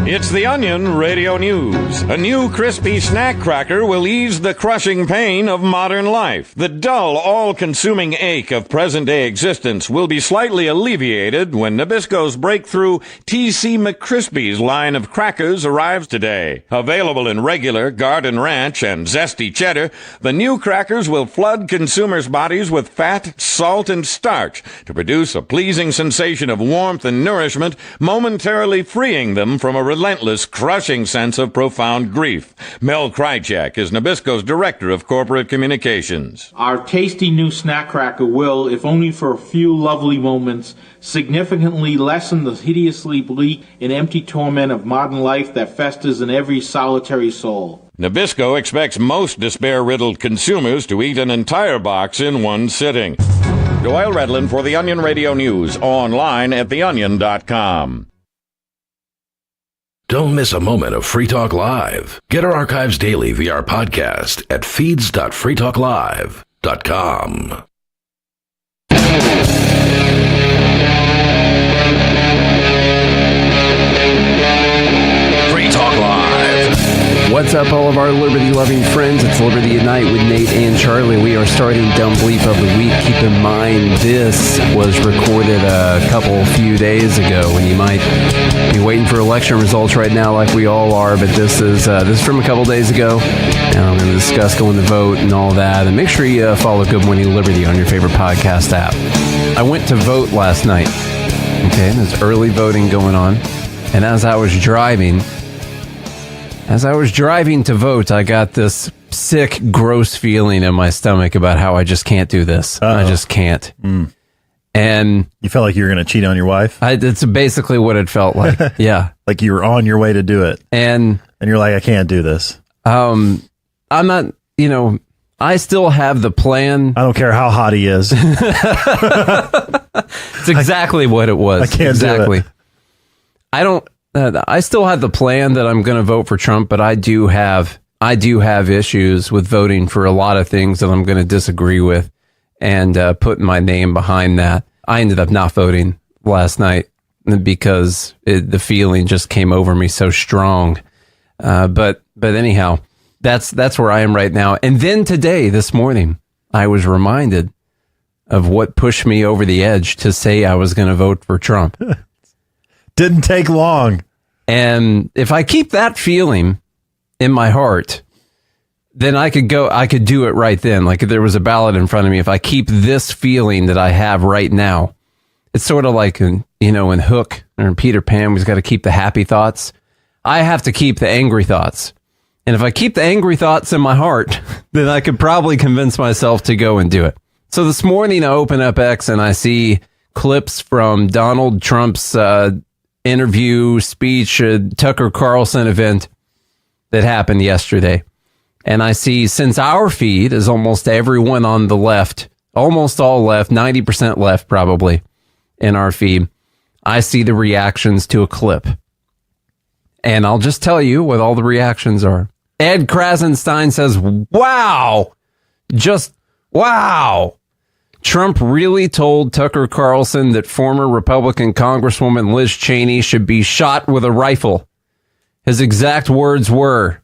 It's The Onion Radio News. A new crispy snack cracker will ease the crushing pain of modern life. The dull, all-consuming ache of present-day existence will be slightly alleviated when Nabisco's breakthrough TC McCrispy's line of crackers arrives today. Available in regular, Garden Ranch, and Zesty Cheddar, the new crackers will flood consumers' bodies with fat, salt, and starch to produce a pleasing sensation of warmth and nourishment, momentarily freeing them from a relentless, crushing sense of profound grief. Mel Krychek is Nabisco's Director of Corporate Communications. Our tasty new snack cracker will, if only for a few lovely moments, significantly lessen the hideously bleak and empty torment of modern life that festers in every solitary soul. Nabisco expects most despair-riddled consumers to eat an entire box in one sitting. Doyle Redland for The Onion Radio News, online at theonion.com. Don't miss a moment of Free Talk Live. Get our archives daily via our podcast at feeds.freetalklive.com. Free Talk Live. What's up, all of our liberty-loving friends? It's Liberty at Night with Nate and Charlie. We are starting Dumb Bleep of the Week. Keep in mind, this was recorded a few days ago, and you might be waiting for election results right now like we all are, but this is from a couple days ago, and I'm going to discuss going to vote and all that, and make sure you follow Good Morning Liberty on your favorite podcast app. I went to vote last night, okay, and there's early voting going on, and as I was driving to vote, I got this sick, gross feeling in my stomach about how I just can't do this. Uh-oh. I just can't. And you felt like you were going to cheat on your wife? It's basically what it felt like. Yeah. Like you were on your way to do it. And you're like, I can't do this. I'm not, I still have the plan. I don't care how hot he is. It's exactly what it was. I can't do it. I still have the plan that I'm going to vote for Trump, but I do have issues with voting for a lot of things that I'm going to disagree with, and putting my name behind that. I ended up not voting last night because the feeling just came over me so strong. But anyhow, that's where I am right now. And then this morning, I was reminded of what pushed me over the edge to say I was going to vote for Trump. Didn't take long. And if I keep that feeling in my heart, then I could do it right then. Like if there was a ballot in front of me, if I keep this feeling that I have right now, it's sort of like in Hook or in Peter Pan, we've got to keep the happy thoughts. I have to keep the angry thoughts. And if I keep the angry thoughts in my heart, then I could probably convince myself to go and do it. So this morning I open up X and I see clips from Donald Trump's interview, speech, Tucker Carlson event that happened yesterday. And I see, since our feed is almost everyone on the left, almost all left, 90% left probably in our feed, I see the reactions to a clip. And I'll just tell you what all the reactions are. Ed Krasenstein says, wow, just wow. Trump really told Tucker Carlson that former Republican Congresswoman Liz Cheney should be shot with a rifle. His exact words were,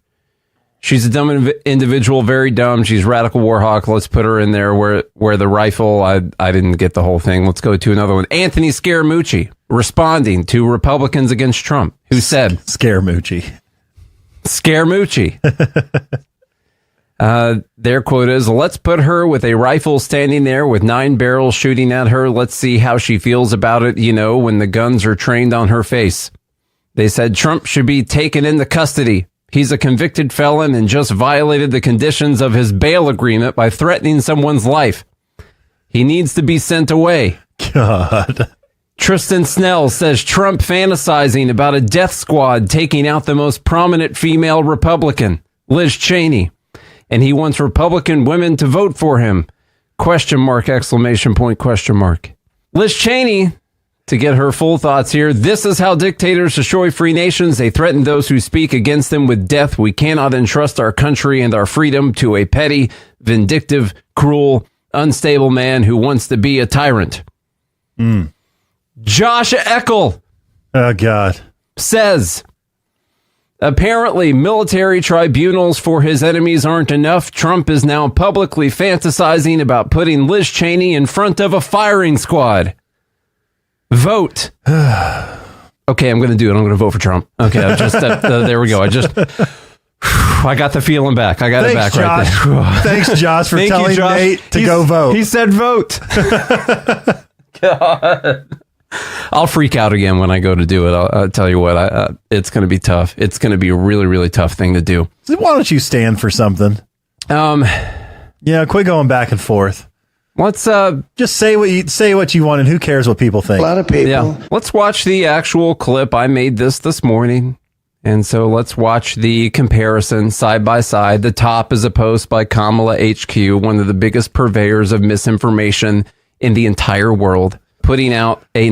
she's a dumb individual, very dumb. She's radical war hawk. Let's put her in there where the rifle, I didn't get the whole thing. Let's go to another one. Anthony Scaramucci responding to Republicans against Trump, who said, Scaramucci. Their quote is, let's put her with a rifle standing there with 9 barrels shooting at her. Let's see how she feels about it, when the guns are trained on her face. They said Trump should be taken into custody. He's a convicted felon and just violated the conditions of his bail agreement by threatening someone's life. He needs to be sent away. God. Tristan Snell says Trump fantasizing about a death squad taking out the most prominent female Republican, Liz Cheney. And he wants Republican women to vote for him. Question mark, exclamation point, question mark. Liz Cheney, to get her full thoughts here, this is how dictators destroy free nations. They threaten those who speak against them with death. We cannot entrust our country and our freedom to a petty, vindictive, cruel, unstable man who wants to be a tyrant. Josh Eckel. Oh, God. Says, apparently military tribunals for his enemies aren't enough. Trump is now publicly fantasizing about putting Liz Cheney in front of a firing squad. Vote. Okay, I'm going to do it. I'm going to vote for Trump. Okay, I just there we go. I got the feeling back. I got it back Josh. right there. Thanks, Josh, for telling Nate to go vote. He said vote. God. I'll freak out again when I go to do it. I'll tell you what, it's going to be tough. It's going to be a really, really tough thing to do. So why don't you stand for something? Yeah, quit going back and forth. Let's just say what you want, and who cares what people think? A lot of people. Yeah. Let's watch the actual clip. I made this morning, and so let's watch the comparison side by side. The top is a post by Kamala HQ, one of the biggest purveyors of misinformation in the entire world, putting out an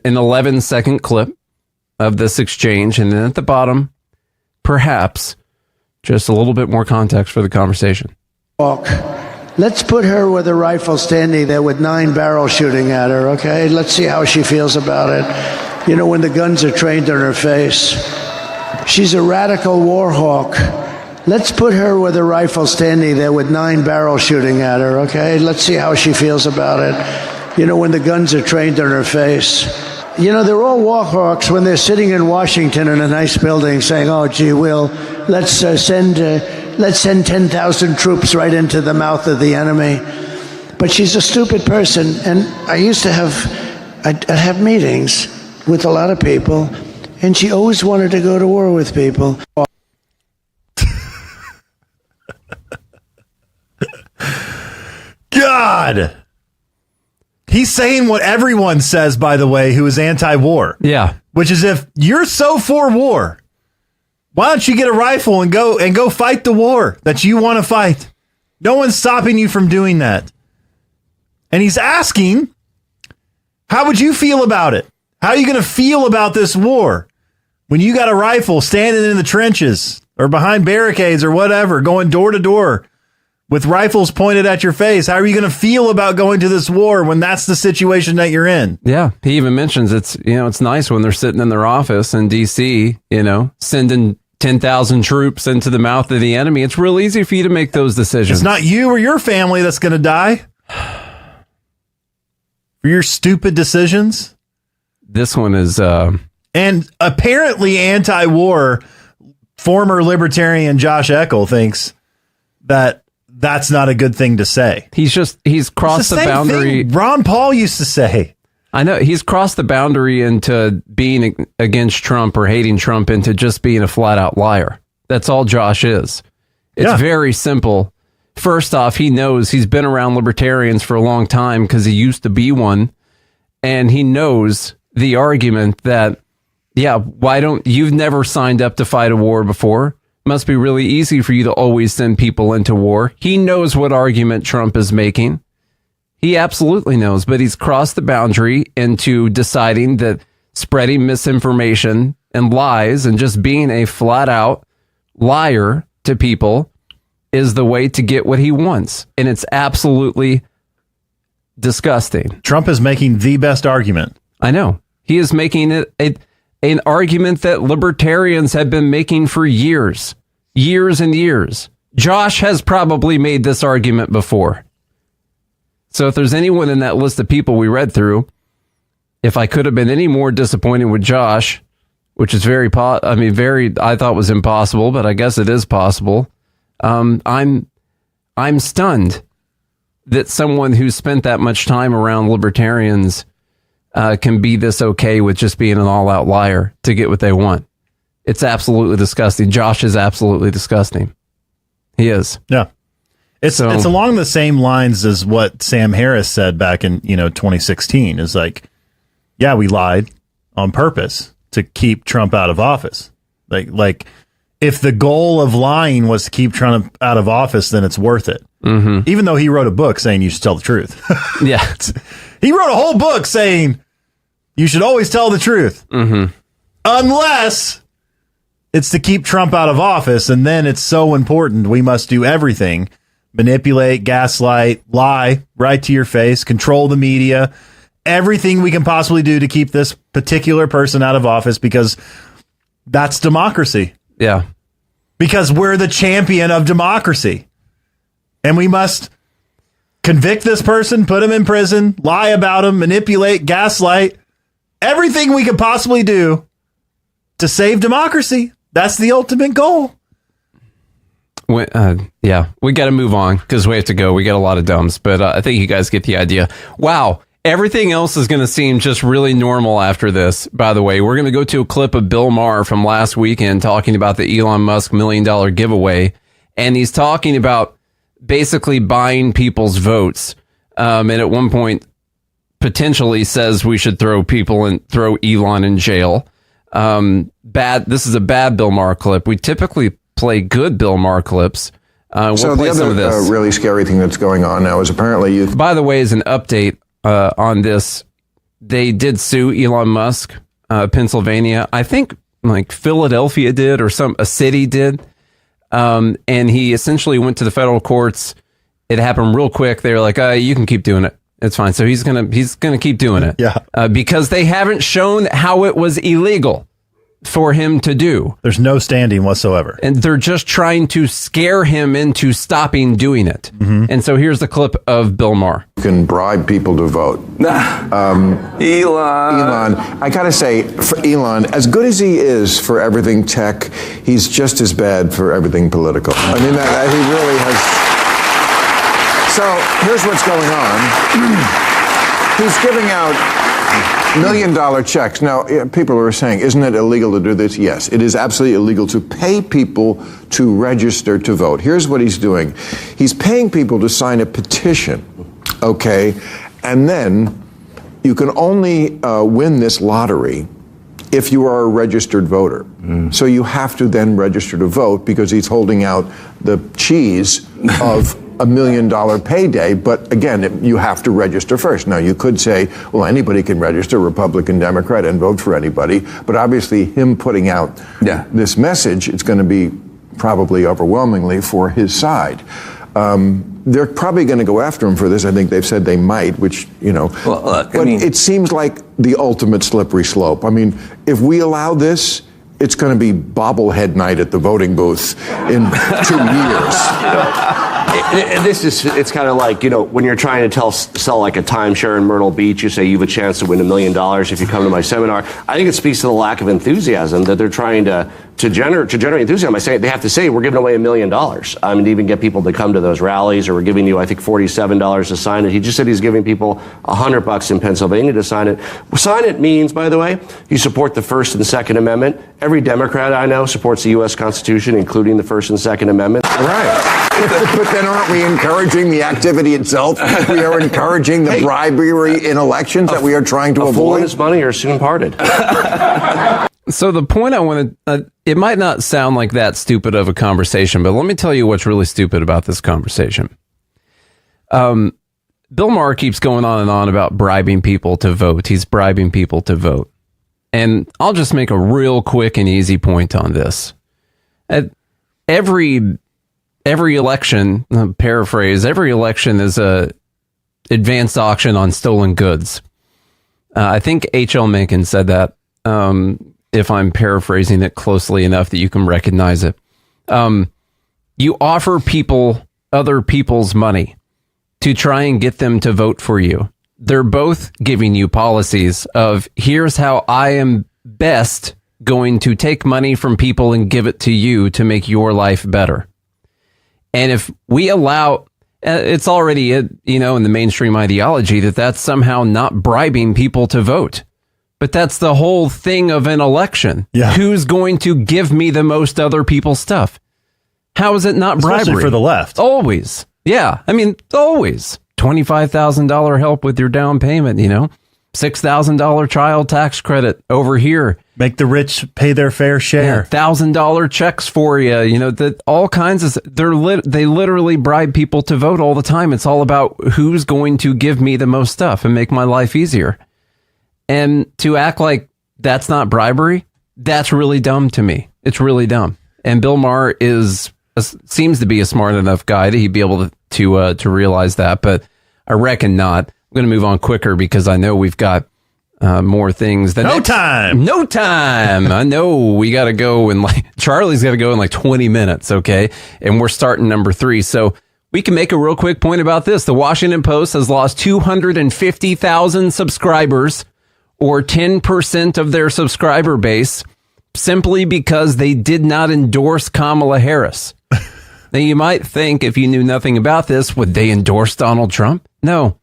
11-second clip of this exchange, and then at the bottom, perhaps just a little bit more context for the conversation. Let's put her with a rifle standing there with 9 barrels shooting at her, okay? Let's see how she feels about it. You know, when the guns are trained on her face. She's a radical war hawk. Let's put her with a rifle standing there with 9 barrels shooting at her, okay? Let's see how she feels about it. You know, when the guns are trained on her face. You know, they're all war hawks when they're sitting in Washington in a nice building saying, oh, gee, let's send 10,000 troops right into the mouth of the enemy. But she's a stupid person. And I'd have meetings with a lot of people, and she always wanted to go to war with people. God! He's saying what everyone says, by the way, who is anti-war. Yeah. Which is, if you're so for war, why don't you get a rifle and go fight the war that you want to fight? No one's stopping you from doing that. And he's asking, how would you feel about it? How are you going to feel about this war when you got a rifle standing in the trenches or behind barricades or whatever, going door to door with rifles pointed at your face? How are you going to feel about going to this war when that's the situation that you're in? Yeah. He even mentions it's nice when they're sitting in their office in DC, sending 10,000 troops into the mouth of the enemy. It's real easy for you to make those decisions. It's not you or your family that's going to die for your stupid decisions. This one is, and apparently anti-war former libertarian Josh Eckel thinks that that's not a good thing to say. He's crossed the boundary. Thing Ron Paul used to say. I know he's crossed the boundary into being against Trump or hating Trump into just being a flat out liar. That's all Josh is. It's very simple. First off, he knows he's been around libertarians for a long time because he used to be one. And he knows the argument that, you've never signed up to fight a war before. Must be really easy for you to always send people into war. He knows what argument Trump is making. He absolutely knows, but he's crossed the boundary into deciding that spreading misinformation and lies and just being a flat out liar to people is the way to get what he wants. And it's absolutely disgusting. Trump is making the best argument. I know. He is making it an argument that libertarians have been making for years and years. Josh has probably made this argument before. So if there's anyone in that list of people we read through, if I could have been any more disappointed with Josh, which is I thought was impossible, but I guess it is possible. I'm stunned that someone who spent that much time around libertarians can be this okay with just being an all-out liar to get what they want. It's absolutely disgusting. Josh is absolutely disgusting. He is. Yeah. It's along the same lines as what Sam Harris said back in 2016. Is like, yeah, we lied on purpose to keep Trump out of office. Like if the goal of lying was to keep Trump out of office, then it's worth it. Mm-hmm. Even though he wrote a book saying you should tell the truth. Yeah, he wrote a whole book saying you should always tell the truth, unless it's to keep Trump out of office, and then it's so important we must do everything. Manipulate, gaslight, lie right to your face, control the media, everything we can possibly do to keep this particular person out of office, because that's democracy. Yeah. Because we're the champion of democracy. And we must convict this person, put him in prison, lie about him, manipulate, gaslight, everything we can possibly do to save democracy. That's the ultimate goal. We got to move on because we have to go. We got a lot of dumbs, but I think you guys get the idea. Wow. Everything else is going to seem just really normal after this. By the way, we're going to go to a clip of Bill Maher from last weekend talking about the Elon Musk $1 million giveaway. And he's talking about basically buying people's votes. And at one point, potentially says we should throw Elon in jail. This is a bad Bill Maher clip. We typically play good Bill Maher clips. We'll so play the some of other this. really scary thing that's going on now is apparently By the way, as an update on this, they did sue Elon Musk, Pennsylvania. I think like Philadelphia did, or a city did. And he essentially went to the federal courts. It happened real quick. They were like, you can keep doing it. It's fine. So he's gonna keep doing it. Yeah. Because they haven't shown how it was illegal for him to do. There's no standing whatsoever. And they're just trying to scare him into stopping doing it. Mm-hmm. And so here's the clip of Bill Maher. you can bribe people to vote. Elon, I gotta say, for Elon, as good as he is for everything tech, he's just as bad for everything political. I mean, that he really has. So here's what's going on. He's giving out $1 million checks. Now, people are saying, isn't it illegal to do this? Yes, it is absolutely illegal to pay people to register to vote. Here's what he's doing. He's paying people to sign a petition, okay? And then you can only win this lottery if you are a registered voter. So you have to then register to vote because he's holding out the cheese of $1 million payday, but again, you have to register first. Now, you could say, well, anybody can register, Republican, Democrat, and vote for anybody, but obviously him putting out this message, it's going to be probably overwhelmingly for his side. They're probably going to go after him for this. I think they've said they might, which, but it seems like the ultimate slippery slope. I mean, if we allow this, it's going to be bobblehead night at the voting booth in 2 years. It's kind of like, when you're trying to sell like a timeshare in Myrtle Beach, you say you have a chance to win $1 million if you come to my seminar. I think it speaks to the lack of enthusiasm that they're trying to generate enthusiasm. I say they have to say we're giving away $1 million. I mean, to even get people to come to those rallies, or we're giving you, I think, $47 to sign it. He just said he's giving people $100 in Pennsylvania to sign it. Sign it means, by the way, you support the First and Second Amendment. Every Democrat I know supports the U.S. Constitution, including the First and Second Amendment. Right. But then aren't we encouraging the activity itself? We are encouraging the bribery in elections that we are trying to avoid. A fool and his money are soon parted. So the point I want to, it might not sound like that stupid of a conversation, but let me tell you what's really stupid about this conversation. Bill Maher keeps going on and on about bribing people to vote. He's bribing people to vote. And I'll just make a real quick and easy point on this. At every election, paraphrase, every election is a advanced auction on stolen goods. I think H.L. Mencken said that, if I'm paraphrasing it closely enough that you can recognize it. You offer people other people's money to try and get them to vote for you. They're both giving you policies of, here's how I am best going to take money from people and give it to you to make your life better. And if we allow, It's already, in the mainstream ideology that's somehow not bribing people to vote. But that's the whole thing of an election. Yeah. Who's going to give me the most other people's stuff? How is it not bribery? Especially for the left. Always. Yeah. I mean, always. $25,000 help with your down payment, $6,000 child tax credit over here. Make the rich pay their fair share. $1,000 checks for you. That all kinds of. They literally bribe people to vote all the time. It's all about who's going to give me the most stuff and make my life easier. And to act like that's not bribery, that's really dumb to me. It's really dumb. And Bill Maher seems to be a smart enough guy that he'd be able to realize that, but I reckon not. I'm going to move on quicker because I know we've got more things. No time. I know we got to go Charlie's got to go in 20 minutes. Okay. And we're starting number 3. So we can make a real quick point about this. The Washington Post has lost 250,000 subscribers, or 10% of their subscriber base, simply because they did not endorse Kamala Harris. Now, you might think, if you knew nothing about this, would they endorse Donald Trump? No.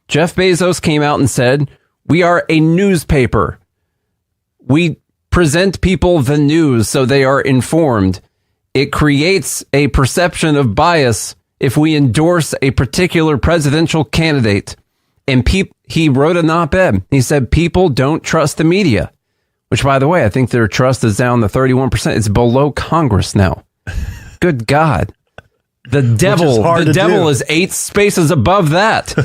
Jeff Bezos came out and said, we are a newspaper. We present people the news so they are informed. It creates a perception of bias if we endorse a particular presidential candidate. And he wrote an op-ed. He said, people don't trust the media, which, by the way, I think their trust is down to 31%. It's below Congress now. Good God. The devil is 8 spaces above that.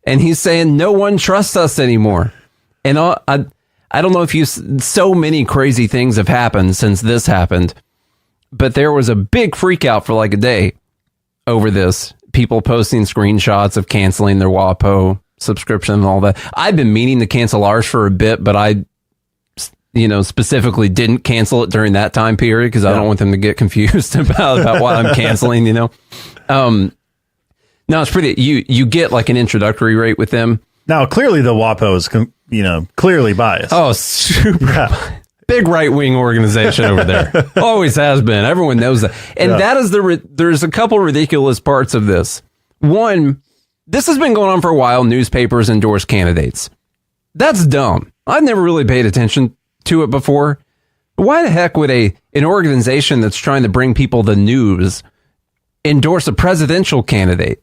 And he's saying no one trusts us anymore. And I don't know if so many crazy things have happened since this happened, but there was a big freak out for a day over this. People posting screenshots of canceling their WAPO subscription and all that. I've been meaning to cancel ours for a bit, but I, specifically didn't cancel it during that time period because I don't want them to get confused about why I'm canceling, No, it's pretty, you get an introductory rate with them. Now, clearly the WAPO is, clearly biased. Oh, super. Big right-wing organization over there. Always has been. Everyone knows that. And that is there's a couple ridiculous parts of this. One, this has been going on for a while. Newspapers endorse candidates. That's dumb. I've never really paid attention to it before. Why the heck would an organization that's trying to bring people the news endorse a presidential candidate?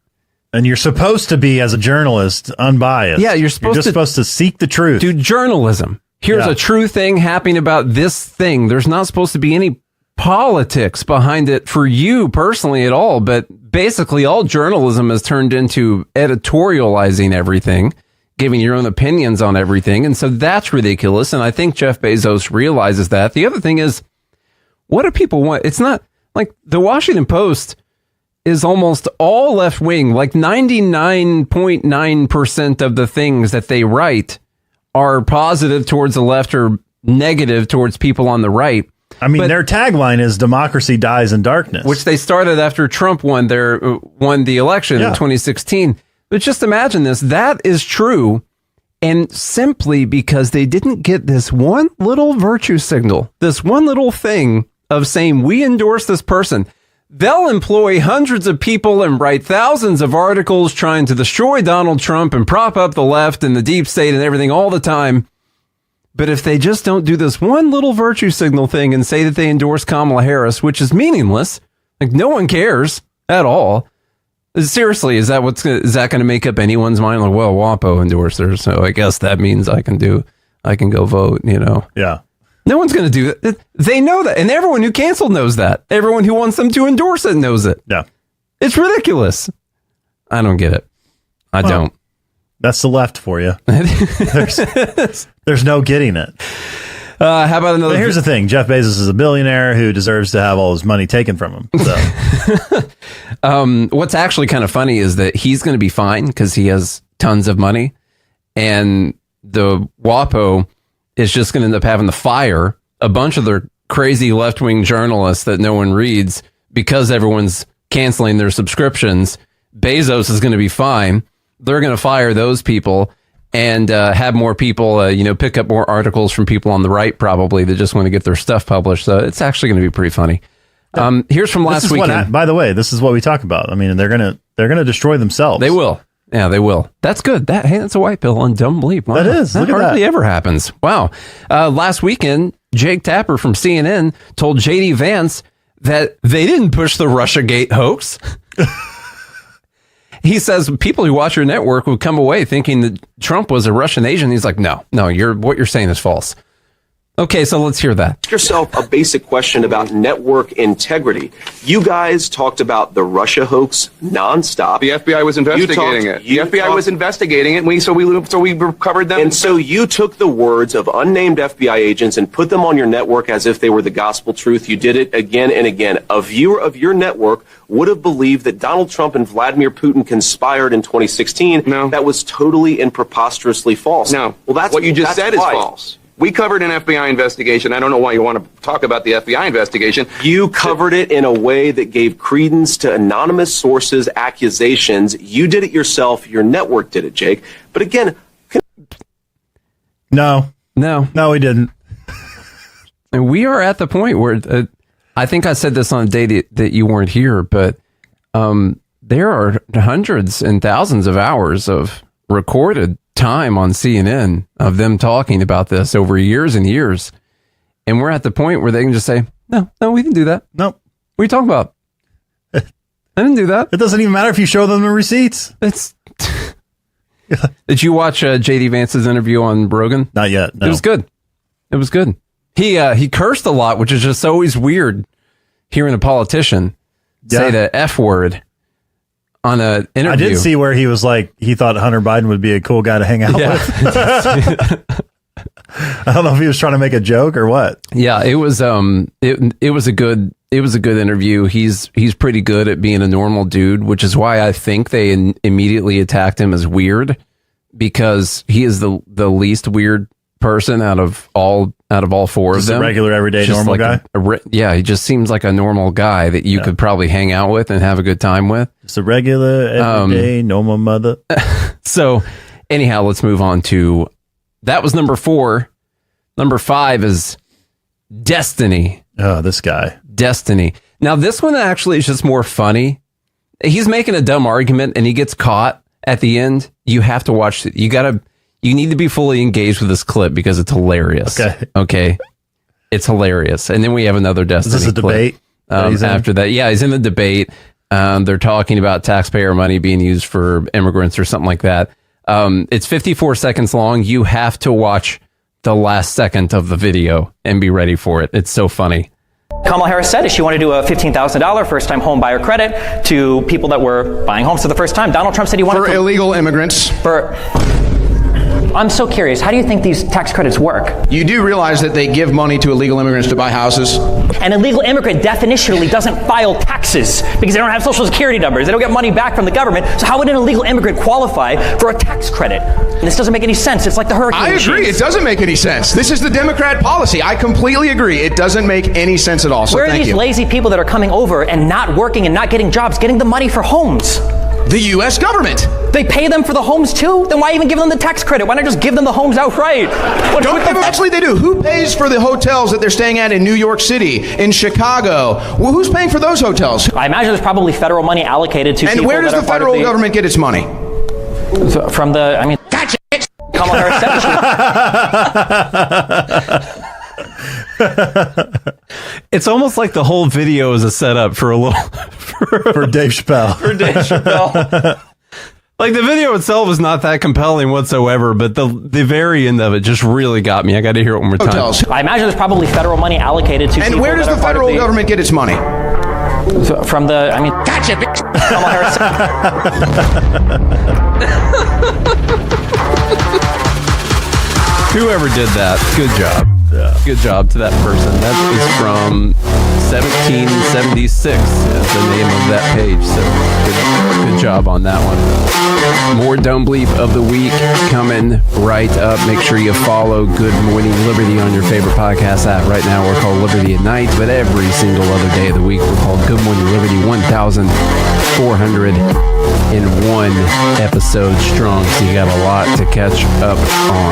And you're supposed to be, as a journalist, unbiased. Yeah, you're just supposed to seek the truth. Do journalism. Here's a true thing happening about this thing. There's not supposed to be any politics behind it for you personally at all. But basically, all journalism has turned into editorializing everything, giving your own opinions on everything. And so that's ridiculous. And I think Jeff Bezos realizes that. The other thing is, what do people want? It's not like the Washington Post is almost all left wing. 99.9% of the things that they write are positive towards the left or negative towards people on the right. I mean, their tagline is "Democracy dies in darkness," which they started after Trump won the election in 2016. But just imagine this. That is true. And simply because they didn't get this one little virtue signal, this one little thing of saying, we endorse this person, they'll employ hundreds of people and write thousands of articles trying to destroy Donald Trump and prop up the left and the deep state and everything all the time. But if they just don't do this one little virtue signal thing and say that they endorse Kamala Harris, which is meaningless, no one cares at all. Seriously, is that going to make up anyone's mind? Well, WAPO endorsed her, so I guess that means I can go vote, Yeah. No one's going to do that. They know that. And everyone who canceled knows that. Everyone who wants them to endorse it knows it. Yeah. It's ridiculous. I don't get it. I don't. That's the left for you. There's no getting it. How about another? But here's the thing. Jeff Bezos is a billionaire who deserves to have all his money taken from him. So. What's actually kind of funny is that he's going to be fine because he has tons of money. And the WAPO is just going to end up having to fire a bunch of their crazy left-wing journalists that no one reads because everyone's canceling their subscriptions. Bezos is going to be fine. They're going to fire those people and have more people, pick up more articles from people on the right, probably, that just want to get their stuff published. So it's actually going to be pretty funny. Here's from last weekend. By the way, this is what we talk about. I mean, they're gonna destroy themselves. They will. Yeah, they will. That's good. That's a white pill on Dumb Bleep. Wow. That is. Look at that. Hardly ever happens. Wow. Last weekend, Jake Tapper from CNN told JD Vance that they didn't push the Russiagate hoax. He says people who watch your network would come away thinking that Trump was a Russian agent. He's like, no, what you're saying is false. Okay, so let's hear that. Ask yourself a basic question about network integrity. You guys talked about the Russia hoax nonstop. The FBI was investigating it. The FBI was investigating it, and so we recovered them. And so you took the words of unnamed FBI agents and put them on your network as if they were the gospel truth. You did it again and again. A viewer of your network would have believed that Donald Trump and Vladimir Putin conspired in 2016. No. That was totally and preposterously false. No. Well, that's what you just said is why. false. We covered an FBI investigation. I don't know why you want to talk about the FBI investigation. You covered it in a way that gave credence to anonymous sources' accusations. You did it yourself. Your network did it, Jake. But again... No, we didn't. And we are at the point where... I think I said this on a day that you weren't here, but there are hundreds and thousands of hours of recorded time on CNN of them talking about this over years and years. And we're at the point where they can just say, no, we didn't do that. Nope. What are you talking about? I didn't do that. It doesn't even matter if you show them the receipts. Did you watch JD Vance's interview on Rogan? Not yet. No. It was good. It was good. He cursed a lot, which is just always weird hearing a politician say the F word on an interview. I did see where he was like, he thought Hunter Biden would be a cool guy to hang out with. I don't know if he was trying to make a joke or what. Yeah, it was it was a good interview. He's pretty good at being a normal dude, which is why I think they immediately attacked him as weird, because he is the least weird person out of all four Just of them. A regular, everyday, normal guy? Yeah, he just seems like a normal guy that you could probably hang out with and have a good time with. Just a regular, everyday, normal mother. So, anyhow, let's move on to... That was number 4. Number 5 is Destiny. Oh, this guy. Destiny. Now, this one actually is just more funny. He's making a dumb argument and he gets caught at the end. You have to watch it. You need to be fully engaged with this clip because it's hilarious. Okay. It's hilarious. And then we have another Destiny Is this a clip, debate? After that. Yeah, he's in the debate. They're talking about taxpayer money being used for immigrants or something like that. It's 54 seconds long. You have to watch the last second of the video and be ready for it. It's so funny. Kamala Harris said she wanted to do a $15,000 first-time home buyer credit to people that were buying homes for the first time. Donald Trump said he wanted for illegal immigrants. I'm so curious. How do you think these tax credits work? You do realize that they give money to illegal immigrants to buy houses? An illegal immigrant definitionally doesn't file taxes because they don't have social security numbers. They don't get money back from the government. So how would an illegal immigrant qualify for a tax credit? This doesn't make any sense. It's like the hurricane I agree. machines. It doesn't make any sense. This is the Democrat policy. I completely agree. It doesn't make any sense at all. So Where are these lazy people that are coming over and not working and not getting jobs, getting the money for homes? The U.S. government. They pay them for the homes too? Then why even give them the tax credit? Why not just give them the homes outright? Actually, they do. Who pays for the hotels that they're staying at in New York City, in Chicago? Well, who's paying for those hotels? I imagine there's probably federal money allocated to people. And where does the federal government get its money? From the, Gotcha! Kamala Harris said It's almost like the whole video is a setup for a little for Dave Chappelle. For Dave Chappelle. Like the video itself is not that compelling whatsoever, but the very end of it just really got me. I got to hear it one more time. Hotels. I imagine there's probably federal money allocated to. And where does the federal government get its money? From the, Gotcha! Kamala Harris. Whoever did that, good job. Yeah. Good job to that person. That is from 1776 is the name of that page. So good job on that one. More Dumb Bleep of the week coming right up. Make sure you follow Good Morning Liberty on your favorite podcast app. Right now we're called Liberty at Night, but every single other day of the week we're called Good Morning Liberty 1401 episodes strong. So you got a lot to catch up on.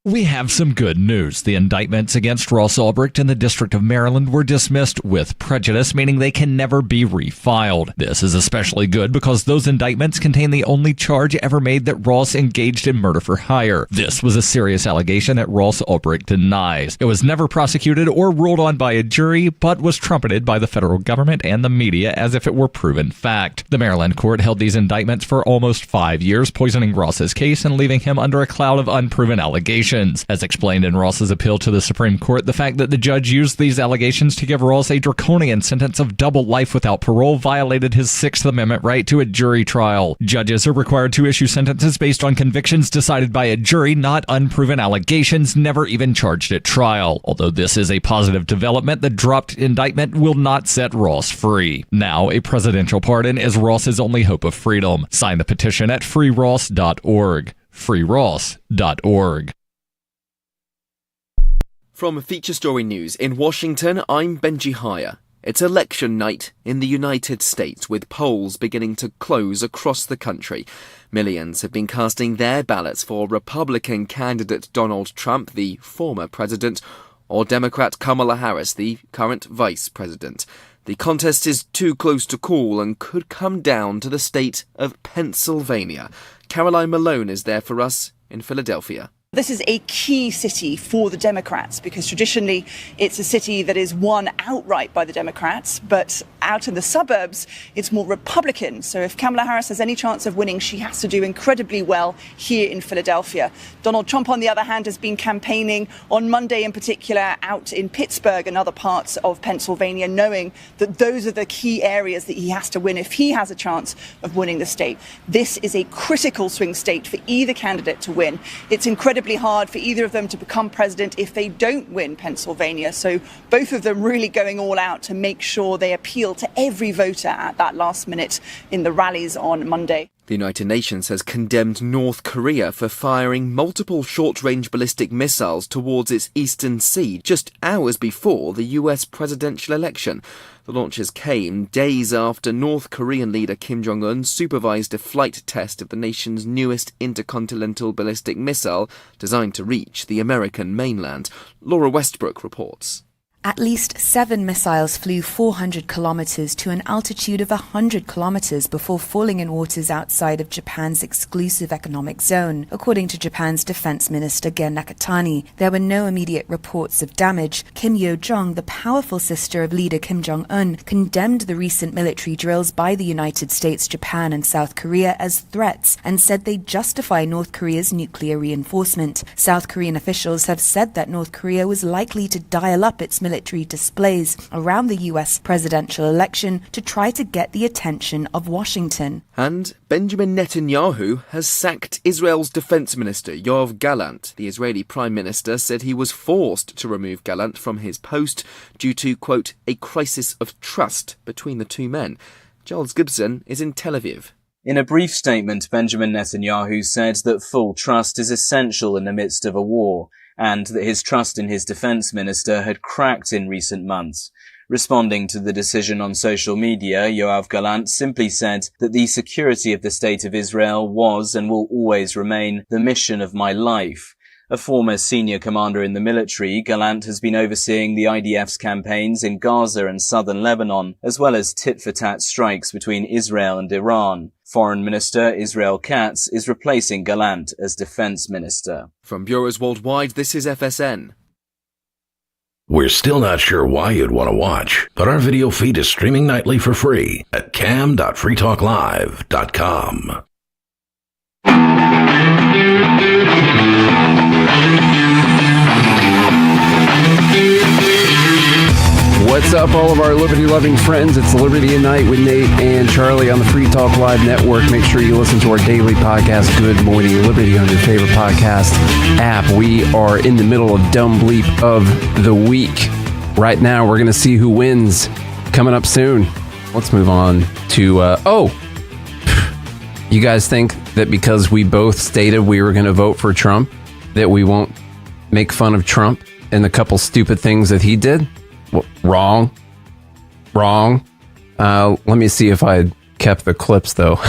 We have some good news. The indictments against Ross Ulbricht in the District of Maryland were dismissed with prejudice, meaning they can never be refiled. This is especially good because those indictments contain the only charge ever made that Ross engaged in murder for hire. This was a serious allegation that Ross Ulbricht denies. It was never prosecuted or ruled on by a jury, but was trumpeted by the federal government and the media as if it were proven fact. The Maryland court held these indictments for almost 5 years, poisoning Ross's case and leaving him under a cloud of unproven allegations. As explained in Ross's appeal to the Supreme Court, the fact that the judge used these allegations to give Ross a draconian sentence of double life without parole violated his Sixth Amendment right to a jury trial. Judges are required to issue sentences based on convictions decided by a jury, not unproven allegations never even charged at trial. Although this is a positive development, the dropped indictment will not set Ross free. Now, a presidential pardon is Ross's only hope of freedom. Sign the petition at freeross.org. freeross.org. From Feature Story News in Washington, I'm Benji Hire. It's election night in the United States, with polls beginning to close across the country. Millions have been casting their ballots for Republican candidate Donald Trump, the former president, or Democrat Kamala Harris, the current vice president. The contest is too close to call and could come down to the state of Pennsylvania. Caroline Malone is there for us in Philadelphia. This is a key city for the Democrats because traditionally it's a city that is won outright by the Democrats, but out in the suburbs it's more Republican. So if Kamala Harris has any chance of winning, she has to do incredibly well here in Philadelphia. Donald Trump, on the other hand, has been campaigning on Monday in particular out in Pittsburgh and other parts of Pennsylvania, knowing that those are the key areas that he has to win if he has a chance of winning the state. This is a critical swing state for either candidate to win. It's incredibly hard for either of them to become president if they don't win Pennsylvania. So both of them really going all out to make sure they appeal to every voter at that last minute in the rallies on Monday. The United Nations has condemned North Korea for firing multiple short-range ballistic missiles towards its eastern sea just hours before the US presidential election. The launches came days after North Korean leader Kim Jong-un supervised a flight test of the nation's newest intercontinental ballistic missile designed to reach the American mainland. Laura Westbrook reports. At least 7 missiles flew 400 kilometers to an altitude of 100 kilometers before falling in waters outside of Japan's exclusive economic zone, according to Japan's defense minister Gen Nakatani. There were no immediate reports of damage. Kim Yo-jong, the powerful sister of leader Kim Jong-un, condemned the recent military drills by the United States, Japan, and South Korea as threats and said they justify North Korea's nuclear reinforcement. South Korean officials have said that North Korea was likely to dial up its military displays around the US presidential election to try to get the attention of Washington. And Benjamin Netanyahu has sacked Israel's defense minister, Yoav Gallant. The Israeli prime minister said he was forced to remove Gallant from his post due to, quote, a crisis of trust between the two men. Giles Gibson is in Tel Aviv. In a brief statement, Benjamin Netanyahu said that full trust is essential in the midst of a war, and that his trust in his defense minister had cracked in recent months. Responding to the decision on social media, Yoav Gallant simply said that the security of the state of Israel was and will always remain the mission of my life. A former senior commander in the military, Gallant has been overseeing the IDF's campaigns in Gaza and southern Lebanon, as well as tit-for-tat strikes between Israel and Iran. Foreign Minister Israel Katz is replacing Gallant as defense minister. From bureaus worldwide, this is FSN. We're still not sure why you'd want to watch, but our video feed is streaming nightly for free at cam.freetalklive.com. What's up, all of our liberty-loving friends? It's Liberty at Night with Nate and Charlie on the Free Talk Live Network. Make sure you listen to our daily podcast, Good Morning Liberty, on your favorite podcast app. We are in the middle of Dumb Bleep of the Week. Right now, we're going to see who wins coming up soon. Let's move on to... You guys think that because we both stated we were going to vote for Trump, that we won't make fun of Trump and the couple stupid things that he did? Well, wrong. Let me see if I kept the clips, though.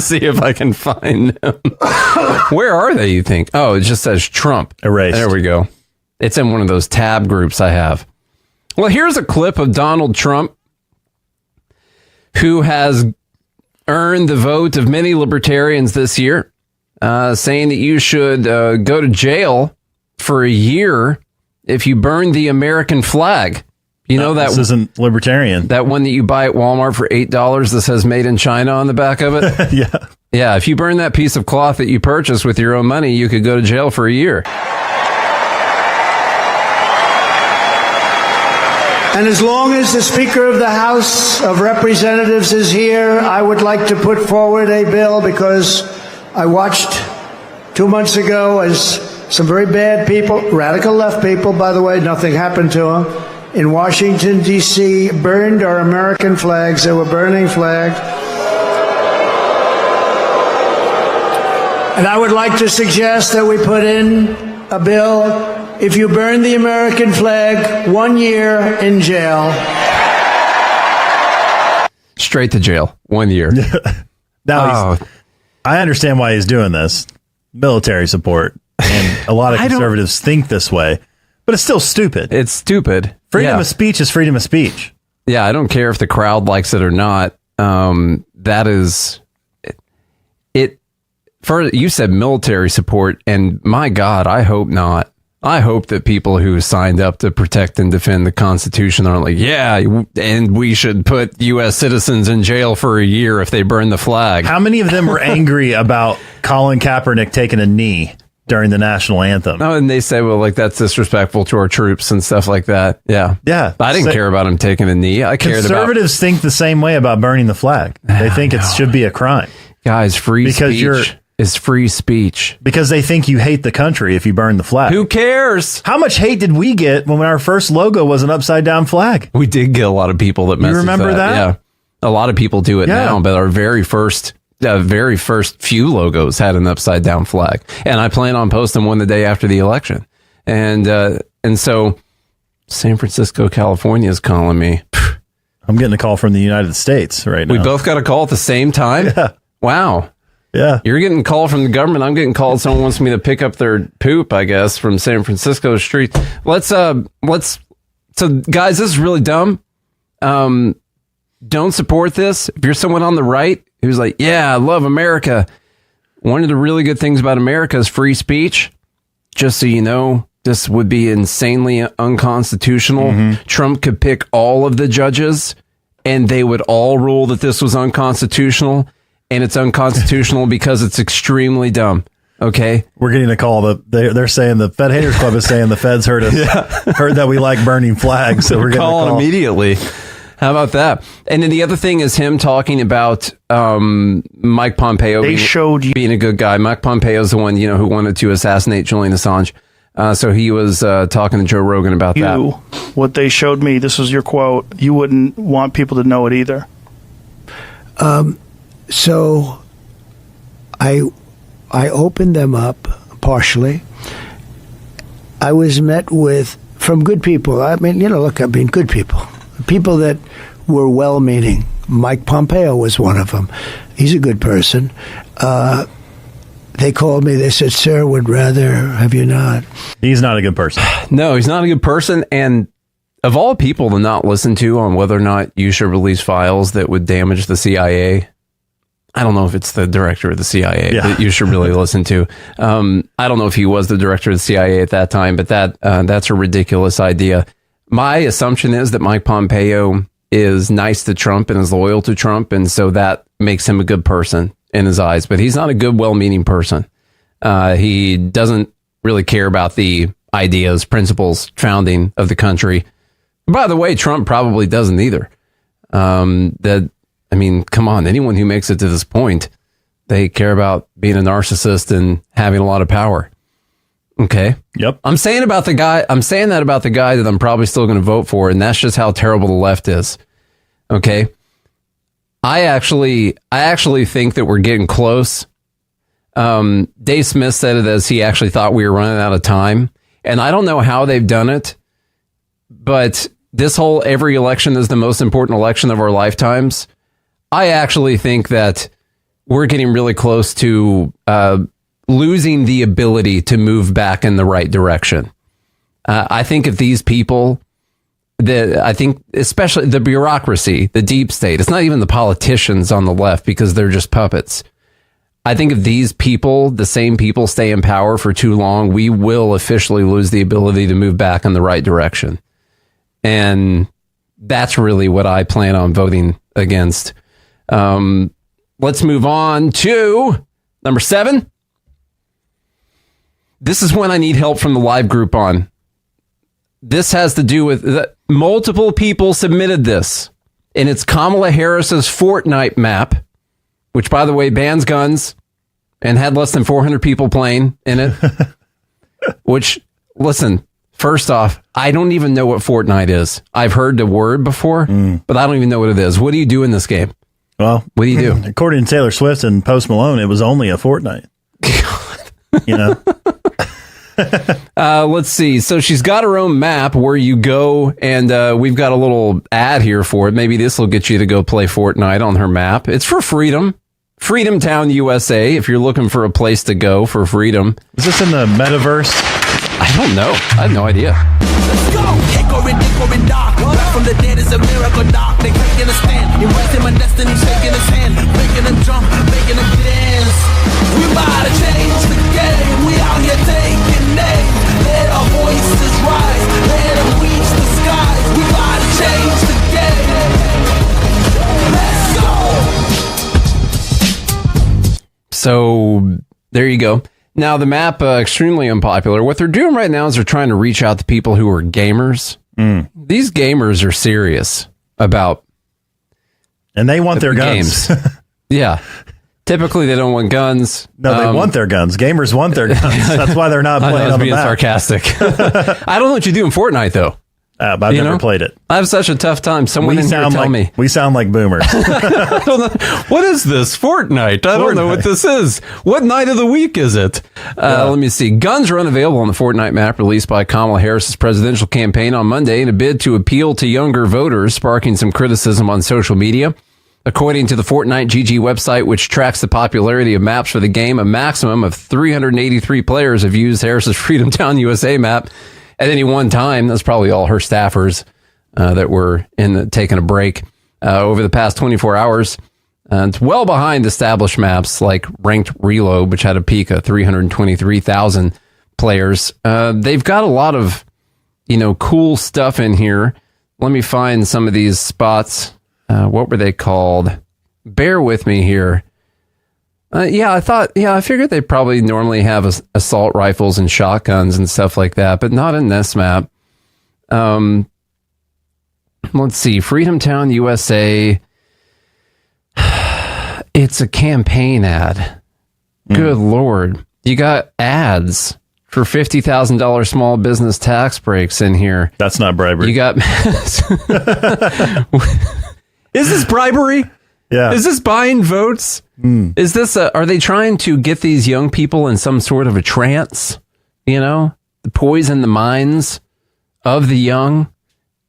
See if I can find them. Where are they, you think? Oh, it just says Trump. Erased. There we go. It's in one of those tab groups I have. Well, here's a clip of Donald Trump, who has earned the vote of many libertarians this year, saying that you should go to jail for a year if you burn the American flag. You know that this isn't libertarian. That one that you buy at Walmart for $8 that says "Made in China" on the back of it. Yeah, yeah. If you burn that piece of cloth that you purchased with your own money, you could go to jail for a year. And as long as the Speaker of the House of Representatives is here, I would like to put forward a bill, because I watched 2 months ago as some very bad people, radical left people, by the way, nothing happened to them, in Washington, D.C., burned our American flags. They were burning flags. And I would like to suggest that we put in a bill: if you burn the American flag, 1 year in jail. Straight to jail. 1 year. Now, I understand why he's doing this. Military support. And a lot of conservatives think this way. But it's still stupid. It's stupid. Freedom of speech is freedom of speech. Yeah, I don't care if the crowd likes it or not. That is... You said military support, and my God, I hope not. I hope that people who signed up to protect and defend the Constitution aren't like, yeah, and we should put U.S. citizens in jail for a year if they burn the flag. How many of them were angry about Colin Kaepernick taking a knee during the national anthem? Oh, and they say, well, like, that's disrespectful to our troops and stuff like that. Yeah. Yeah. I didn't care about him taking a knee. I cared about... Conservatives think the same way about burning the flag. They think it should be a crime. Guys, free speech is free speech. Because they think you hate the country if you burn the flag. Who cares? How much hate did we get when our first logo was an upside down flag? We did get a lot of people that messaged. You remember that? Yeah. A lot of people do it now, but our very first few logos had an upside down flag. And I plan on posting one the day after the election. And so San Francisco, California is calling me. I'm getting a call from the United States right now. We both got a call at the same time? Yeah. Wow. Yeah. You're getting a call from the government. I'm getting called. Someone wants me to pick up their poop, I guess, from San Francisco street. So guys, this is really dumb. Don't support this. If you're someone on the right who's like, yeah, I love America. One of the really good things about America is free speech. Just so you know, this would be insanely unconstitutional. Mm-hmm. Trump could pick all of the judges and they would all rule that this was unconstitutional. And it's unconstitutional because it's extremely dumb. Okay, we're getting a call. They're saying the Fed Haters Club is saying the Feds heard us, heard that we like burning flags, so we're getting a call immediately. How about that? And then the other thing is him talking about Mike Pompeo being a good guy. Mike Pompeo is the one who wanted to assassinate Julian Assange. So he was talking to Joe Rogan about that. What they showed me, this was your quote. You wouldn't want people to know it either. So I opened them up partially. I was met from good people. I mean, good people. People that were well-meaning. Mike Pompeo was one of them. He's a good person. They called me. They said, sir, would rather have you not. He's not a good person. No, he's not a good person. And of all people to not listen to on whether or not you should release files that would damage the CIA, I don't know if it's the director of the CIA that you should really listen to. I don't know if he was the director of the CIA at that time, but that's a ridiculous idea. My assumption is that Mike Pompeo is nice to Trump and is loyal to Trump, and so that makes him a good person in his eyes. But he's not a good, well-meaning person. He doesn't really care about the ideas, principles, founding of the country. By the way, Trump probably doesn't either. Come on, anyone who makes it to this point, they care about being a narcissist and having a lot of power. Okay. Yep. I'm saying that about the guy that I'm probably still going to vote for, and that's just how terrible the left is. Okay. I actually think that we're getting close. Dave Smith said it as he actually thought we were running out of time. And I don't know how they've done it, but this whole every election is the most important election of our lifetimes. I actually think that we're getting really close to losing the ability to move back in the right direction. I think if these people, I think especially the bureaucracy, the deep state, it's not even the politicians on the left because they're just puppets. I think if these people, the same people, stay in power for too long, we will officially lose the ability to move back in the right direction. And that's really what I plan on voting against. Let's move on to number 7. This is one I need help from the live group on. This has to do with multiple people submitted this, and it's Kamala Harris's Fortnite map, which, by the way, bans guns and had less than 400 people playing in it. Which, listen, first off, I don't even know what Fortnite is. I've heard the word before, but I don't even know what it is. What do you do in this game? Well, what do you do? According to Taylor Swift and Post Malone, it was only a fortnight. You know? Let's see. So she's got her own map where you go, and we've got a little ad here for it. Maybe this will get you to go play Fortnite on her map. It's for freedom. Freedom Town, USA, if you're looking for a place to go for freedom. Is this in the metaverse? I don't know. I have no idea. Let's go! Hickory, dark. Back from the dead is a miracle, dark. They taking a stand. Erasing my destiny, shaking his hand. Making him jump, making him dance. We about to change the game. We out here taking names. Let our voices rise. Let them reach the skies. We about to change the game. Let's go! So, there you go. Now, the map, extremely unpopular. What they're doing right now is they're trying to reach out to people who are gamers. These gamers are serious about... And they want their guns. Yeah. Typically, they don't want guns. No, they want their guns. Gamers want their guns. That's why they're not playing I was on the being map. sarcastic. I don't know what you do in Fortnite, though. I've never played it. I have such a tough time. Someone in here tell me. We sound like boomers. I don't know. What is this? Fortnite? I don't know what this is. What night of the week is it? Let me see. Guns are unavailable on the Fortnite map released by Kamala Harris's presidential campaign on Monday in a bid to appeal to younger voters, sparking some criticism on social media. According to the Fortnite GG website, which tracks the popularity of maps for the game, a maximum of 383 players have used Harris's Freedom Town USA map at any one time. That's probably all her staffers that were taking a break over the past 24 hours. It's well behind established maps like Ranked Reload, which had a peak of 323,000 players. They've got a lot of, cool stuff in here. Let me find some of these spots. What were they called? Bear with me here. I figured they probably normally have assault rifles and shotguns and stuff like that, but not in this map. Let's see. Freedom Town, USA. It's a campaign ad. Good Lord. You got ads for $50,000 small business tax breaks in here. That's not bribery. You got... Is this bribery? Yeah. Is this buying votes? Is this are they trying to get these young people in some sort of a trance? Poison the minds of the young?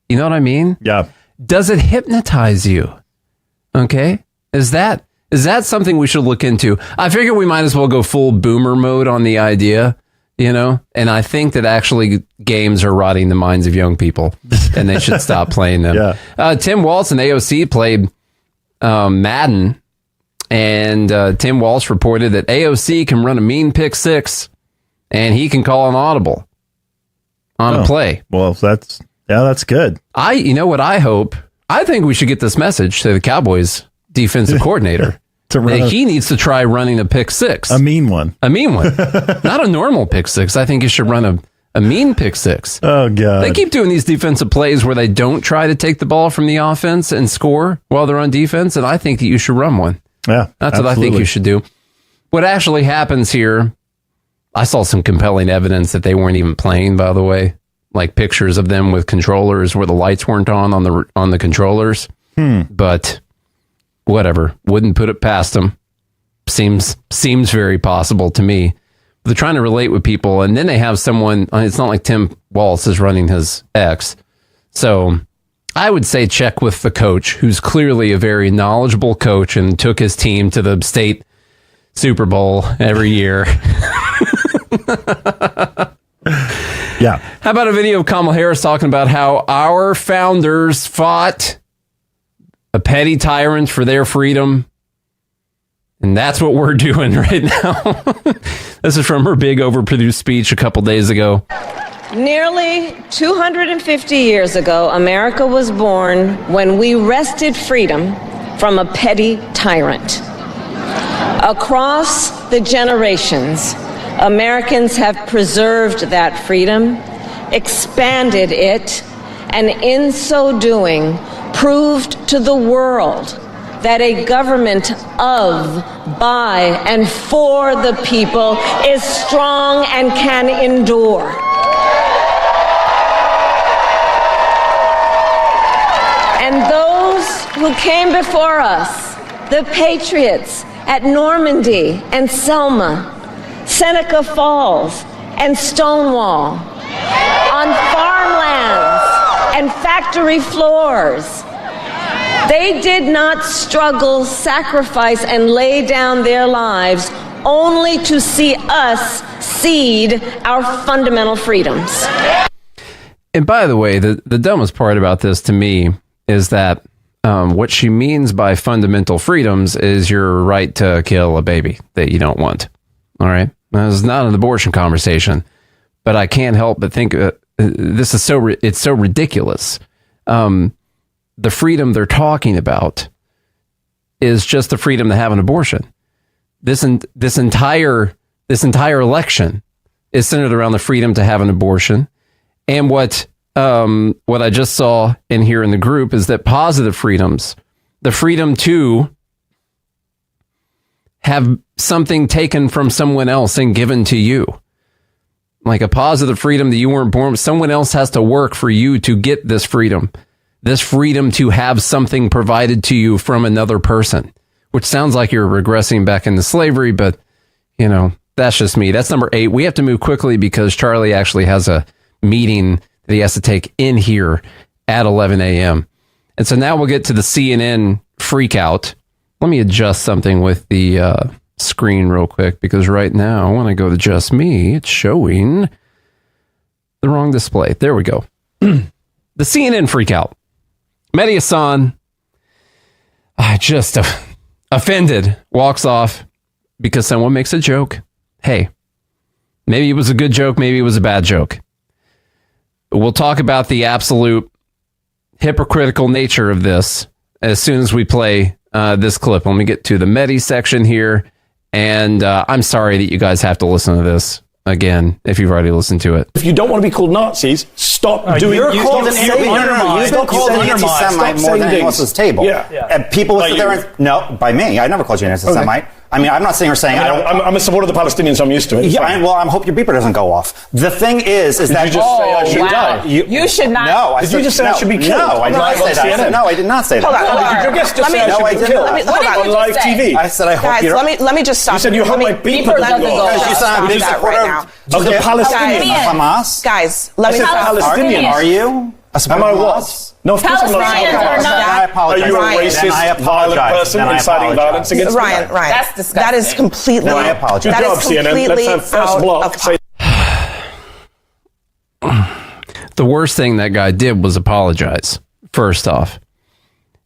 You know what I mean? Yeah. Does it hypnotize you? Okay. Is that something we should look into? I figure we might as well go full boomer mode on the idea, and I think that actually games are rotting the minds of young people and they should stop playing them. Yeah. Tim Waltz and AOC played Madden, and Tim Waltz reported that AOC can run a mean pick six and he can call an audible on a play. Well, that's good. I think we should get this message to the Cowboys defensive coordinator. He needs to try running a pick six. A mean one. Not a normal pick six. I think you should run a mean pick six. Oh, God. They keep doing these defensive plays where they don't try to take the ball from the offense and score while they're on defense, and I think that you should run one. Yeah, that's what I think you should do. What actually happens here, I saw some compelling evidence that they weren't even playing, by the way, like pictures of them with controllers where the lights weren't on the controllers. But whatever, wouldn't put it past them. Seems very possible to me. They're trying to relate with people, and then they have someone. It's not like Tim Waltz is running his ex, so I would say check with the coach, who's clearly a very knowledgeable coach and took his team to the state Super Bowl every year. Yeah. How about a video of Kamala Harris talking about how our founders fought a petty tyrant for their freedom? And that's what we're doing right now. This is from her big overproduced speech a couple days ago. Nearly 250 years ago, America was born when we wrested freedom from a petty tyrant. Across the generations, Americans have preserved that freedom, expanded it, and in so doing, proved to the world that a government of, by, and for the people is strong and can endure. And those who came before us, the patriots at Normandy and Selma, Seneca Falls and Stonewall, on farmlands and factory floors, they did not struggle, sacrifice, and lay down their lives only to see us cede our fundamental freedoms. And by the way, the dumbest part about this to me is that what she means by fundamental freedoms is your right to kill a baby that you don't want. All right. Now, this is not an abortion conversation, but I can't help but think this is it's so ridiculous. The freedom they're talking about is just the freedom to have an abortion. This entire election is centered around the freedom to have an abortion. And what I just saw in here in the group is that positive freedoms, the freedom to have something taken from someone else and given to you, like a positive freedom that you weren't born, someone else has to work for you to get this freedom to have something provided to you from another person, which sounds like you're regressing back into slavery, but that's just me. That's number 8. We have to move quickly because Charlie actually has a meeting that he has to take in here at 11 a.m. And so now we'll get to the CNN freak out. Let me adjust something with the screen real quick, because right now when I go to just me, it's showing the wrong display. There we go. The CNN freak out. Mehdi Hasan, just offended, walks off because someone makes a joke. Hey, maybe it was a good joke, maybe it was a bad joke. But we'll talk about the absolute hypocritical nature of this as soon as we play this clip. Let me get to the Mehdi section here. And I'm sorry that you guys have to listen to this again if you've already listened to it. If you don't want to be called Nazis, stop doing it. You're called an anti-Semite more than anyone else's table. Yeah. And people would sit there and, no, by me. I never called you an anti-Semite. Okay. I mean, I'm not sitting here saying I'm a supporter of the Palestinians, so I'm used to it. Yeah, I hope your beeper doesn't go off. The thing is that... Did you just say I should die? You should not... No, did you just say I should be killed? No, I did not say that. No, I did not say that. Hold on. Did your guest just say I should be killed? On live TV. I said I hope you're... Let me just stop. You said you hope my beeper doesn't go off. You said I'm a big supporter of the Palestinians. Hamas? Guys, let me... Palestinian. Are you? Am I what? No, of course I'm not. I apologize. Are you a racist, violent person inciting violence against Ryan, That's disgusting. That is completely... I apologize. Good job, CNN. Let's have first block. The worst thing that guy did was apologize, first off.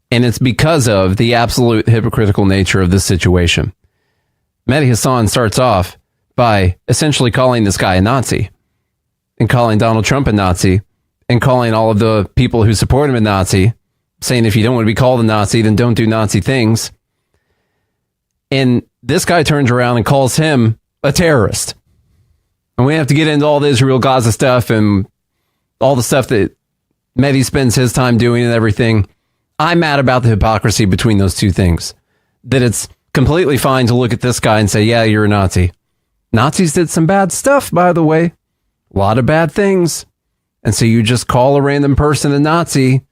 And it's because of the absolute hypocritical nature of this situation. Mehdi Hasan starts off by essentially calling this guy a Nazi and calling Donald Trump a Nazi and calling all of the people who support him a Nazi, saying if you don't want to be called a Nazi, then don't do Nazi things. And this guy turns around and calls him a terrorist. And we have to get into all the Israel-Gaza stuff and all the stuff that Mehdi spends his time doing and everything. I'm mad about the hypocrisy between those two things. That it's completely fine to look at this guy and say, yeah, you're a Nazi. Nazis did some bad stuff, by the way. A lot of bad things. And so you just call a random person a Nazi.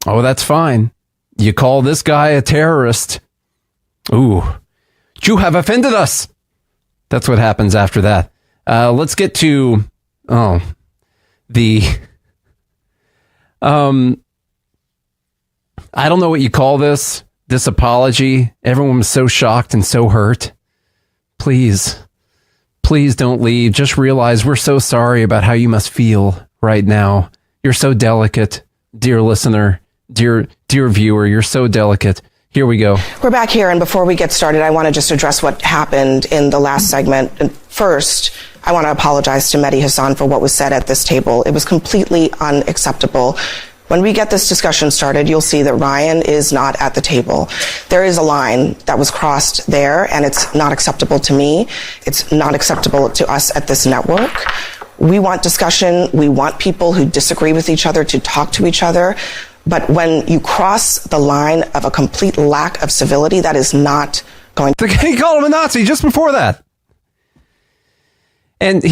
Oh, that's fine. You call this guy a terrorist. Ooh, you have offended us. That's what happens after that. Let's get to, I don't know what you call this apology. Everyone was so shocked and so hurt. Please don't leave. Just realize we're so sorry about how you must feel right now. You're so delicate, dear listener, dear viewer. You're so delicate. Here we go. We're back here, and before we get started, I want to just address what happened in the last segment. And first, I want to apologize to Mehdi Hassan for what was said at this table. It was completely unacceptable. When we get this discussion started, you'll see that Ryan is not at the table. There is a line that was crossed there, and it's not acceptable to me. It's not acceptable to us at this network. We want discussion. We want people who disagree with each other to talk to each other. But when you cross the line of a complete lack of civility, that is not going to... He called him a Nazi just before that. And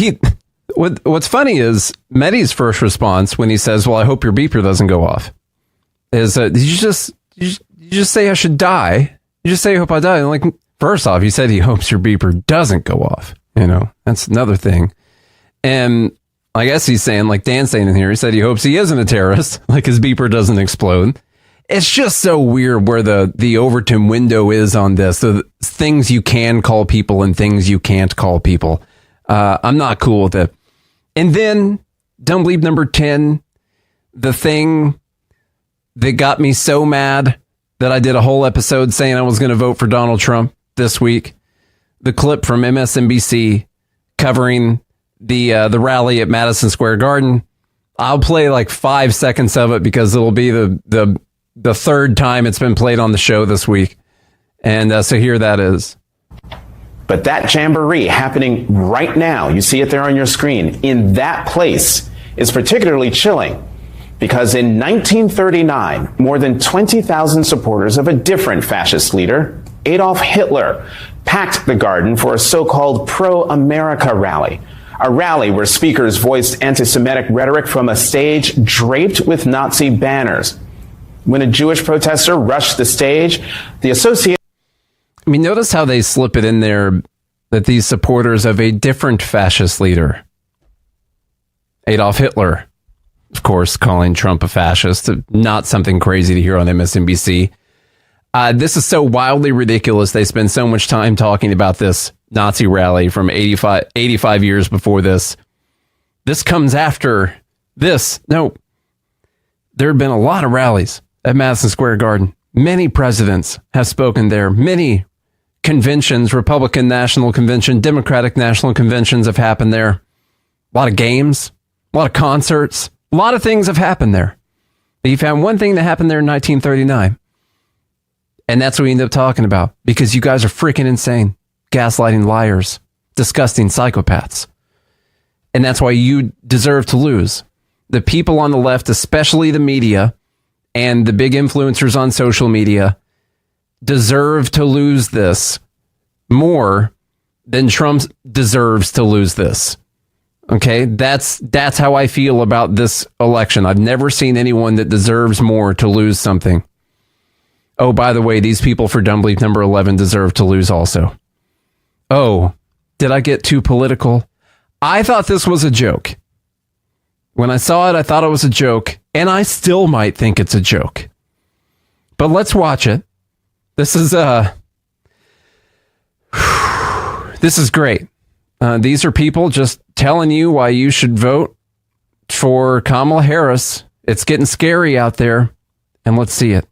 what's funny is Mehdi's first response when he says, well, I hope your beeper doesn't go off, is did you just say I should die? You just say I hope I die. And like, first off, he said he hopes your beeper doesn't go off. You know, that's another thing. And I guess he's saying, like Dan's saying in here, he said he hopes he isn't a terrorist, like his beeper doesn't explode. It's just so weird where the Overton window is on this. The things you can call people and things you can't call people. I'm not cool with it. And then, Dumb Bleep number 10, the thing that got me so mad that I did a whole episode saying I was going to vote for Donald Trump this week. The clip from MSNBC covering the rally at Madison Square Garden. I'll play like 5 seconds of it because it'll be the third time it's been played on the show this week. And so here that is. But that jamboree happening right now, you see it there on your screen, in that place is particularly chilling because in 1939, more than 20,000 supporters of a different fascist leader, Adolf Hitler, packed the garden for a so-called pro-America rally. A rally where speakers voiced anti-Semitic rhetoric from a stage draped with Nazi banners. When a Jewish protester rushed the stage, the association... I mean, notice how they slip it in there that these supporters of a different fascist leader, Adolf Hitler, of course, calling Trump a fascist, not something crazy to hear on MSNBC. This is so wildly ridiculous. They spend so much time talking about this Nazi rally from 85 years before this. This comes after this. No, there have been a lot of rallies at Madison Square Garden. Many presidents have spoken there. Many conventions, Republican National Convention, Democratic National Conventions have happened there. A lot of games, a lot of concerts, a lot of things have happened there. But you found one thing that happened there in 1939. And that's what we end up talking about because you guys are freaking insane, gaslighting liars, disgusting psychopaths. And that's why you deserve to lose. The people on the left, especially the media and the big influencers on social media, deserve to lose this more than Trump deserves to lose this. Okay, that's how I feel about this election. I've never seen anyone that deserves more to lose something. Oh, by the way, these people for Dumb Bleep number 11 deserve to lose also. Oh, did I get too political? I thought this was a joke. When I saw it, I thought it was a joke, and I still might think it's a joke. But let's watch it. This is great. These are people just telling you why you should vote for Kamala Harris. It's getting scary out there, and let's see it.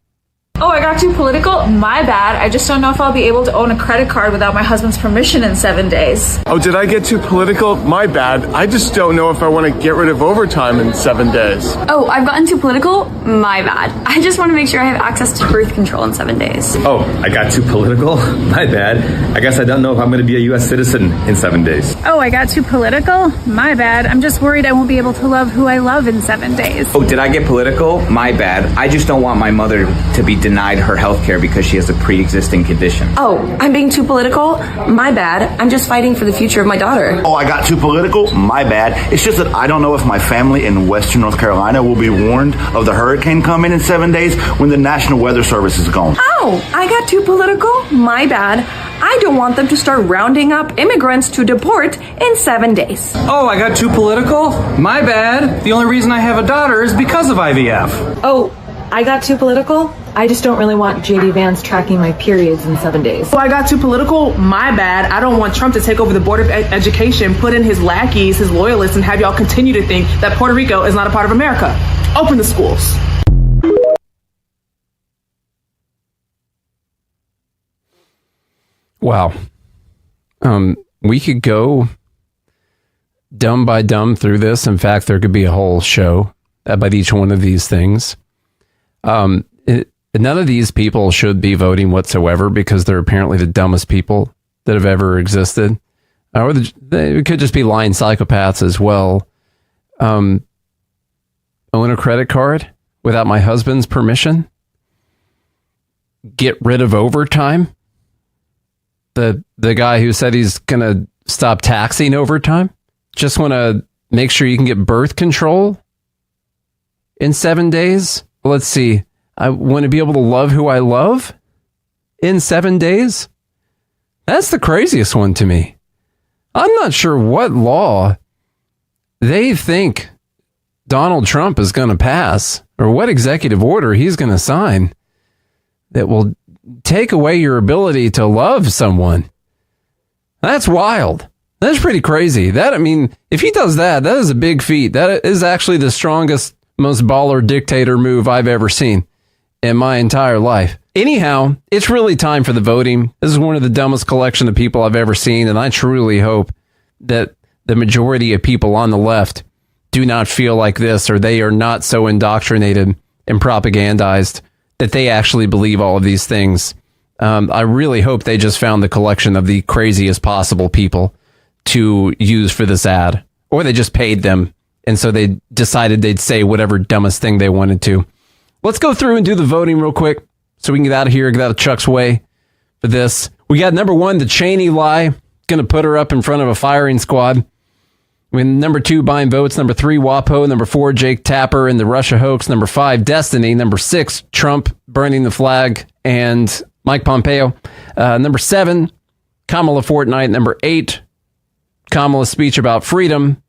Oh, I got too political? My bad. I just don't know if I'll be able to own a credit card without my husband's permission in 7 days. Oh, did I get too political? My bad. I just don't know if I want to get rid of overtime in 7 days. Oh, I've gotten too political? My bad. I just want to make sure I have access to birth control in 7 days. Oh, I got too political? My bad. I guess I don't know if I'm going to be a U.S. citizen in 7 days. Oh, I got too political? My bad. I'm just worried I won't be able to love who I love in 7 days. Oh, did I get political? My bad. I just don't want my mother to be denied her health care because she has a pre-existing condition. Oh, I'm being too political? My bad. I'm just fighting for the future of my daughter. Oh, I got too political? My bad. It's just that I don't know if my family in Western North Carolina will be warned of the hurricane coming in 7 days when the National Weather Service is gone. Oh, I got too political? My bad. I don't want them to start rounding up immigrants to deport in 7 days. Oh, I got too political? My bad. The only reason I have a daughter is because of IVF. Oh, I got too political? I just don't really want JD Vance tracking my periods in 7 days. Oh, I got too political? My bad. I don't want Trump to take over the Board of Education, put in his lackeys, his loyalists, and have y'all continue to think that Puerto Rico is not a part of America. Open the schools. Wow. We could go dumb by dumb through this. In fact, there could be a whole show about each one of these things. None of these people should be voting whatsoever because they're apparently the dumbest people that have ever existed. Or they could just be lying psychopaths as well. Own a credit card without my husband's permission. Get rid of overtime. The guy who said he's going to stop taxing overtime. Just want to make sure you can get birth control in 7 days. Let's see. I want to be able to love who I love in 7 days. That's the craziest one to me. I'm not sure what law they think Donald Trump is going to pass or what executive order he's going to sign that will take away your ability to love someone. That's wild. That's pretty crazy. If he does that, that is a big feat. That is actually the strongest, most baller dictator move I've ever seen in my entire life. Anyhow, it's really time for the voting. This is one of the dumbest collection of people I've ever seen, and I truly hope that the majority of people on the left do not feel like this, or they are not so indoctrinated and propagandized that they actually believe all of these things. I really hope they just found the collection of the craziest possible people to use for this ad, or they just paid them, and so they decided they'd say whatever dumbest thing they wanted to. Let's go through and do the voting real quick so we can get out of here, get out of Chuck's way for this. We got number 1, the Cheney lie. Going to put her up in front of a firing squad. Number 2, buying votes. Number 3, WAPO. Number 4, Jake Tapper and the Russia hoax. Number 5, Destiny. Number 6, Trump burning the flag and Mike Pompeo. Number 7, Kamala Fortnight. Number 8, Kamala's speech about freedom.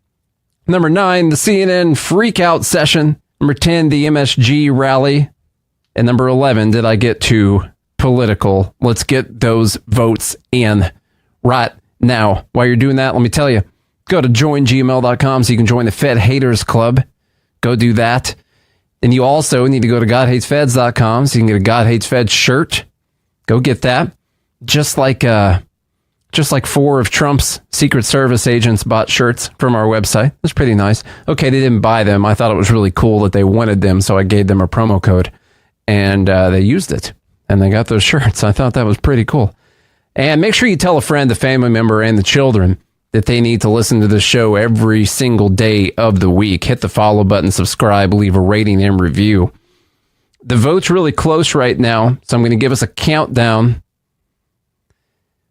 Number 9, the CNN freakout session. Number 10, the MSG rally. And number 11, did I get too political? Let's get those votes in right now. While you're doing that, let me tell you, go to joingml.com so you can join the Fed Haters Club. Go do that. And you also need to go to godhatesfeds.com so you can get a God Hates Feds shirt. Go get that. Just like 4 of Trump's Secret Service agents bought shirts from our website. That's pretty nice. Okay, they didn't buy them. I thought it was really cool that they wanted them, so I gave them a promo code. And they used it. And they got those shirts. I thought that was pretty cool. And make sure you tell a friend, a family member, and the children that they need to listen to the show every single day of the week. Hit the follow button, subscribe, leave a rating and review. The vote's really close right now, so I'm going to give us a countdown.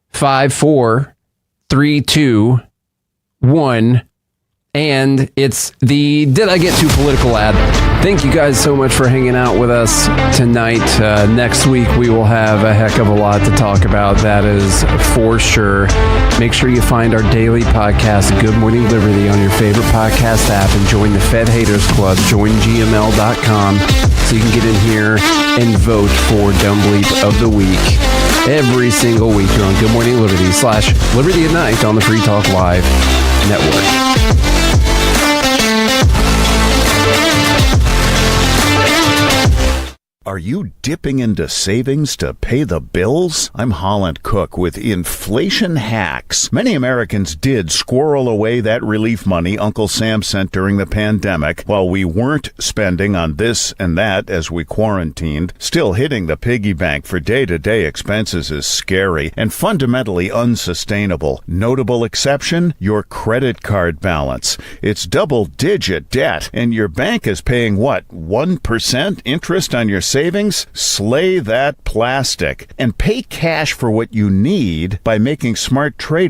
5, 4, 3, 2, 1, and it's the Did I Get Too Political ad. Thank you guys so much for hanging out with us tonight. Next week, we will have a heck of a lot to talk about. That is for sure. Make sure you find our daily podcast, Good Morning Liberty, on your favorite podcast app and join the Fed Haters Club. Join GML.com so you can get in here and vote for Dumb Bleep of the Week. Every single week here on Good Morning Liberty / Liberty at Night on the Free Talk Live Network. Are you dipping into savings to pay the bills? I'm Holland Cook with Inflation Hacks. Many Americans did squirrel away that relief money Uncle Sam sent during the pandemic while we weren't spending on this and that as we quarantined. Still, hitting the piggy bank for day-to-day expenses is scary and fundamentally unsustainable. Notable exception, your credit card balance. It's double-digit debt, and your bank is paying, 1% interest on your savings? Slay that plastic and pay cash for what you need by making smart trade